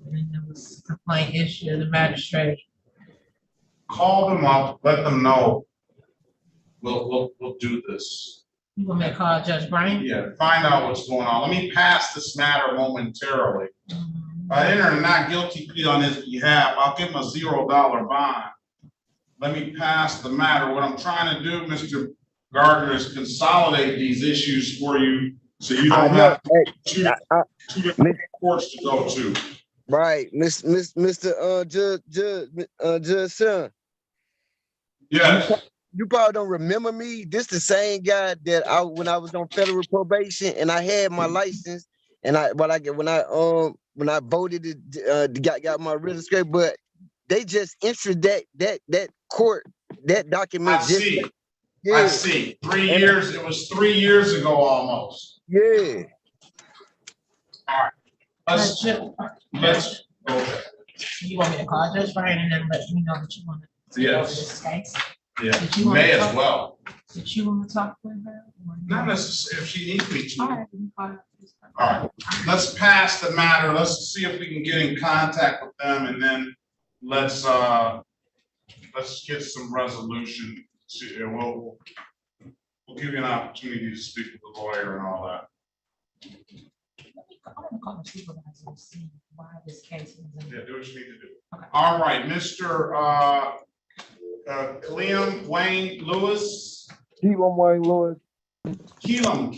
And then there was a complaint issued to the magistrate. Call them up, let them know. We'll do this. You want me to call Judge Bryant? Yeah, find out what's going on. Let me pass this matter momentarily. If I enter a not guilty plea on his behalf, I'll give him a $0 bond. let me pass the matter. What I'm trying to do, Mr. Gardner, is consolidate these issues for you so you I don't know. have two different courts to go to. Right, Mr. Judge Son. Yes. You probably don't remember me. This the same guy that when I was on federal probation and I had my license and when I voted it got my real estate, but they just entered that court that document. I see. Yeah. I see. 3 years. It was 3 years ago almost. Yeah. All right. Let's go. You want me to call Judge Ryan and then let me know that you want to go over this case? Yeah, Did you may wanna as talk- well. Did you want to talk with her? or no? Not necessarily if she needs me to. All right, then call her. All right, let's pass the matter. Let's see if we can get in contact with them and then let's get some resolution. We'll give you an opportunity to speak with the lawyer and all that. I want to call the supervisor and see why this case is. Yeah, do what you need to do. All right, Mr. Liam Wayne Lewis. Keelan Wayne Lewis. Keelan.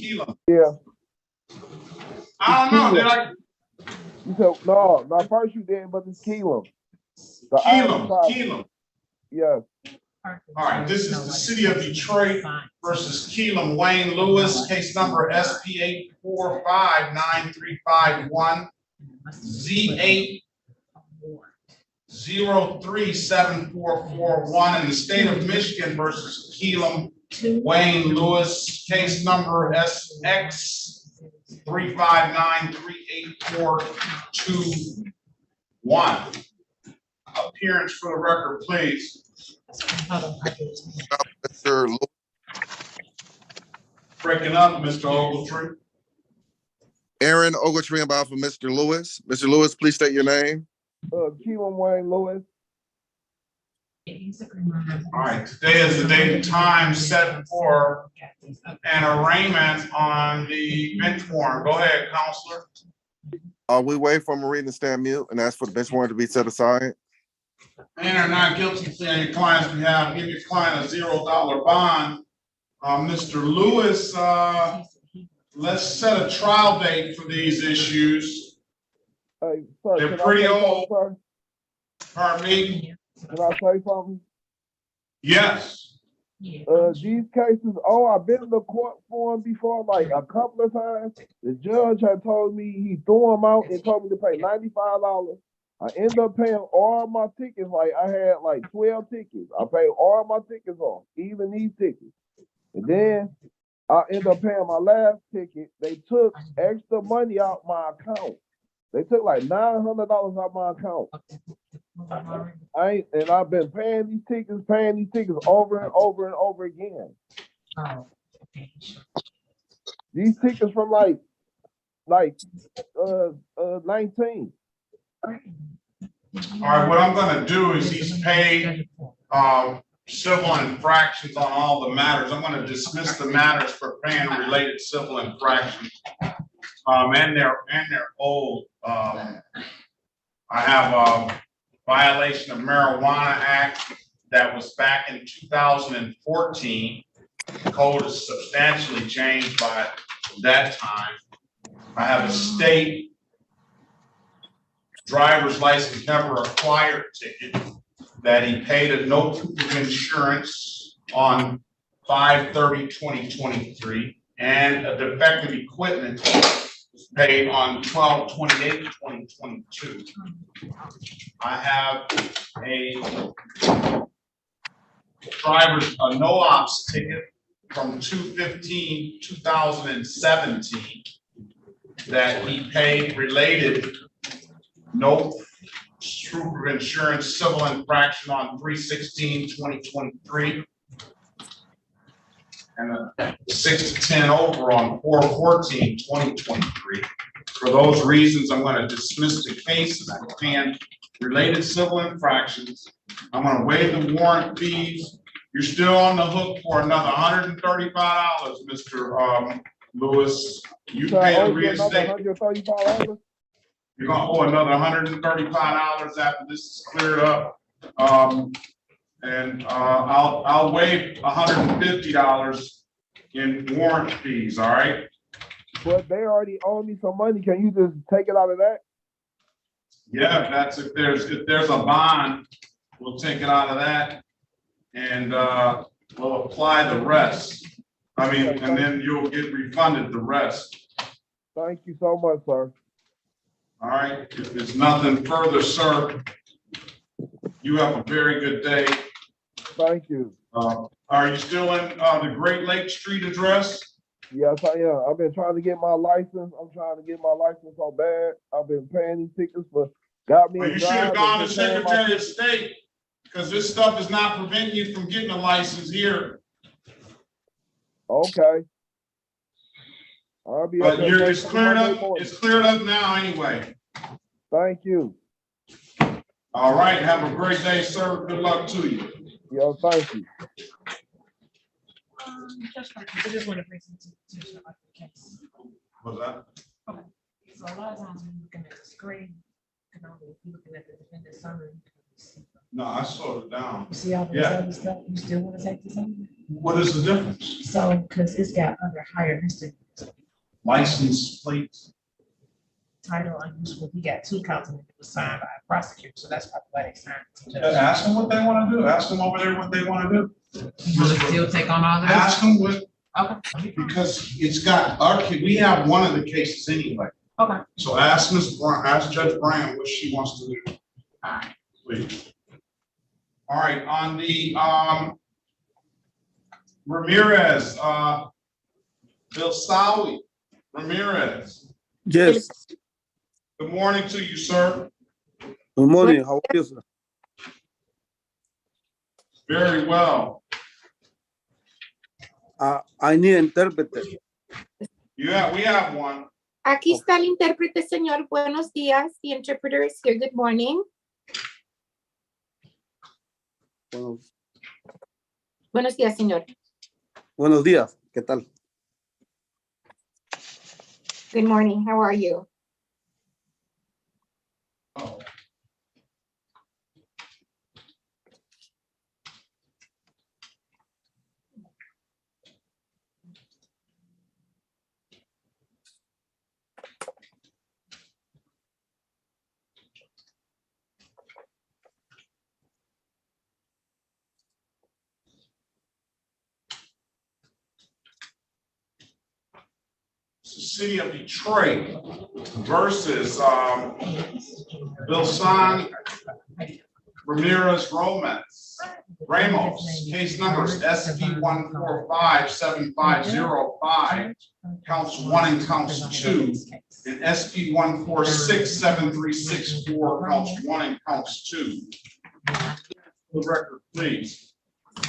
Yeah. I don't know, did I? You said, no, first you did, but it's Keelan. Keelan. Yeah. All right, this is the city of Detroit versus Keelan Wayne Lewis, case number SP 8459351, Z8 037441 in the state of Michigan versus Keelan Wayne Lewis, case number SX 359384221. Appearance for the record, please. Mr. Lewis. Breaking up, Mr. Ogletree. Aaron Ogletree, I'm out for Mr. Lewis. Mr. Lewis, please state your name. Keelan Wayne Lewis. All right, today is the date and time set for an arraignment on the bench warrant. Go ahead, counselor. We wait for Marie to stand mute and ask for the bench warrant to be set aside. Enter not guilty plea on your client's behalf. Give your client a $0 bond. Mr. Lewis, let's set a trial date for these issues. Hey, sir, they're pretty old. Pardon me? Can I say something? Yes. These cases, I've been in the court for them before, like a couple of times. The judge had told me he threw them out and told me to pay $95. I ended up paying all my tickets. Like I had like 12 tickets. I paid all my tickets off, even these tickets. And then I ended up paying my last ticket. They took extra money out my account. They took like $900 out my account. I've been paying these tickets over and over and over again. These tickets from like 19. All right, what I'm gonna do is he's paid civil infractions on all the matters. I'm gonna dismiss the matters for paying related civil infractions. And they're old. I have a violation of Marijuana Act that was back in 2014. The code is substantially changed by that time. I have a state driver's license never acquired ticket that he paid a no proof of insurance on 5/30/2023, and a defective equipment was paid on 12/28/2022. I have a no ops ticket from 2/15/2017 that he paid related no proof of insurance civil infraction on 3/16/2023, and a 6 to 10 over on 4/14/2023. For those reasons, I'm going to dismiss the case and I can related civil infractions. I'm going to waive the warrant fees. You're still on the hook for another $135, Mr. Lewis. You pay the reinstatement. You're going to owe another $135 after this is cleared up. And I'll waive $150 in warrant fees, all right? But they already owe me some money. Can you just take it out of that? Yeah, if there's a bond, we'll take it out of that and we'll apply the rest. I mean, and then you'll get refunded the rest. Thank you so much, sir. All right, if there's nothing further, sir, you have a very good day. Thank you. Are you still in the Great Lake Street address? Yes, I am. I've been trying to get my license. I'm trying to get my license so bad. I've been paying these tickets, but got me. Well, you should have gone to Secretary of State, because this stuff is not preventing you from getting a license here. Okay. I'll be. But it's cleared up. It's cleared up now anyway. Thank you. All right. Have a great day, sir. Good luck to you. Yeah, thank you. I just want to bring some to the case. What's that? Okay. So a lot of times when you're looking at the screen, you can only be looking at the defendant's summary. No, I slowed it down. You see all this other stuff, you still want to take this on? What is the difference? So, because it's got other higher misdemeanors. License plates. Title unuseful, he got 2 counts and it was signed by a prosecutor, so that's probably why they signed it. Ask them what they want to do. Ask them over there what they want to do. You really still take on all that? Ask them what, Okay. because it's got, we have one of the cases anyway. Okay. So ask ask Judge Brown what she wants to do. All right. Please. All right, on the Ramirez, Bilsawi Ramirez. Yes. Good morning to you, sir. Good morning. How are you, sir? Very well. I need an interpreter. Yeah, we have one. Aquí está el intérprete, señor. Buenos días. The interpreter is here. Good morning. Buenos días, señor. Buenos días. ¿Qué tal? Good morning. How are you? The city of Detroit versus Bilsan Ramirez Ramos. Case numbers SP 1457505, counts 1 and counts 2, and SP 1467364, counts 1 and counts 2. The record, please.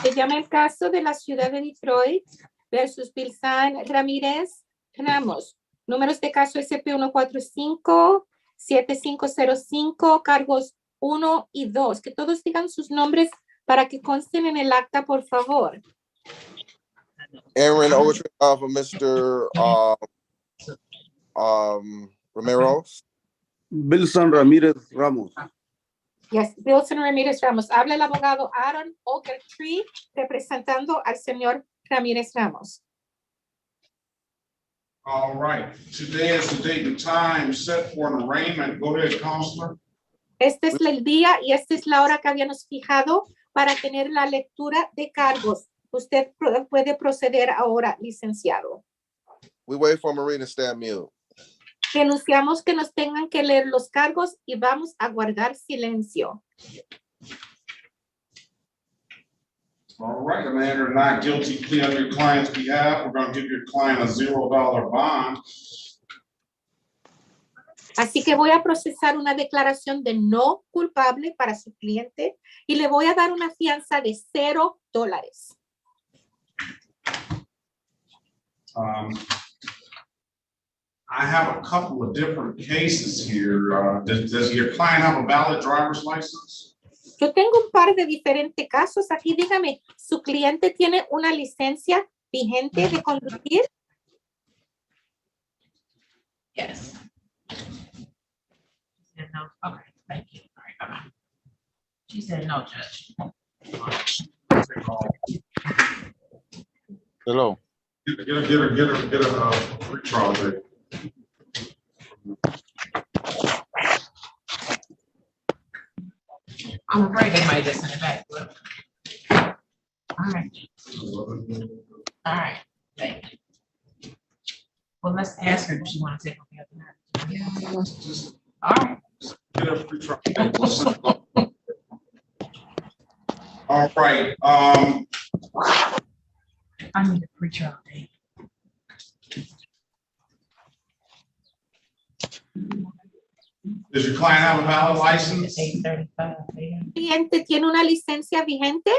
Se llama el caso de la ciudad de Detroit versus Bilsan Ramírez Ramos. Números de caso SP 145-7505, cargos 1 y 2. Que todos digan sus nombres para que consten en el acta, por favor. Aaron Overtree for Mr. Ramirez. Bilson Ramirez Ramos. Yes, Bilson Ramírez Ramos. Habla el abogado Aaron Ogletree representando al señor Ramírez Ramos. All right, today is the date and time set for an arraignment. Go ahead, counselor. Este es el día y esta es la hora que habíamos fijado para tener la lectura de cargos. Usted puede proceder ahora, licenciado. We wait for Marie to stand mute. Denunciamos que nos tengan que leer los cargos y vamos a guardar silencio. All right, a man or not guilty plea on your client's behalf. We're going to give your client a $0 bond. Así que voy a procesar una declaración de no culpable para su cliente y le voy a dar una fianza de $0. I have a couple of different cases here. Does your client have a valid driver's license? Yo tengo un par de diferentes casos aquí. Dígame, ¿su cliente tiene una licencia vigente de conducir? Yes. No. Okay, thank you. All right, bye-bye. She said no, Judge. Hello. Get a free trial date. I'm afraid they might just send it back. Look. All right. All right. Thank you. Well, let's ask her if she want to take on the other matter. Just All right. get a free trial date. All right. I need a free trial date. Does your client have a valid license? 8:35. ¿Cliente tiene una licencia vigente?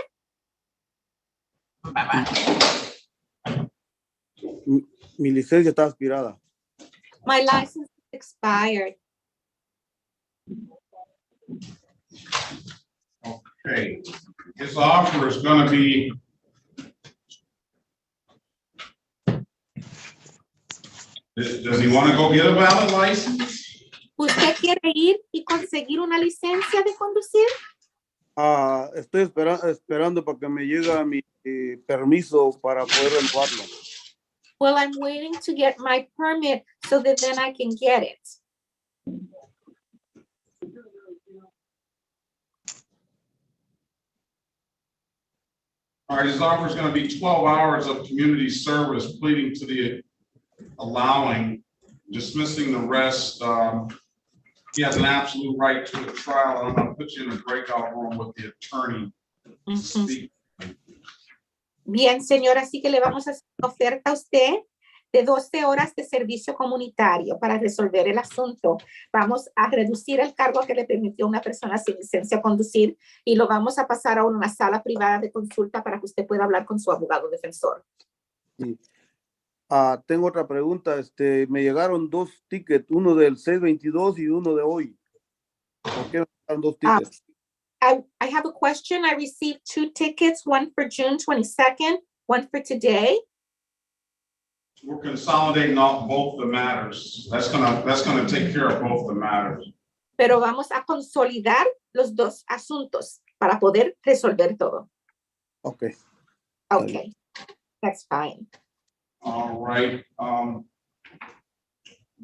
Mi licencia está expirada. My license expired. Okay. His offer is going to be does he want to go get a valid license? ¿Usted quiere ir y conseguir una licencia de conducir? Estoy esperando para que me llegue mi permiso para poder renovarlo. Well, I'm waiting to get my permit so that then I can get it. All right, his offer is going to be 12 hours of community service, pleading to the allowing, dismissing the rest. He has an absolute right to a trial. I'm going to put you in a breakout room with the attorney. Bien, señora, así que le vamos a hacer una oferta a usted de 12 horas de servicio comunitario para resolver el asunto. Vamos a reducir el cargo que le permitió a una persona sin licencia a conducir y lo vamos a pasar a una sala privada de consulta para que usted pueda hablar con su abogado defensor. Sí. Tengo otra pregunta. Me llegaron 2 tickets, uno del 622 y uno de hoy. ¿Por qué me llegaron 2 tickets? I have a question. I received 2 tickets, one for June 22nd, one for today. We're consolidating both the matters. That's gonna take care of both the matters. Pero vamos a consolidar los 2 asuntos para poder resolver todo. Okay. Okay, that's fine. All right.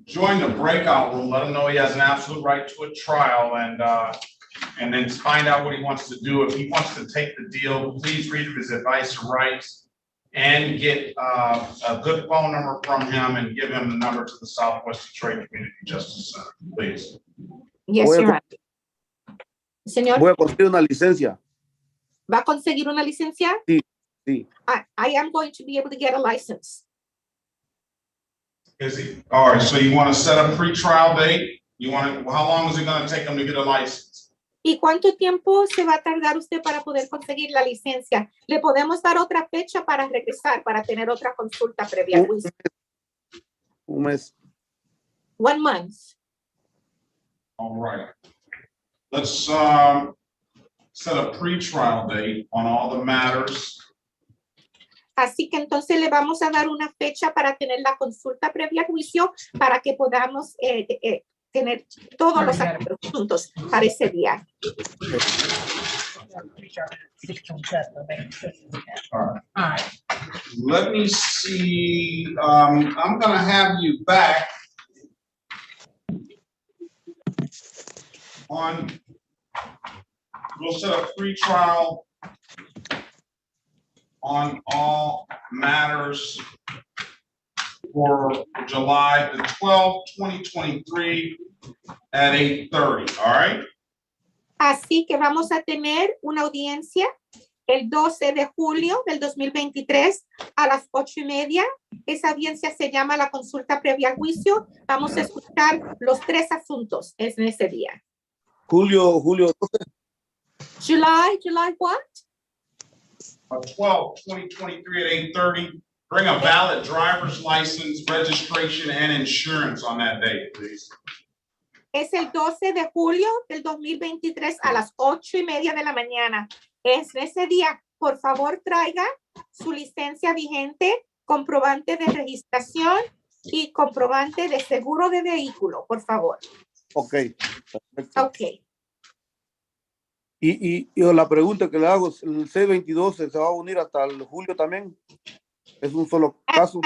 Join the breakout room. Let him know he has an absolute right to a trial, and then find out what he wants to do. If he wants to take the deal, please read his advice and rights and get a good phone number from him and give him the number to the Southwest Detroit Community Justice Center, please. Yes, Your Honor. Señor, voy a conseguir una licencia. ¿va a conseguir una licencia? Sí, sí. I am going to be able to get a license. Is he? All right, so you want to set a pre-trial date? How long is it going to take him to get a license? ¿Y cuánto tiempo se va a tardar usted para poder conseguir la licencia? ¿Le podemos dar otra fecha para regresar, para tener otra consulta previa? Un mes. 1 month. All right. Let's set a pre-trial date on all the matters. Así que entonces le vamos a dar una fecha para tener la consulta previa a juicio para que podamos tener todos los asuntos para ese día. All right. Let me see. I'm going to have you back on. We'll set a free trial on all matters for July the 12th, 2023 at 8:30. All right. Así que vamos a tener una audiencia el 12 de julio del 2023 a las 8:30. Esa audiencia se llama la consulta previa al juicio. Vamos a escuchar los 3 asuntos en ese día. Julio. July what? 12, 2023 at 8:30. Bring a valid driver's license, registration, and insurance on that day, please. Es el 12 de julio del 2023 a las 8:30 de la mañana. Es ese día, por favor, traiga su licencia vigente, comprobante de registración y comprobante de seguro de vehículo, por favor. Okay. Okay. Y la pregunta que le hago, ¿el C22 se va a unir hasta el julio también? ¿Es un solo caso?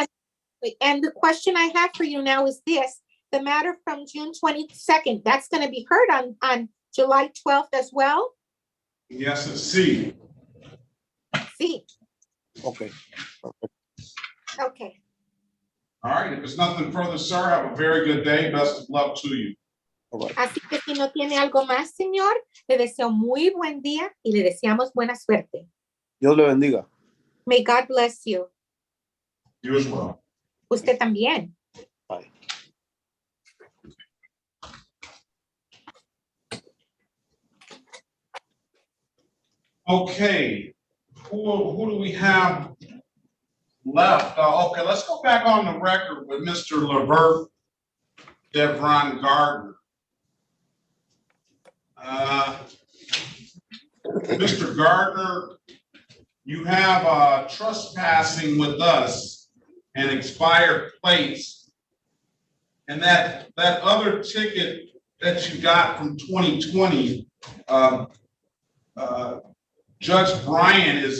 And the question I have for you now is this: the matter from June 22nd, that's going to be heard on July 12th as well? Yes, it's C. Sí. Okay. Okay. All right, if there's nothing further, sir, have a very good day. Best of luck to you. Así que si no tiene algo más, señor, le deseo muy buen día y le deseamos buena suerte. Dios le bendiga. May God bless you. You as well. Usted también. Bye. Okay, who do we have left? Okay, let's go back on the record with Mr. Levert Devron Gardner. Mr. Gardner, you have trespassing with us and expired plates. And that other ticket that you got from 2020, Judge Bryan is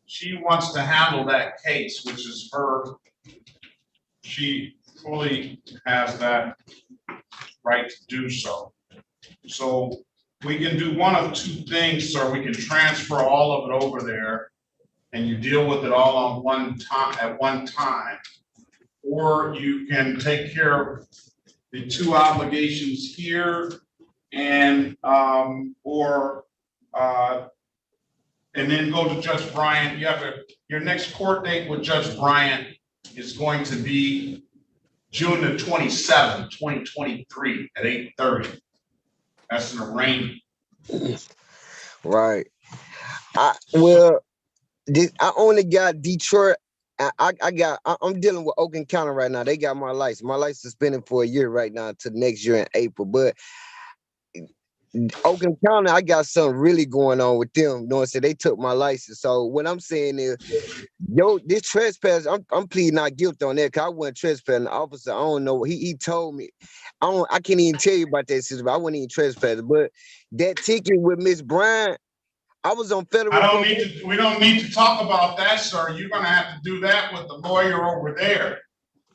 she wants to handle that case, which is her. She fully has that right to do so. So we can do one of two things, sir. We can transfer all of it over there and you deal with it all on one time at one time, or you can take care of the two obligations here and and then go to Judge Bryant. You have your next court date with Judge Bryant is going to be June the 27th, 2023 at 8:30. That's an arraignment. Right. I only got Detroit. I'm dealing with Oakland County right now. They got my license. My license is suspended for a year right now to next year in April. But Oakland County, I got something really going on with them. You know what I'm saying? They took my license. So what I'm saying is, this trespass, I'm pleading not guilty on that because I wasn't trespassing. The officer, I don't know. He told me. I can't even tell you about that system. I wasn't even trespassing. But that ticket with Miss Bryant, I was on federal. We don't need to talk about that, sir. You're gonna have to do that with the lawyer over there.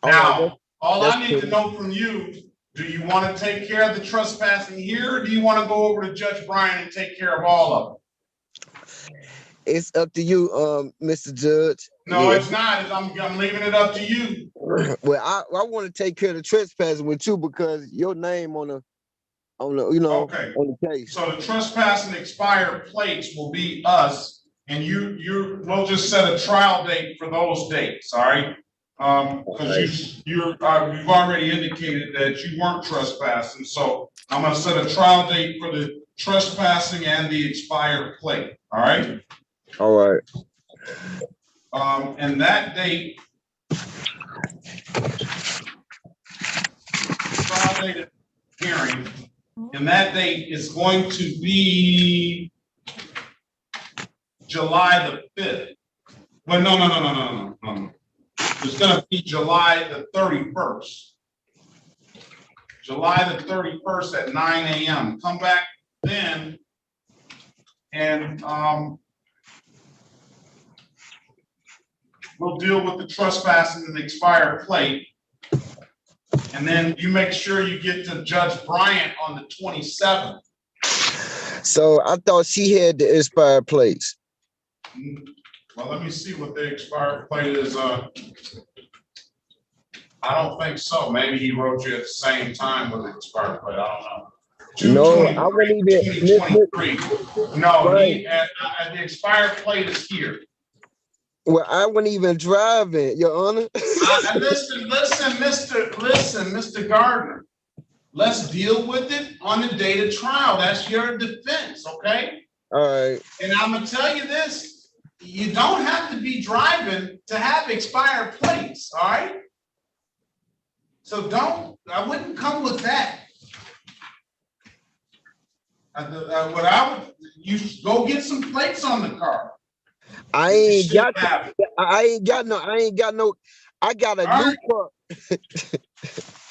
Now, all I need to know from you, do you want to take care of the trespassing here, or do you want to go over to Judge Bryan and take care of all of it? It's up to you, Mr. Judge. No, it's not. I'm leaving it up to you. Well, I want to take care of the trespassing with you because your name on the on the case. So the trespassing expired plates will be us, and we'll just set a trial date for those dates. All right. Because you've already indicated that you weren't trespassing, so I'm going to set a trial date for the trespassing and the expired plate. All right. All right. And that date, trial date of hearing, and that date is going to be July the 5th. Well, no. It's going to be July the 31st. July the 31st at 9 a.m. Come back then and we'll deal with the trespassing and the expired plate. And then you make sure you get to Judge Bryant on the 27th. So I thought she had the expired plates. Well, let me see what the expired plate is. I don't think so. Maybe he wrote you at the same time with the expired plate. I don't know. No, I wouldn't even. No, right. The expired plate is here. Well, I wasn't even driving, Your Honor. Listen, Mr. Gardner. Let's deal with it on the date of trial. That's your defense, okay? All right. And I'm gonna tell you this. You don't have to be driving to have expired plates, all right? So I wouldn't come with that. You go get some plates on the car. I ain't got no, I got a new car.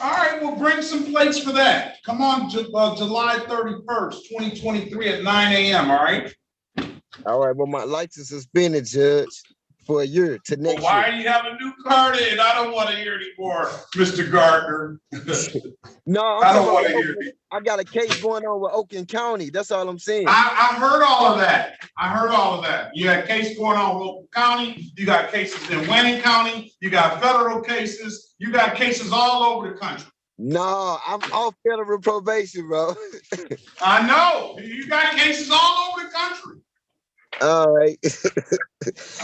All right, we'll bring some plates for that. Come on, July 31st, 2023 at 9 a.m., all right? All right, well, my license suspended, Judge, for a year to next Well, why year. do you have a new car then? I don't want to hear anymore, Mr. Gardner. No, I don't want to hear Oakland. I got a case going on with Oakland County. That's all I'm saying. I heard all of that. I heard all of that. You had case going on with Oakland County. You got cases in Winning County. You got federal cases. You got cases all over the country. No, I'm off federal probation, bro. I know. You got cases all over the country. All right.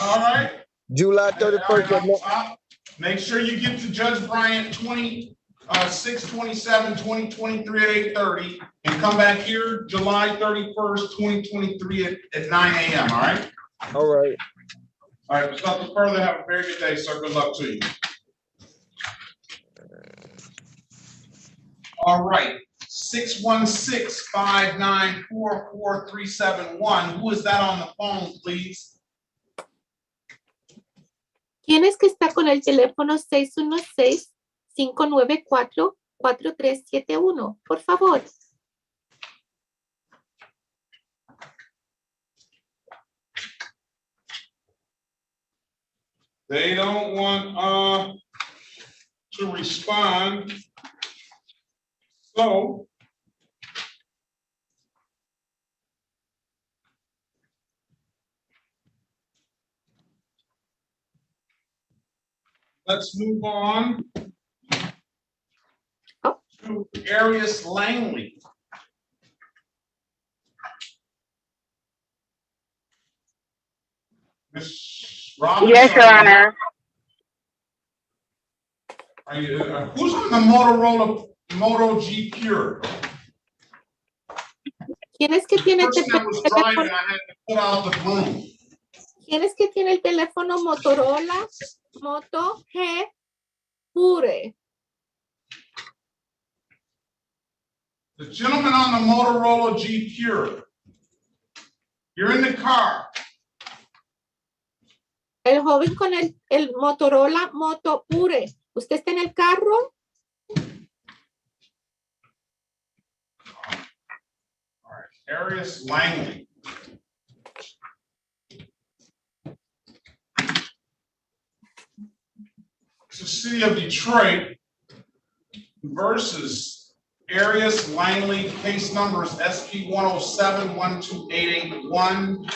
All right. July 31st. Make sure you get to Judge Bryant 6/27/2023 at 8:30 and come back here July 31st, 2023 at 9 a.m. All right. All right. All right. There's nothing further. Have a very good day, sir. Good luck to you. All right. 616-594-4371. Who is that on the phone, please? ¿Quién es que está con el teléfono 616-594-4371? Por favor. They don't want to respond. So let's move on to Arius Langley. Ms. Robinson. Yes, Your Honor. Are you, who's on the Motorola Moto G Pure? ¿Quién es que tiene el Person that was driving, I had to put out the room. ¿Quién es que tiene el teléfono Motorola Moto G Pure? The gentleman on the Motorola G Pure. You're in the car. El joven con el Motorola Moto Pure. ¿Usted está en el carro? All right, Arius Langley. It's the city of Detroit versus Arius Langley. Case numbers SP 107-12881,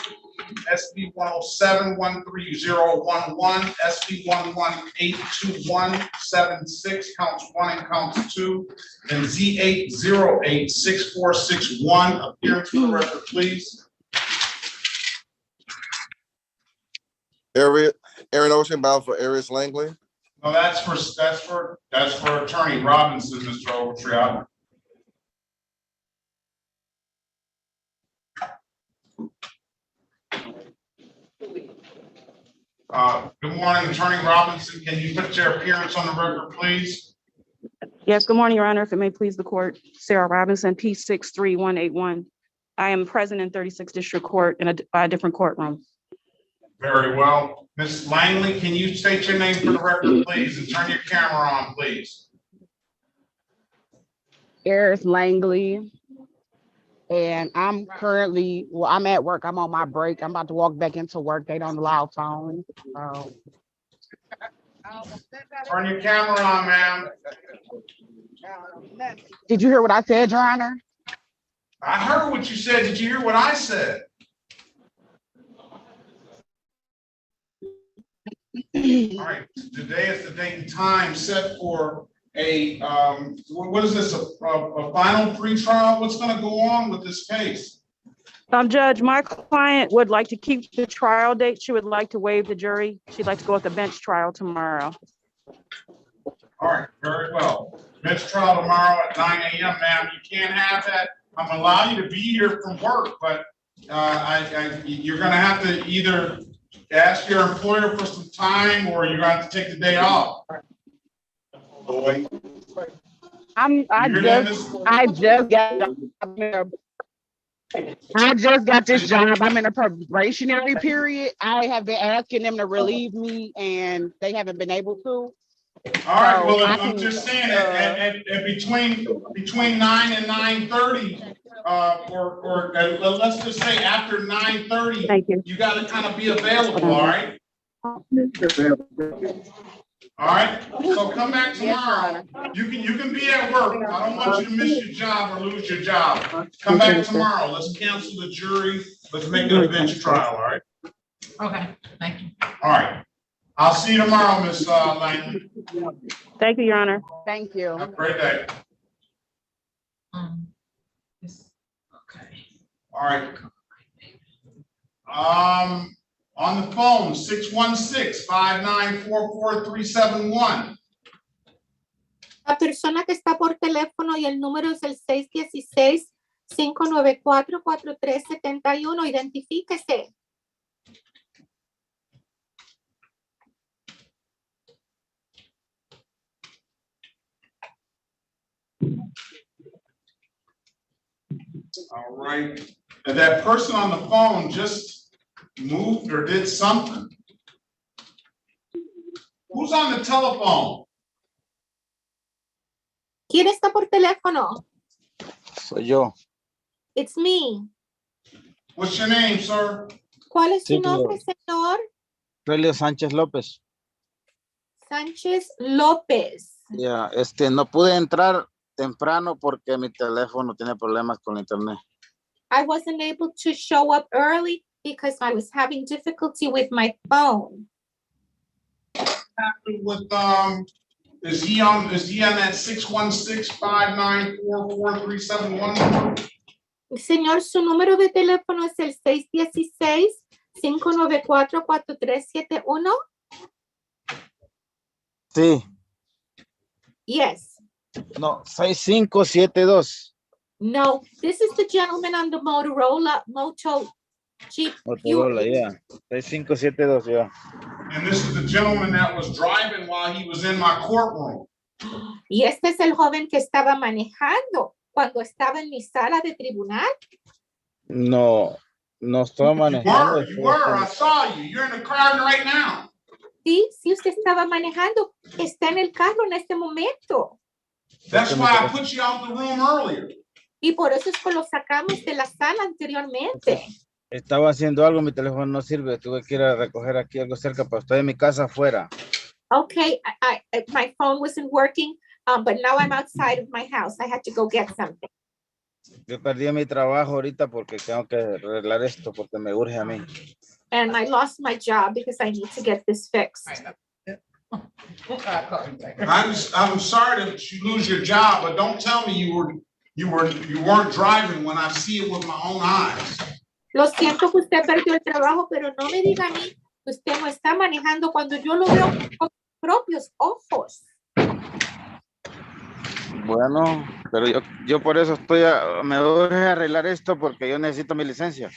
SP 107-13011, SP 1182176, counts 1 and counts 2, and Z8086461. Appearance for the record, please. Aaron Ocean bound for Arius Langley. No, that's for Attorney Robinson, Mr. Ogletree. Good morning, Attorney Robinson. Can you put your appearance on the record, please? Yes, good morning, Your Honor. If it may please the court, Sarah Robinson, P63181. I am present in 36th District Court in a different courtroom. Very well. Ms. Langley, can you state your name for the record, please, and turn your camera on, please? Eris Langley. And I'm currently, well, I'm at work. I'm on my break. I'm about to walk back into work. They don't allow phones. So. Turn your camera on, ma'am. Did you hear what I said, Your Honor? I heard what you said. Did you hear what I said? All right. Today is the date and time set for a, what is this, a final pretrial? What's going to go on with this case? Judge, my client would like to keep the trial date. She would like to waive the jury. She'd like to go with the bench trial tomorrow. All right, very well. Bench trial tomorrow at 9 a.m., ma'am. You can't have that. I'm allowing you to be here from work, but you're going to have to either ask your employer for some time or you're going to have to take the day off. Boy. I just got this job. I'm in a probationary period. I have been asking them to relieve me and they haven't been able to. All right, So well, I I'm can, just saying that at between 9 and 9:30, or let's just say after 9:30, Thank you. you gotta kind of be available, Hold all on. right? All right, so come back yes, Your tomorrow. Honor. You can be at work. I don't want you to miss your job or lose your job. Come back tomorrow. Let's cancel the jury. Let's make it a bench trial, all right? Okay, thank you. All right. I'll see you tomorrow, Miss Langley. Thank you, Your Honor. Thank you. Have a great day. Okay. All right. On the phone, 616-594-4371. La persona que está por teléfono y el número es el 616-594-4371. Identifíquese. All right. And that person on the phone just moved or did something. Who's on the telephone? ¿Quién está por teléfono? Soy yo. It's me. What's your name, sir? ¿Cuál es su Sí, nombre, señor? Relio Sánchez López. Sánchez López. Ya, no pude entrar temprano porque mi teléfono tiene problemas con internet. I wasn't able to show up early because I was having difficulty with my phone. With is he on that 616-594-4371 number? Señor, su número de teléfono es el 616-594-4371. Sí. Yes. No, 6572. No, this is the gentleman on the Motorola Moto Jeep. Motorola, yeah. 6572, yeah. And this is the gentleman that was driving while he was in my courtroom. Y este es el joven que estaba manejando cuando estaba en mi sala de tribunal. No, no estoy manejando. You were. I saw you. You're in the car right now. Sí, sí, usted estaba manejando. Está en el carro en este momento. That's why I put you out the room earlier. Y por eso es que lo sacamos de la sala anteriormente. Estaba haciendo algo, mi teléfono no sirve. Tuve que ir a recoger aquí algo cerca, pero estoy en mi casa afuera. Okay, my phone wasn't working, but now I'm outside of my house. I had to go get something. Yo perdí mi trabajo ahorita porque tengo que arreglar esto porque me urge a mí. And I lost my job because I need to get this fixed. I'm sorry that you lose your job, but don't tell me you weren't driving when I see it with my own eyes. Lo siento que usted perdió el trabajo, pero no me diga a mí que usted no está manejando cuando yo lo veo con mis propios ojos. Bueno, pero yo por eso me urge arreglar esto porque yo necesito mi licencia.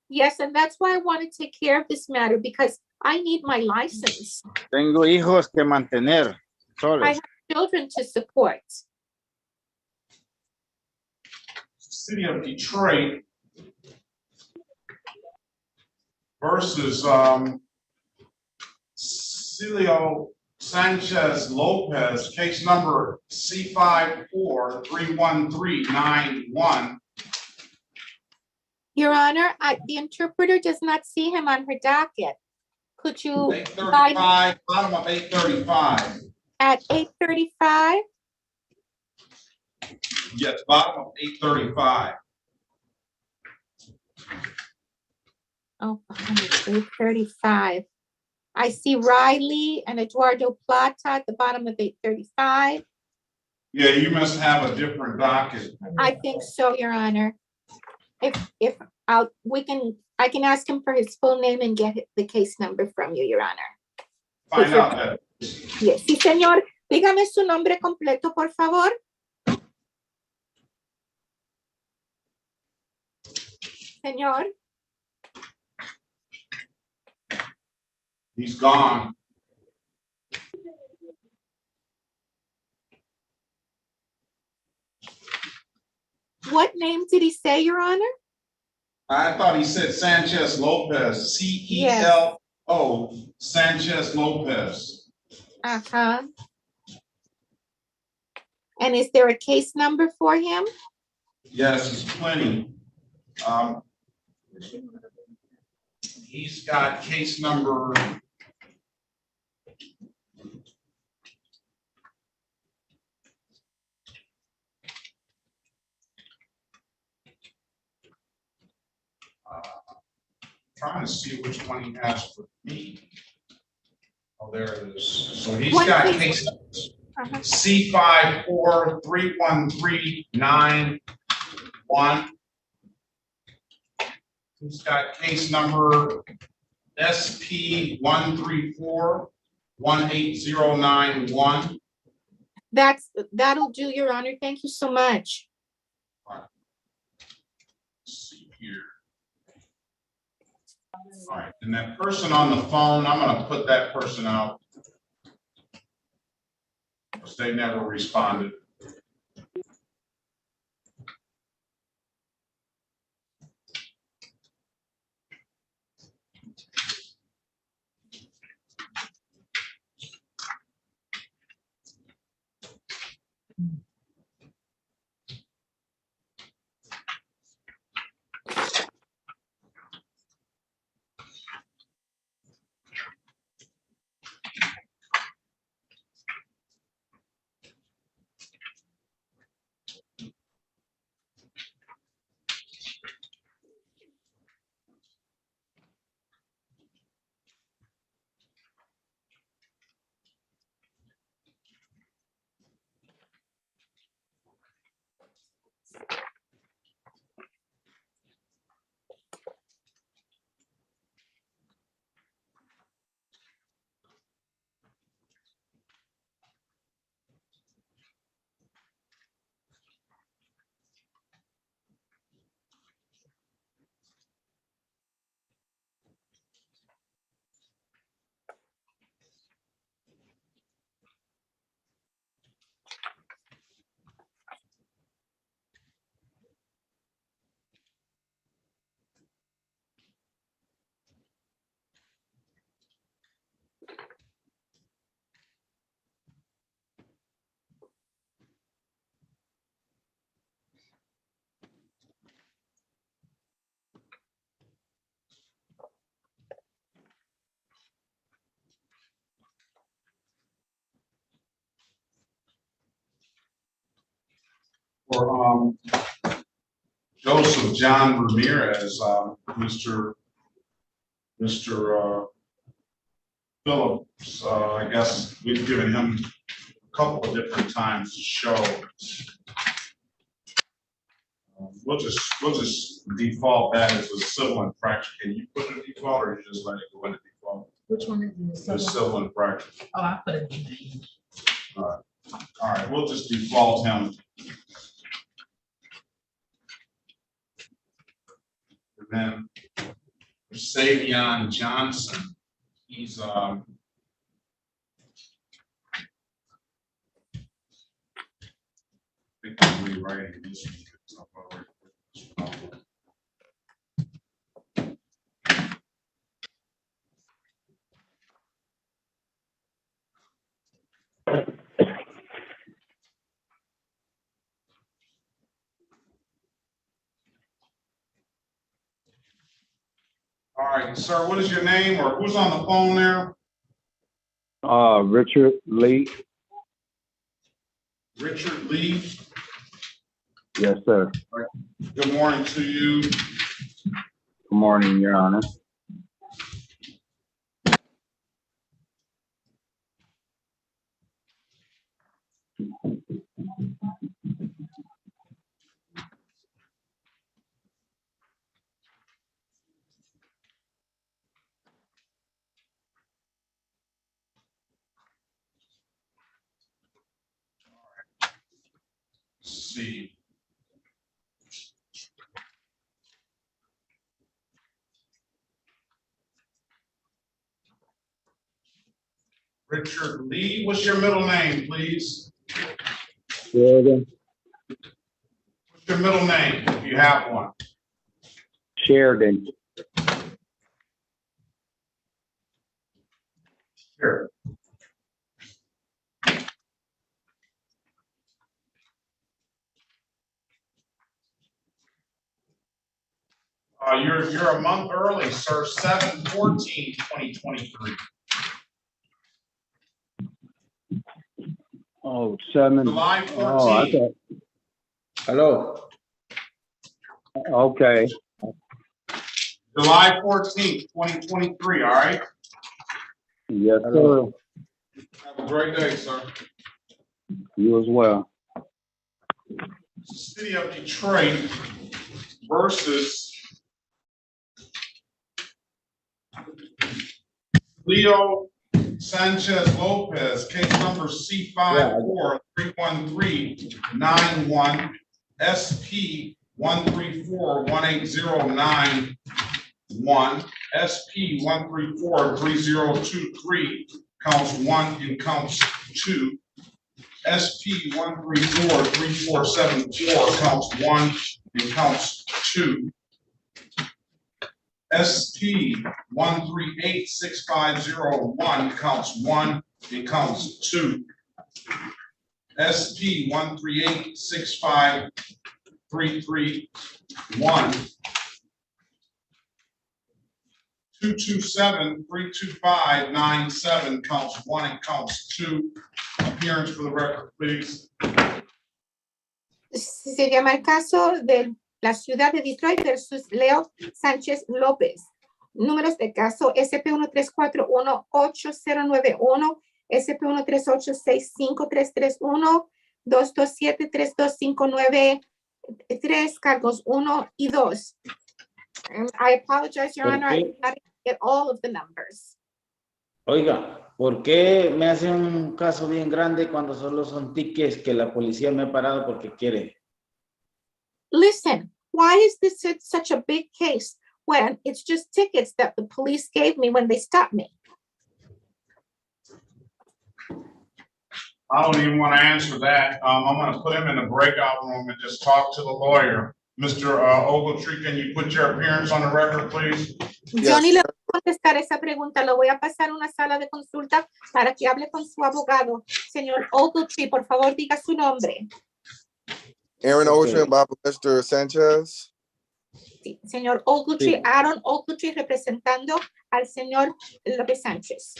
Yes, and that's why I want to take care of this matter because I need my license. Tengo hijos que mantener solos. I have children to support. City of Detroit versus Celio Sanchez Lopez, case number C5431391. Your Honor, the interpreter does not see him on her docket. Could you 835, bottom of 835. at 8:35? Yes, bottom of 835. Oh, 8:35. I see Riley and Eduardo Plata at the bottom of 8:35. Yeah, you must have a different docket. I think so, Your Honor. I can ask him for his full name and get the case number from you, Your Honor. Find out that. Yes, sí, señor. Dígame su nombre completo, por favor. Señor. He's gone. What name did he say, Your Honor? I thought he said Sanchez Lopez, CELO, Sanchez Lopez. Uh-huh. And is there a case number for him? Yes, it's plenty. He's got case number. Trying to see which one he has for me. Oh, there it is. So he's What got case? case C5431391. He's got case number SP134-18091. That'll do, Your Honor. Thank you so much. Let's see here. All right, and that person on the phone, I'm gonna put that person out. Because they never responded. For Joseph John Ramirez, Mr. Phillips, I guess we've given him a couple of different times to show. We'll just default that as a civil infraction. Can you put a default, or you just let it go into default? Which one is The civil infraction. Oh, I put it in. All right, we'll just default him. And then Savion Johnson, he's I think I'm rewriting this one. All right, sir, what is your name, or who's on the phone there? Richard Lee. Richard Lee. Yes, sir. All right. Good morning to you. Good morning, Your Honor. Let's see. Richard Lee, what's your middle name, please? Sheridan. What's your middle name, if you have one? Sheridan. Sure. You're a month early, sir, 7/14/2023. Oh, 7. July Oh, I 14. thought. Hello. Okay. July 14th, 2023, all right? Yes, sir. Have a great day, sir. You as well. City of Detroit versus Leo Sanchez Lopez, case number C54-31391, SP 134-18091, SP 134-3023, counts 1 and counts 2. SP 134-3474, counts 1 and counts 2. SP 138-6501, counts 1 and counts 2. SP 138-65331, 227-32597, counts 1 and counts 2. Appearance for the record, please. Se llama el caso de la ciudad de Detroit versus Leo Sánchez López. Números de caso SP13418091, SP13865331, 227-32593, cargos 1 y 2. I apologize, Your Honor, I did not get all of the numbers. Oiga, ¿por qué me hacen un caso bien grande cuando solo son tickets que la policía me ha parado porque quiere? Listen, why is this such a big case when it's just tickets that the police gave me when they stopped me? I don't even want to answer that. I'm going to put him in the breakout room and just talk to the lawyer. Mr. Ogletree, can you put your appearance on the record, please? Yo ni le voy a contestar esa pregunta, lo voy a pasar a una sala de consulta para que hable con su abogado. Señor Ogletree, por favor, diga su nombre. Aaron Ocean, Bob Mr. Sanchez. Sí, señor Ogletree, Aaron Ogletree, representando al señor López Sánchez.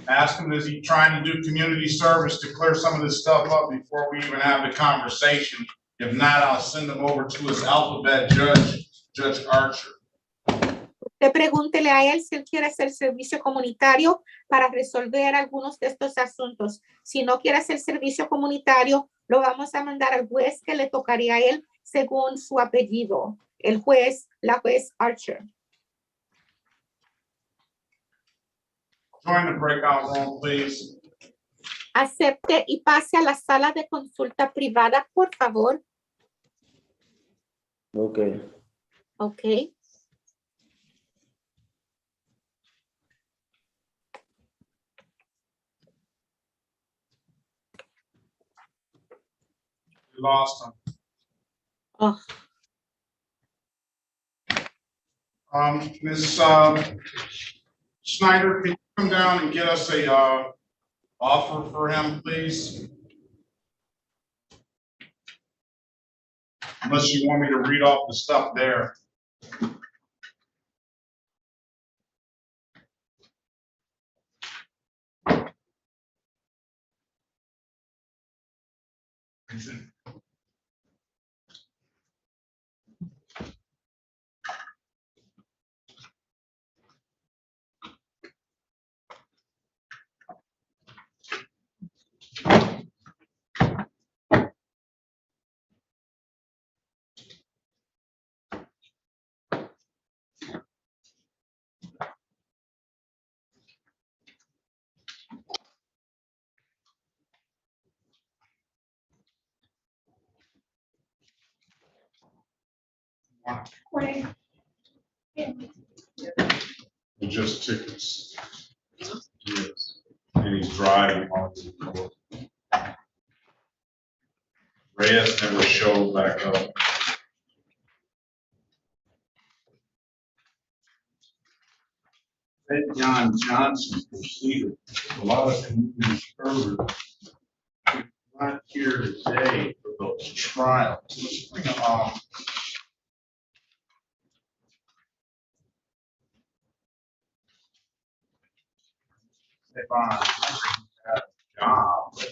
Ask him, is he trying to do community service to clear some of this stuff up before we even have the conversation? If not, I'll send him over to his alphabet judge, Judge Archer. Usted pregúntele a él si él quiere hacer servicio comunitario para resolver algunos de estos asuntos. Si no quiere hacer servicio comunitario, lo vamos a mandar al juez que le tocaría a él según su apellido. El juez, la juez Archer. Join the breakout room, please. Acepte y pase a la sala de consulta privada, por favor. Okay. Okay. We lost him. Oh. Ms. Snyder, can you come down and get us a offer for him, please? Unless you want me to read off the stuff there. They're just tickets. Yes. And he's driving on the road. Reyes never showed back up. John Johnson proceeded. A lot of community service. Not here today for the trial. Let's bring if I have a job, but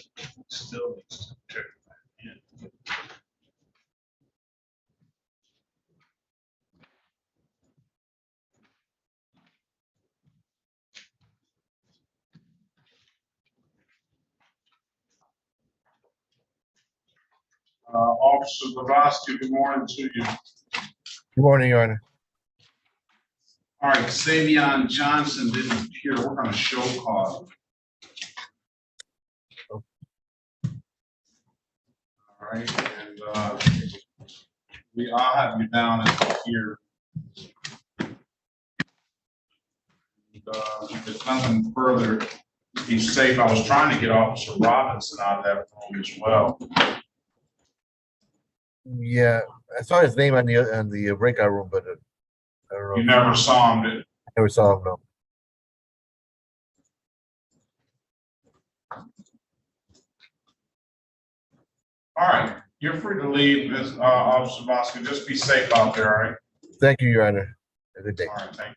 still needs to check that in. Officer Bravosky, good morning to you. Good morning, Your Honor. All right, Savion Johnson didn't appear. We're going to show cause. All right, and I'll have you down here. And, if there's nothing further, be safe. I was trying to get Officer Robinson out of that room as well. Yeah, I saw his name on the breakout room, but I don't know. You never saw him, did you? Never saw him, no. All right, you're free to leave, Ms. Officer Bosco. Just be safe out there, all right? Thank you, Your Honor. Have a good day. All right, thank you.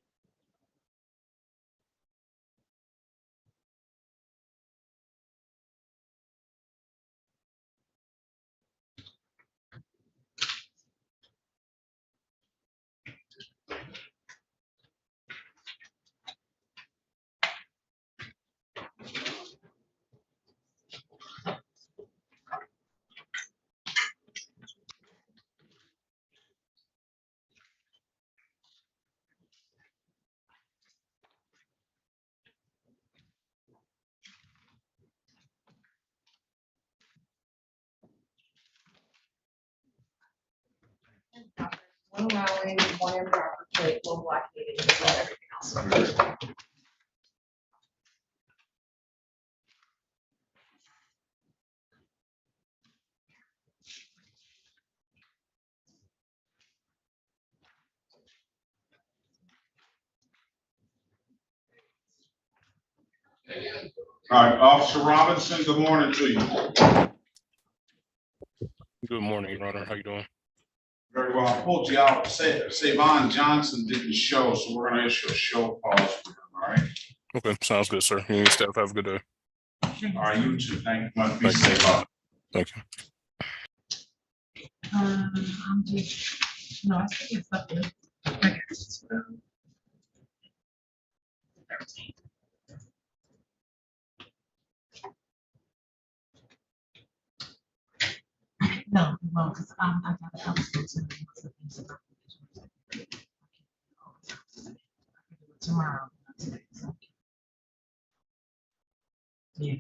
One allowing, one improper plate, one blockade, and everything else. All right, Officer Robinson, good morning to you. Good morning, Your Honor. How you doing? Very well. I pulled you out. Savon Johnson didn't show, so we're going to issue a show cause for him, all right? Okay, sounds good, sir. You and your staff have a good day. All right, you too. Thank you much. Be safe. Thank you. I'm just, no, I think it's up there. Okay. No, because I got a couple tomorrow. Yeah.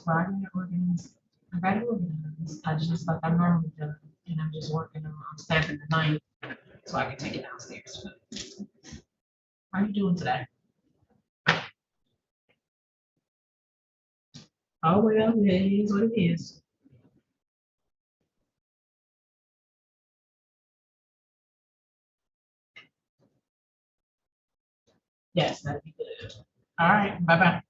Well, I gotta organize. I gotta organize. I just like I normally do, and I'm just working on. I'm stamping the night, so I can take it downstairs. How are you doing today? Oh well, it is what it is. Yes, that'd be good. All right, bye bye.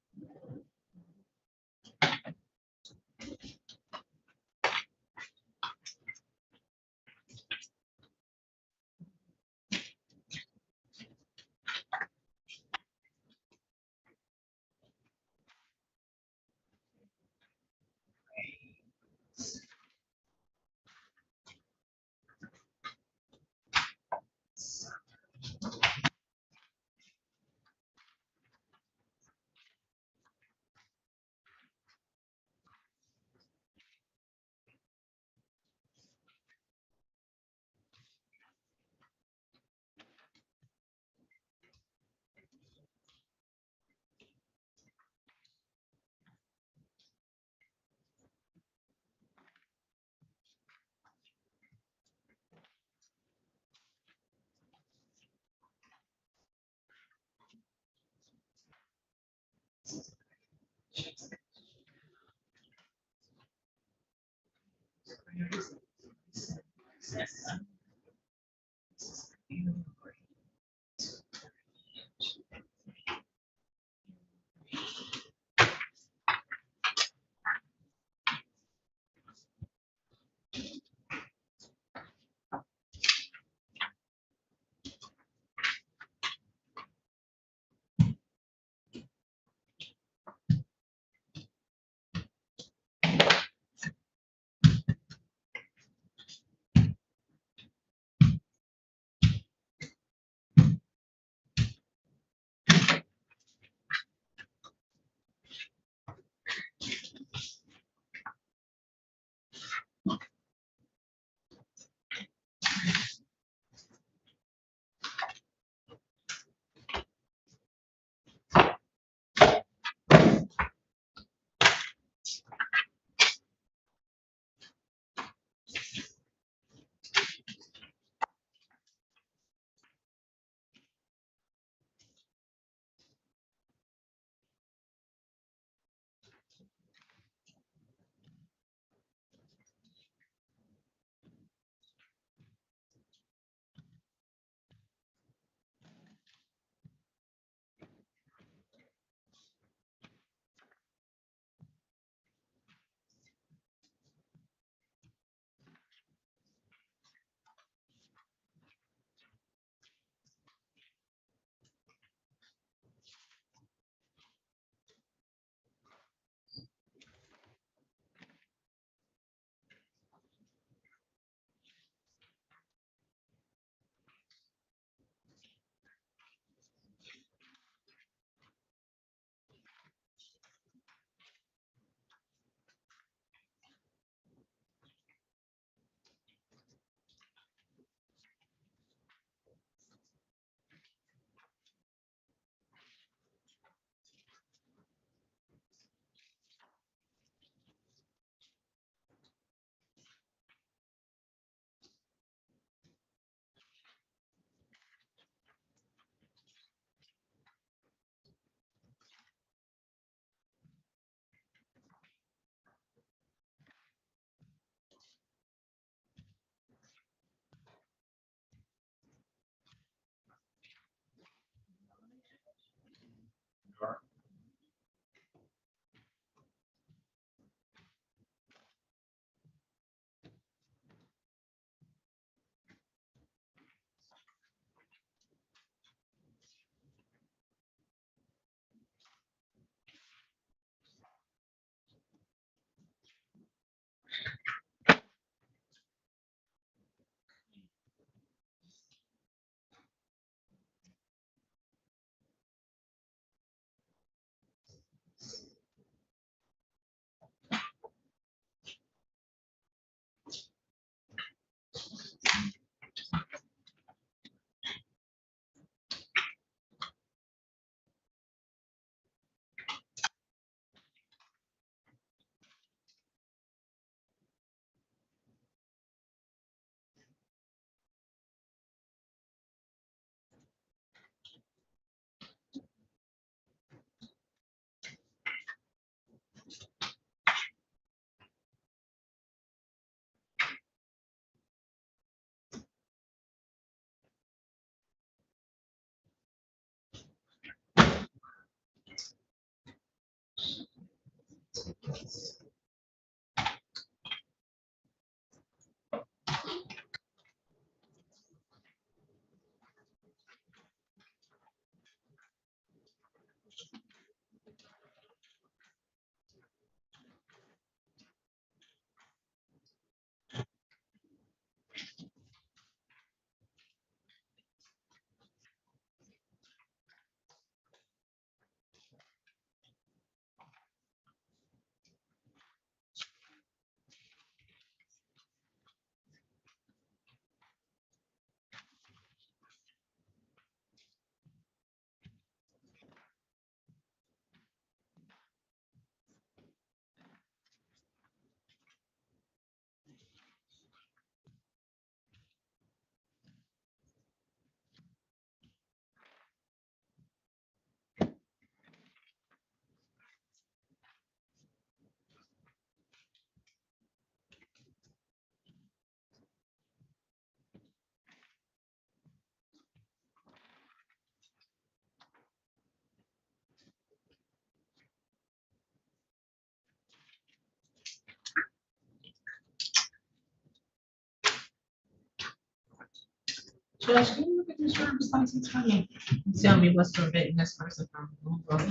Judge, can you look at this driver's license for me? And tell me what's preventing this person from going.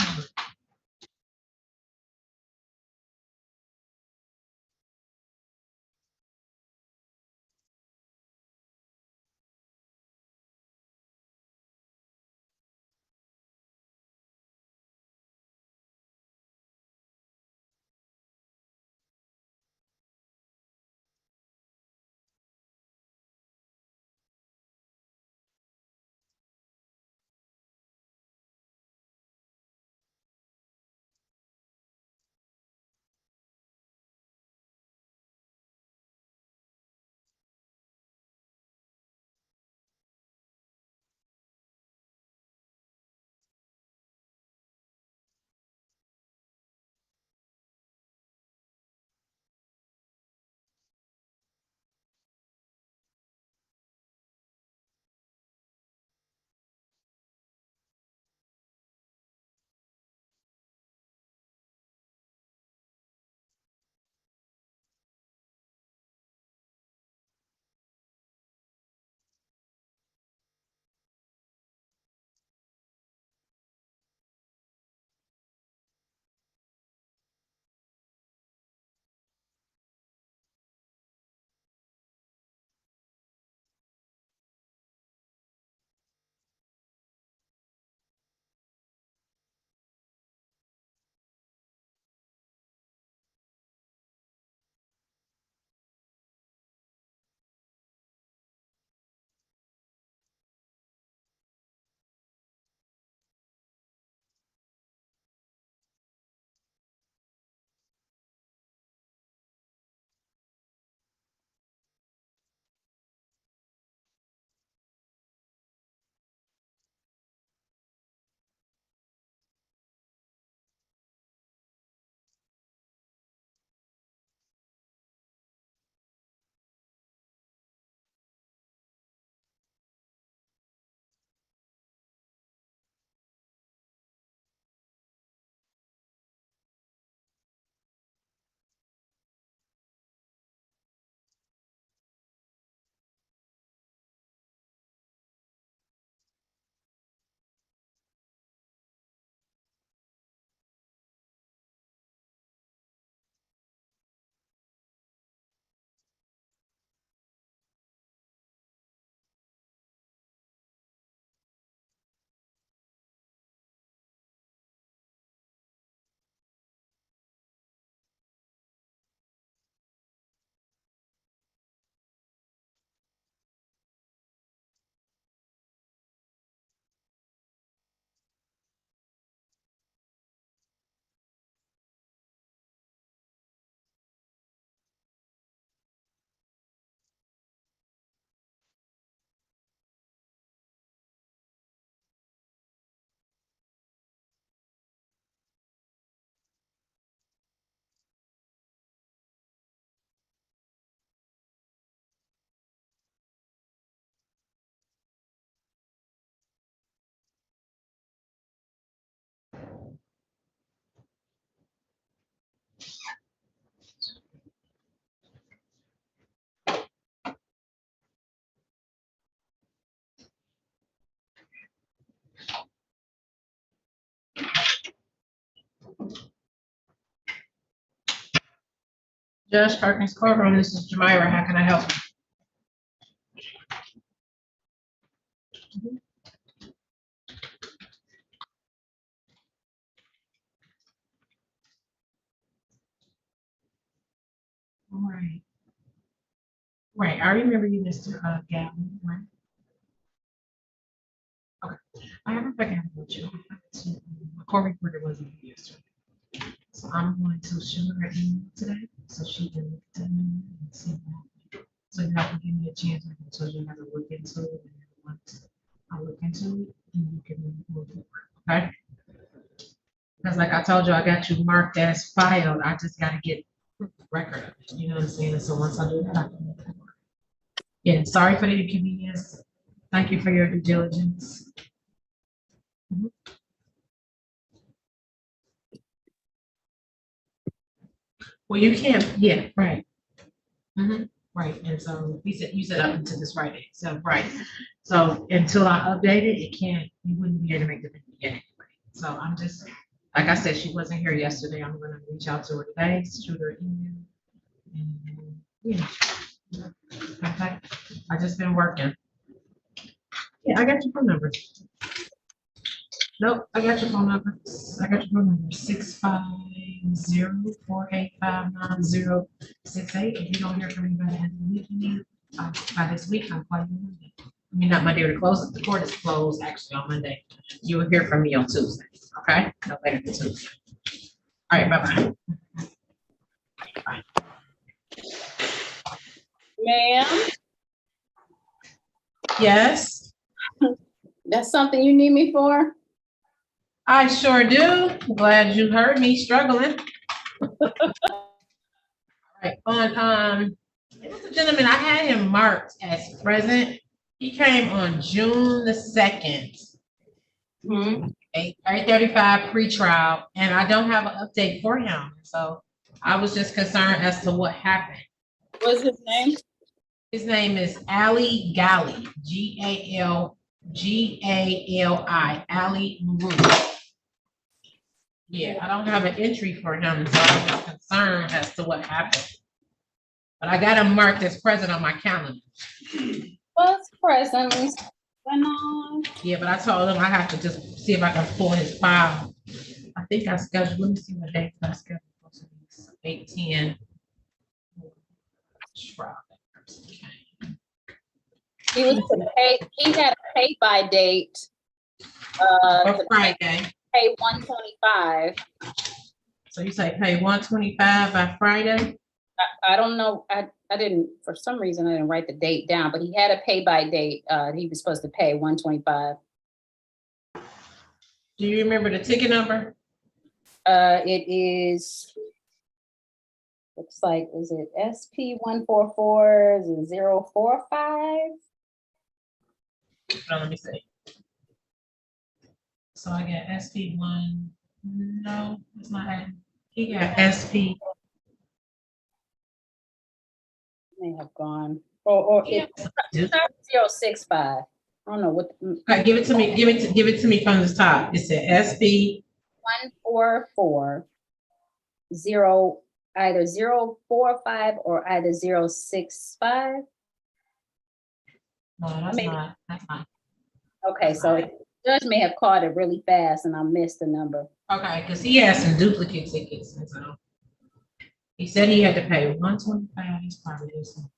Judge Perkins Courtroom, this is Jamira. How can I help you? All right. Right, I remember you, Mr. Gavin, right? Okay, I have a back with you. The court reporter wasn't here yesterday. So I'm going to shoot her an email today, so she can look at them and see that. So you have to give me a chance, I can tell you how to look into it, and once I look into it, and you can move forward, okay? Because like I told you, I got you marked as filed, I just gotta get record of it, you know what I'm saying? So once I do that, I can move forward. Yeah, sorry for the inconvenience. Thank you for your due diligence. Mhm. Well, you can't, yeah, right. Mhm. Right, and so you said up until this Friday, so, right. So until I update it, it can't, you wouldn't be able to make the video anyway. So I'm just, like I said, she wasn't here yesterday. I'm gonna reach out to her today, shoot her an email. And, yeah. Okay, I just been working. Yeah, I got your phone number. Nope, I got your phone number. I got your phone number, 650-485-9068. If you don't hear from me by the end of the week, by this week, I'll call you Monday. I mean, not Monday, or close. The court is closed actually on Monday. You will hear from me on Tuesday, okay? No later than Tuesday. All right, bye-bye. Ma'am, Yes, that's something you need me for? I sure do. Glad you heard me struggling. Right, on, it was a gentleman, I had him marked as present. He came on June the 2nd. 8:35 pre-trial, and I don't have an update for him. So I was just concerned as to what happened. What's his name? His name is Ali Gali, G-A-L-G-A-L-I, Ali Maru. Yeah, I don't have an entry for him, so I was concerned as to what happened. But I got him marked as present on my calendar. What's present? What's going on? Yeah, but I told him I have to just see if I can pull his file. I think I scheduled, let me see what date I scheduled. 8/10. He was to pay, he had a pay by date. For Friday. Pay 125. So you say pay 125 by Friday? I don't know. I didn't, for some reason, I didn't write the date down, but he had a pay by date. He was supposed to pay 125. Do you remember the ticket number? It is, looks like, is it SP144-045? Let me see. So I got SP1. No, it's not. He got SP. May have gone. Or it's 065. I don't know what. Okay, give it to me. Give it to me from the top. It said SP 144 either 045 or either 065. No, that's not. That's not. Okay, so the judge may have called it really fast and I missed the number. Okay, because he has some duplicate tickets, and so he said he had to pay 125. He's probably this one.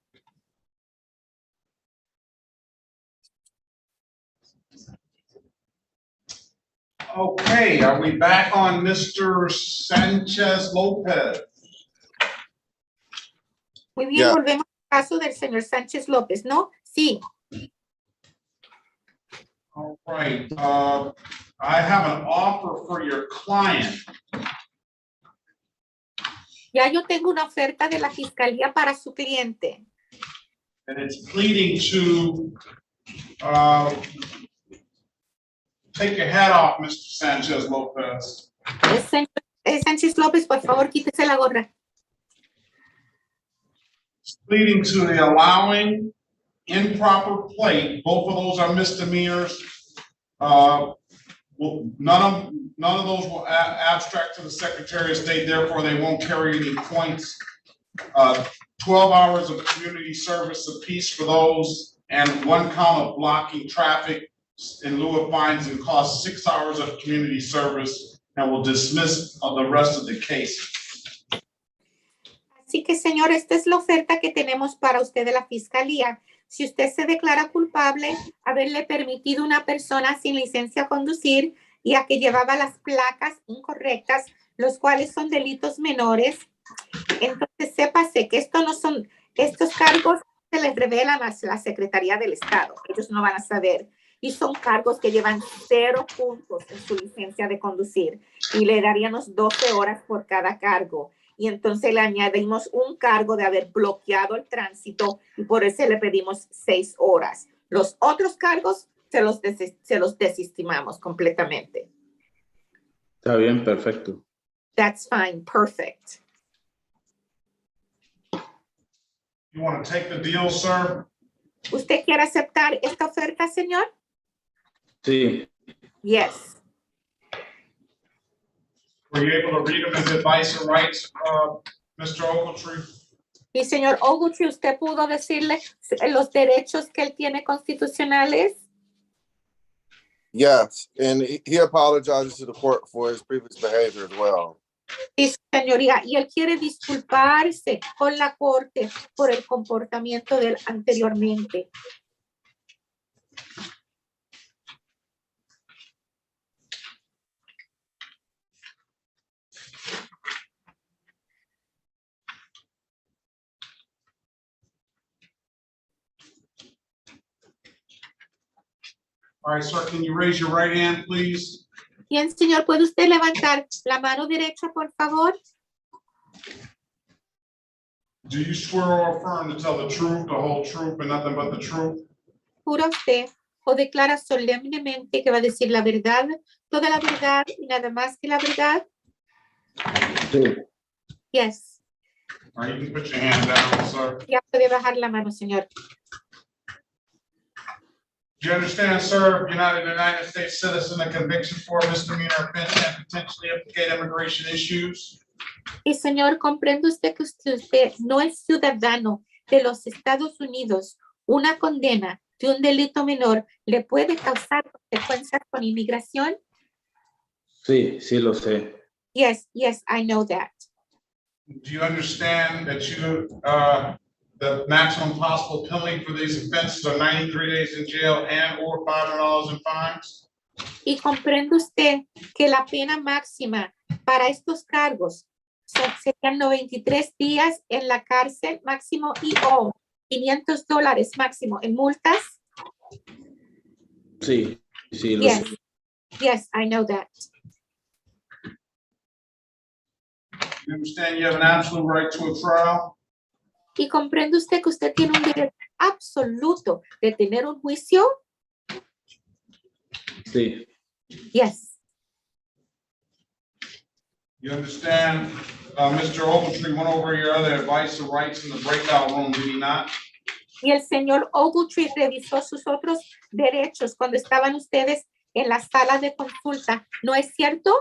Okay, are we back on Mr. Sanchez Lopez? Muy bien, volvemos al caso del señor Sánchez López, ¿no? Sí. All right, I have an offer for your client. Ya yo tengo una oferta de la fiscalía para su cliente. And it's pleading to take your hat off, Mr. Sanchez Lopez. Sánchez López, por favor, quítese la gorra. It's pleading to the allowing improper plate. Both of those are misdemeanors. Well, none of those will abstract to the Secretary of State. Therefore, they won't carry any points 12 hours of community service apiece for those, and 1 count of blocking traffic in lieu of fines and costs, 6 hours of community service, and will dismiss the rest of the case. Así que, señor, esta es la oferta que tenemos para usted de la fiscalía. Si usted se declara culpable, haberle permitido a una persona sin licencia a conducir y a que llevaba las placas incorrectas, los cuales son delitos menores, entonces sépase que estos cargos se les revelan a la Secretaría del Estado. Ellos no van a saber. Y son cargos que llevan 0 puntos en su licencia de conducir. Y le daríamos 12 horas por cada cargo. Y entonces le añadimos un cargo de haber bloqueado el tránsito y por eso le pedimos 6 horas. Los otros cargos se los desestimamos completamente. Está bien, perfecto. That's fine, perfect. You want to take the deal, sir? ¿Usted quiere aceptar esta oferta, señor? Sí. Yes. Were you able to read them as advice and rights, Mr. Ogletree? Y señor Ogletree, ¿usted pudo decirle los derechos que él tiene constitucionales? Yes, and he apologizes to the court for his previous behavior as well. Sí, señoría, y él quiere disculparse con la corte por el comportamiento de él anteriormente. All right, sir, can you raise your right hand, please? Bien, señor, ¿puede usted levantar la mano derecha, por favor? Do you swear or affirm to tell the truth, the whole truth, and nothing but the truth? ¿Jura usted o declara solemnemente que va a decir la verdad, toda la verdad y nada más que la verdad? Sí. Yes. All right, you can put your hand down, sir. Ya puede bajar la mano, señor. Do you understand, sir, you're not a United States citizen, a conviction for a misdemeanor offense and potentially implicate immigration issues? Y señor, ¿comprende usted que usted no es ciudadano de los Estados Unidos? Una condena de un delito menor le puede causar consecuencias con inmigración? Sí, sí lo sé. Yes, yes, I know that. Do you understand that the maximum possible penalty for these offenses are 93 days in jail and or $500 in fines? Y comprende usted que la pena máxima para estos cargos serían 93 días en la cárcel máximo y o $500 máximo en multas? Sí, sí lo Yes, sé. yes, I know that. You understand you have an absolute right to a trial? ¿Y comprende usted que usted tiene un derecho absoluto de tener un juicio? Sí. Yes. You understand, Mr. Ogletree went over your other advice and rights in the breakout room, did he not? Y el señor Ogletree revisó sus otros derechos cuando estaban ustedes en la sala de consulta, ¿no es cierto?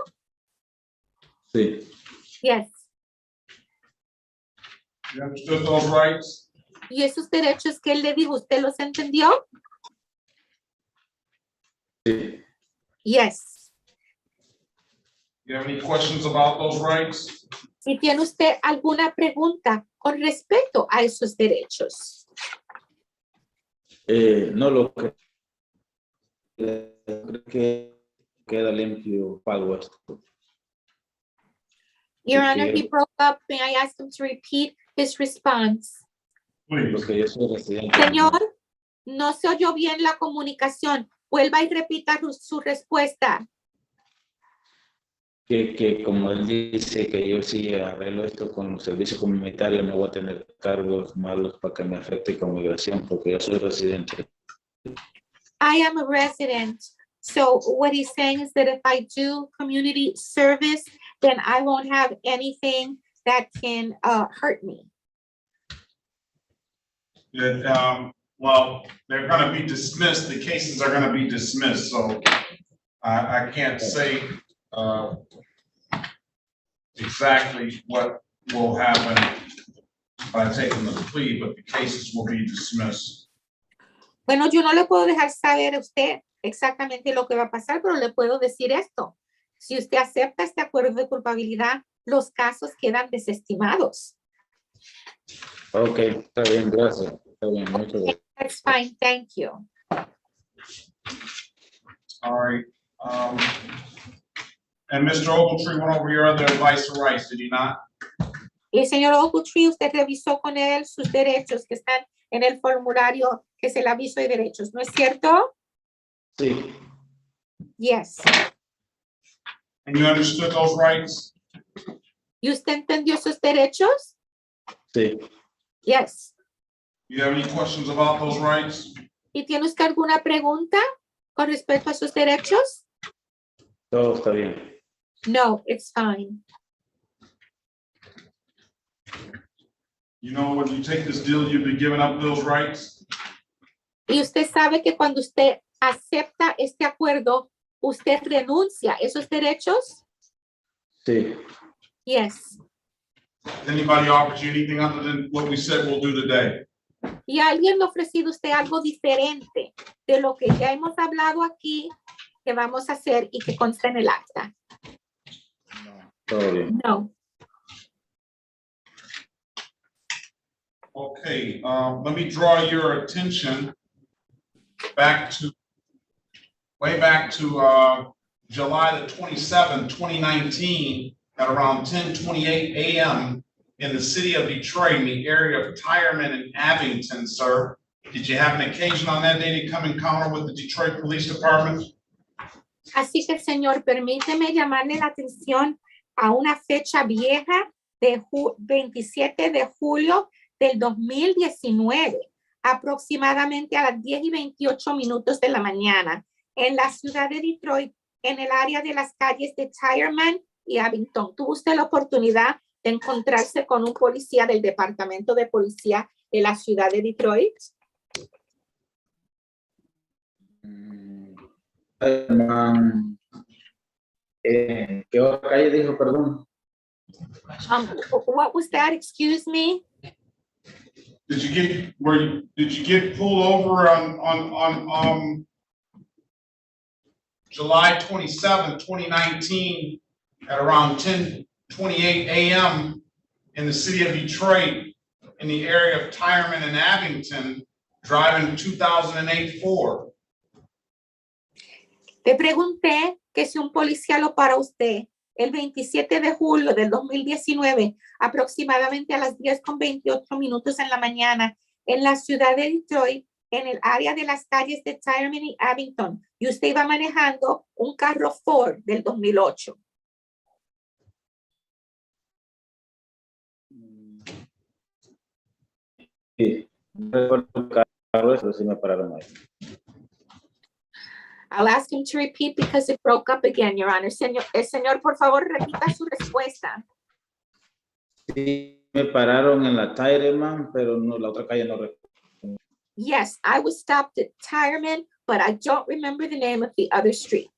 Sí. Yes. You understood those rights? ¿Y esos derechos que él le dijo, usted los entendió? Sí. Yes. You have any questions about those rights? ¿Y tiene usted alguna pregunta con respecto a esos derechos? No lo creo. Creo que queda limpio pago esto. Your Honor, he broke up. May I ask him to repeat his response? Porque yo soy residente. Señor, no se oyó bien la comunicación. Vuelva y repita su respuesta. Que como él dice que yo sí arreglo esto con los servicios comunitarios, no voy a tener cargos malos para que me afecte con migración, porque yo soy residente. I am a resident. So what he's saying is that if I do community service, then I won't have anything that can hurt me. Well, they're going to be dismissed. The cases are going to be dismissed. So I can't say exactly what will happen by taking the plea, but the cases will be dismissed. Bueno, yo no le puedo dejar saber a usted exactamente lo que va a pasar, pero le puedo decir esto. Si usted acepta este acuerdo de culpabilidad, los casos quedan desestimados. Ok, está bien, gracias. Está bien, muchas gracias. That's fine, thank you. All right. And Mr. Ogletree went over your other advice or rights, did he not? Y señor Ogletree, usted revisó con él sus derechos que están en el formulario que es el aviso de derechos, ¿no es cierto? Sí, Yes. And you understood those rights? ¿Y usted entendió sus derechos? sí. Yes. You have any questions about those rights? ¿Y tiene usted alguna pregunta con respecto a sus derechos? Todo está bien. No, it's fine. You know, when you take this deal, you'll be giving up those rights? Y usted sabe que cuando usted acepta este acuerdo, usted renuncia a esos derechos? Sí. Yes. Anybody offered you anything other than what we said we'll do today? ¿Y alguien le ha ofrecido a usted algo diferente de lo que ya hemos hablado aquí, que vamos a hacer y que consta en el acta? Todo bien. No. Okay, let me draw your attention way back to July the 27th, 2019, at around 10:28 a.m. in the city of Detroit, in the area of Tyreman and Abington, sir. Did you have an occasion on that day to come encounter with the Detroit Police Department? Así que, señor, permíteme llamarle la atención a una fecha vieja de 27 de julio del 2019, aproximadamente a las 10:28 de la mañana, en la ciudad de Detroit, en el área de las calles de Tyreman y Abington. ¿Tuvo usted la oportunidad de encontrarse con un policía del Departamento de Policía de la ciudad de Detroit? ¿Qué otra calle dijo, perdón? What was that? Excuse me? Did you get pulled over on July 27, 2019 at around 10:28 a.m. in the city of Detroit in the area of Tyreman and Abington driving 2008 Ford? Te pregunté que si un policía lo para usted el 27 de julio del 2019, aproximadamente a las 10:28 en la mañana, en la ciudad de Detroit, en el área de las calles de Tyreman y Abington, y usted iba manejando un carro Ford del 2008. Sí, recuerdo el carro, eso sí me pararon ahí. I'll ask him to repeat because it broke up again, Your Honor. Señor, por favor, repita su respuesta. Sí, me pararon en la Tyreman, pero no, la otra calle no recuerdo. Yes, I was stopped at Tyreman, but I don't remember the name of the other street.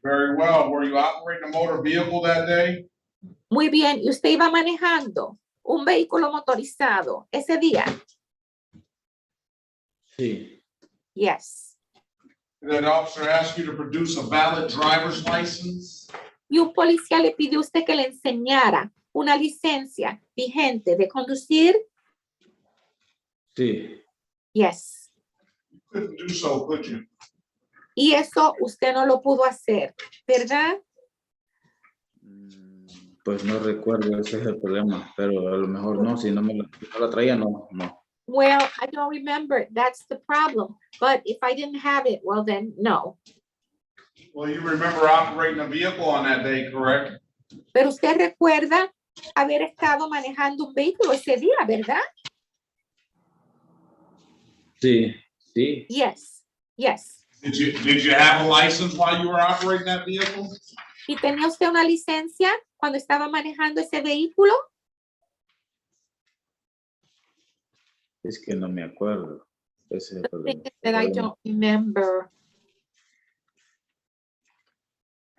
Very well. Were you operating a motor vehicle that day? Muy bien. ¿Y usted iba manejando un vehículo motorizado ese día? Sí. Yes. Did that officer ask you to produce a valid driver's license? Y un policía le pidió a usted que le enseñara una licencia vigente de conducir? Sí. Yes. You couldn't do so, could you? Y eso usted no lo pudo hacer, ¿verdad? Pues no recuerdo, ese es el problema, pero a lo mejor no, si no la traía, no. Well, I don't remember. That's the problem. But if I didn't have it, well then, no. Well, you remember operating a vehicle on that day, correct? Pero usted recuerda haber estado manejando un vehículo ese día, ¿verdad? Sí, sí. Yes, yes. Did you have a license while you were operating that vehicle? ¿Y tenía usted una licencia cuando estaba manejando ese vehículo? Es que no me acuerdo. Ese es el problema. That I don't remember.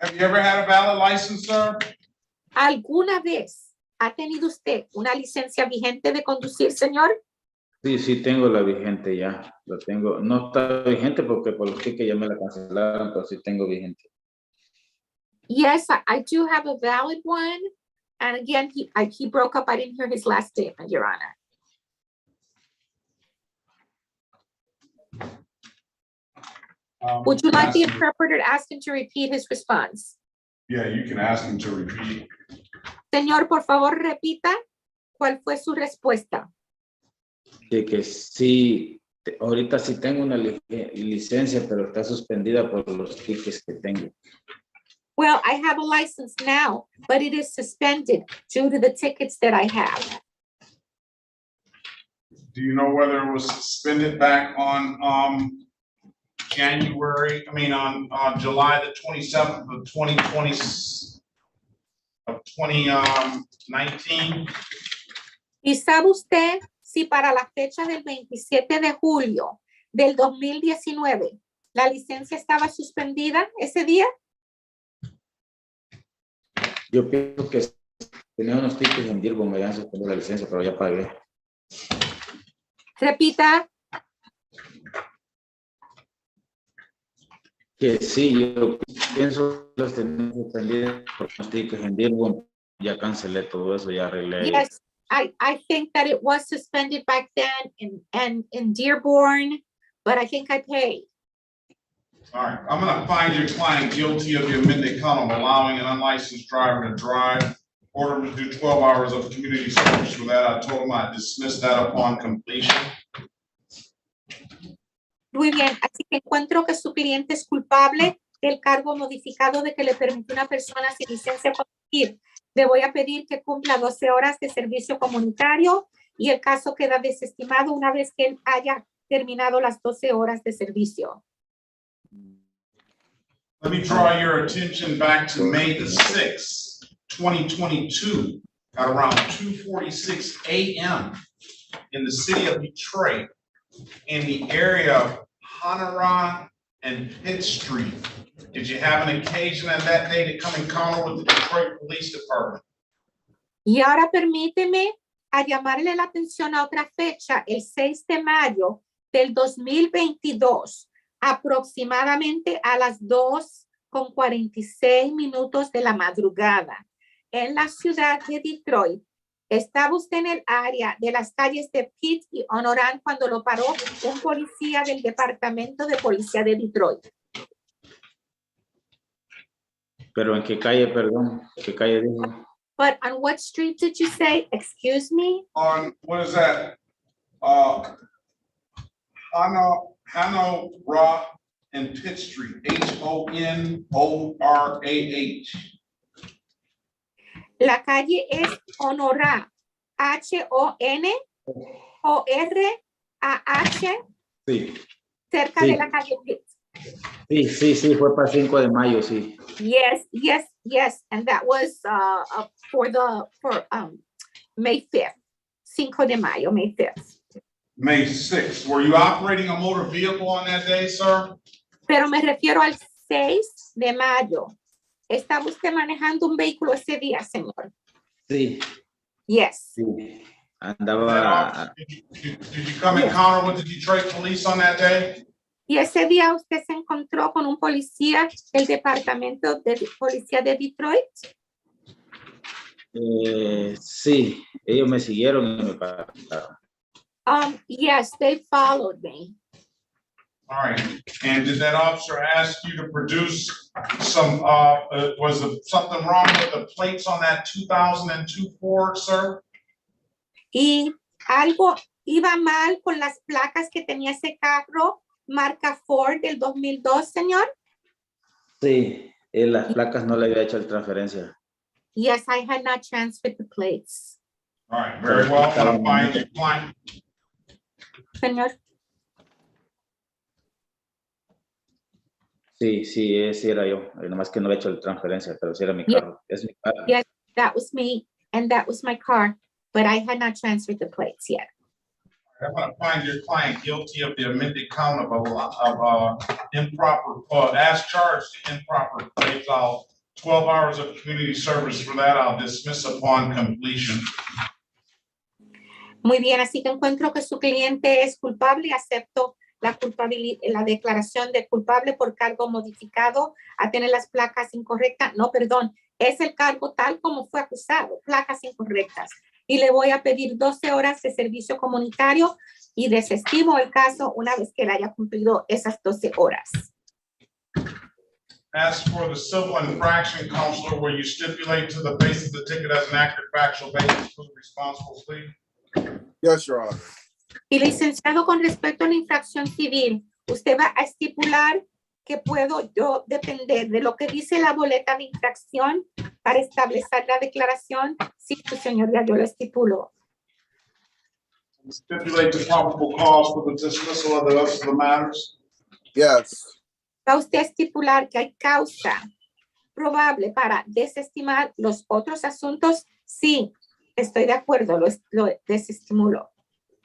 Have you ever had a valid license, sir? ¿Alguna vez ¿Ha tenido usted una licencia vigente de conducir, señor? Sí, sí, tengo la vigente ya. Lo tengo. No está vigente porque por los tickets ya me la cancelaron, pero sí tengo vigente. Yes, I do have a valid one. And again, he broke up. I didn't hear his last statement, Your Honor. Would you like the interpreter to ask him to repeat his response? Yeah, you can ask him to repeat. Señor, por favor, repita cuál fue su respuesta. De que sí, ahorita sí tengo una licencia, pero está suspendida por los tickets que tengo. Well, I have a license now, but it is suspended due to the tickets that I have. Do you know whether it was suspended back on July the 27th of 2019? ¿Y sabe usted si para la fecha del 27 de julio del 2019 la licencia estaba suspendida ese día? Yo pienso que tenía unos tickets en Dearborn, me habían suspendido la licencia, pero ya pagué. Repita. Que sí, yo pienso que los tenía suspendidos por los tickets en Dearborn. Ya cancelé todo eso, ya arreglé. Yes, I think that it was suspended back then in Dearborn, but I think I paid. All right, I'm gonna find your client guilty of the amended count of allowing an unlicensed driver to drive, order him to do 12 hours of community service. For that, I told him I'd dismiss that upon completion. Muy bien, así que encuentro que su cliente es culpable del cargo modificado de que le permitió a una persona sin licencia conducir. Le voy a pedir que cumpla 12 horas de servicio comunitario y el caso queda desestimado una vez que él haya terminado las 12 horas de servicio. Let me draw your attention back to May the 6th, 2022, at around 2:46 a.m. in the city of Detroit, in the area of Honora and Pitt Street. Did you have an occasion on that day to come encounter with the Detroit Police Department? Y ahora permíteme a llamarle la atención a otra fecha, el 6 de mayo del 2022, aproximadamente a las 2:46 de la madrugada, en la ciudad de Detroit. ¿Estaba usted en el área de las calles de Pitt y Honoran cuando lo paró un policía del Departamento de Policía de Detroit? Pero ¿en qué calle, perdón? ¿Qué calle dijo? But on what street did you say? Excuse me? On, what is that? Honora and Pitt Street, Honorah. La calle es Honorá, Honorah, Sí. cerca Sí. de la calle Pitt. Sí, fue para 5 de mayo, sí. Yes, and that was for May 5th, 5 de mayo, May 5th. May 6th. Were you operating a motor vehicle on that day, sir? Pero me refiero al 6 de mayo. ¿Estaba usted manejando un vehículo ese día, señor? Sí. Yes. Sí. Andaba. Did you come encounter with the Detroit police on that day? Y ese día usted se encontró con un policía del Departamento de Policía de Detroit. Sí, ellos me siguieron y me pararon. Yes, they followed me. All right. And did that officer ask you to produce some, was something wrong with the plates on that 2002 Ford, sir? Y algo iba mal con las placas que tenía ese carro, marca Ford del 2002, señor. Sí, las placas no le había hecho la transferencia. Yes, I had not transferred the plates. All right, very well. I'm gonna find your client. Señor. Sí, ese era yo. Nomás que no le he hecho la transferencia, pero sí era mi carro. Es mi carro. Yes, that was me, and that was my car, but I had not transferred the plates yet. I'm gonna find your client guilty of the amended count of improper, as charged improper plates. I'll 12 hours of community service for that. I'll dismiss upon completion. Muy bien, así que encuentro que su cliente es culpable y acepto la declaración de culpable por cargo modificado a tener las placas incorrectas. No, perdón, es el cargo tal como fue acusado, placas incorrectas. Y le voy a pedir 12 horas de servicio comunitario y desestimo el caso una vez que él haya cumplido esas 12 horas. As for the civil infraction, Counselor, will you stipulate to the base of the ticket as an accurate factual basis for the responsible plea? Yes, Your Honor. Y licenciado, con respecto a la infracción civil, usted va a estipular que puedo yo depender de lo que dice la boleta de infracción para establecer la declaración. Sí, su señoría, yo lo estipulo. Stipulate the probable cause for the dismissal of the rest of the matters. Yes. Va usted a estipular que hay causa probable para desestimar los otros asuntos. Sí, estoy de acuerdo, lo desestimulo.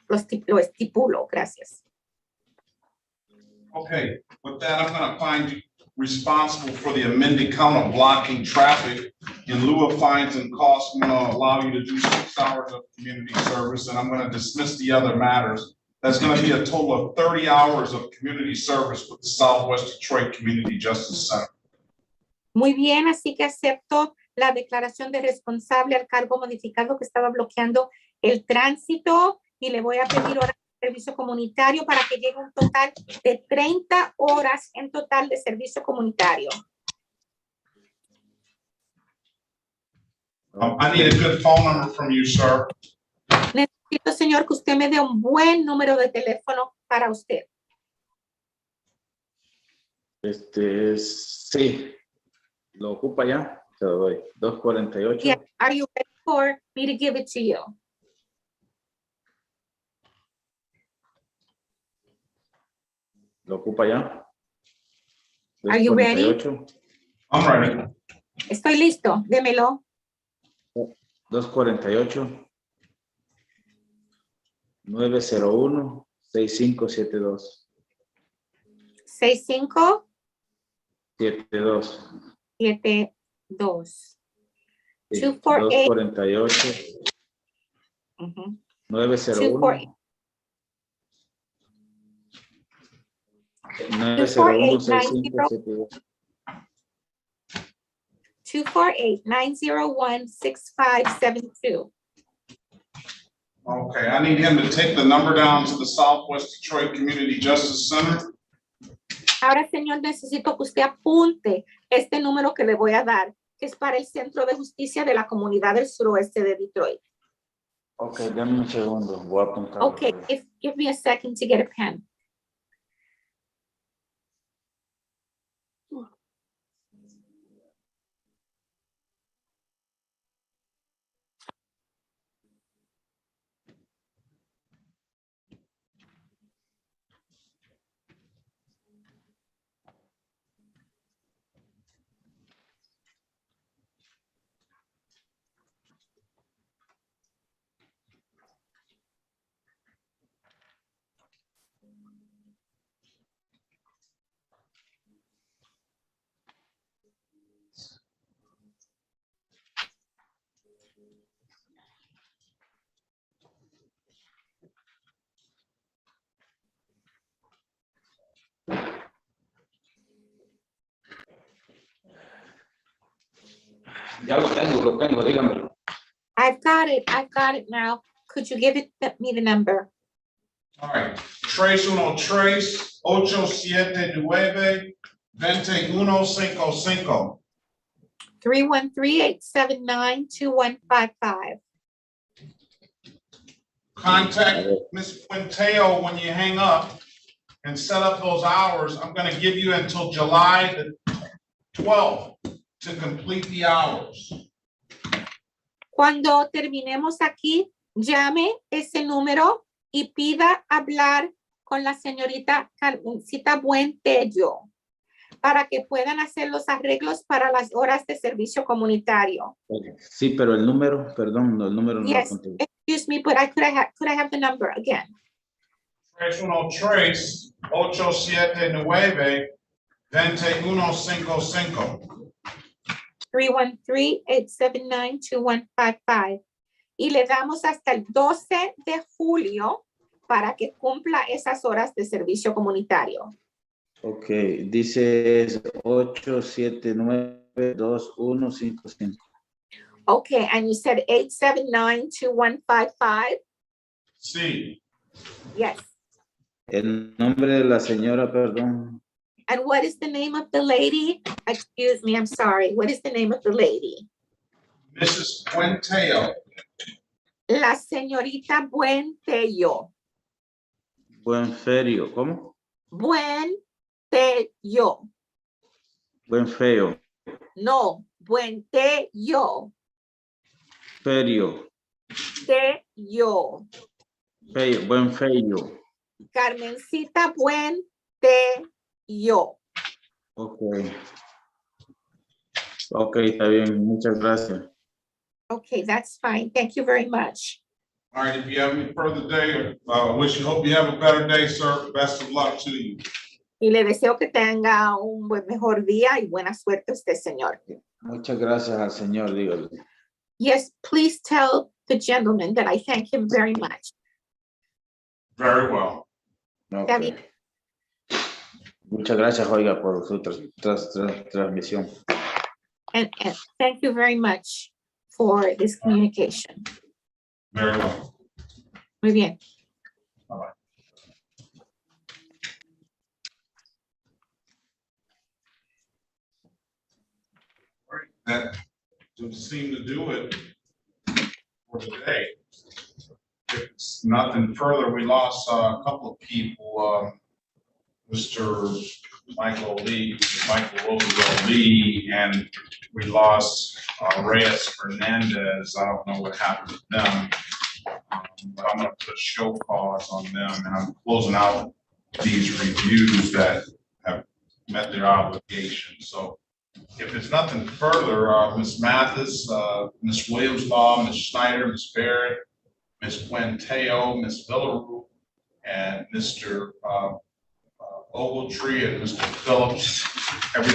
Lo estipulo, gracias. Okay, with that, I'm going to find you responsible for the amended count of blocking traffic. In lieu of fines and costs, I'm going to allow you to do 6 hours of community service, and I'm going to dismiss the other matters. That's going to be a total of 30 hours of community service with the Southwest Detroit Community Justice Center. Muy bien, así que acepto la declaración de responsable al cargo modificado que estaba bloqueando el tránsito y le voy a pedir horas de servicio comunitario para que llegue un total de 30 horas en total de servicio comunitario. I need a good phone number from you, sir. Necesito, señor, que usted me dé un buen número de teléfono para usted. Sí, lo ocupa ya, se lo doy. 248. Yeah. Are you ready for me to give it to you? ¿Lo ocupa ya? Are you ready? 248. I'm ready. Estoy listo, démelo. 248 901 6572 65 72 72 sí, 248 248 901 901 6572 248-901-6572. Okay, I need him to take the number down to the Southwest Detroit Community Justice Center. Ahora, señor, necesito que usted apunte este número que le voy a dar, que es para el Centro de Justicia de la Comunidad del Suroeste de Detroit. Ok, dame un segundo, voy a apuntar. Okay, give me a second to get a pen. Ya lo tengo, dígamelo. I've got it now. Could you give me the number? All right, Trace 879-2155. 313-879-2155. Contact Ms. Quinteo when you hang up and set up those hours. I'm going to give you until July the 12th to complete the hours. Cuando terminemos aquí, llame ese número y pida hablar con la señorita Carmencita Buentello para que puedan hacer los arreglos para las horas de servicio comunitario. Sí, pero el número, perdón, el número no lo Yes, conté. excuse me, but could I have the number again? Trace 879-2155. 313-879-2155. Y le damos hasta el 12 de julio para que cumpla esas horas de servicio comunitario. Ok, dice 879-2155. Okay, and you said 879-2155? Sí. Yes. El nombre de la señora, perdón. And what is the name of the lady? Excuse me, I'm sorry. What is the name of the lady? Mrs. Puenteo. La señorita Buentello. Buenferio, ¿cómo? Buentello. Buenfeo. No, Buentello. Ferio. Tello. Feyo, Buenfeyo. Carmencita Buentello. Ok. Ok, está bien. Muchas gracias. Okay, that's fine. Thank you very much. All right, if you have any further day, hope you have a better day, sir. Best of luck to you. Y le deseo que tenga un mejor día y buena suerte a usted, señor. Muchas gracias al señor, dígale. Yes, please tell the gentleman that I thank him very much. Very well. Está bien. Muchas gracias, oiga, por su transmisión. And thank you very much for this communication. Very well. Muy bien. Bye-bye. All right, that would seem to do it for today. If it's nothing further, we lost a couple of people. Mr. Michael Roosevelt Lee, and we lost Reyes Hernandez. I don't know what happened to them. But I'm going to put show cause on them, and I'm closing out these reviews that have met their obligation. So if it's nothing further, Ms. Mathis, Ms. Williams-Law, Ms. Schneider, Ms. Barrett, Ms. Puenteo, Ms. Villaroo, and Mr. Ogletree and Mr. Phillips, everybody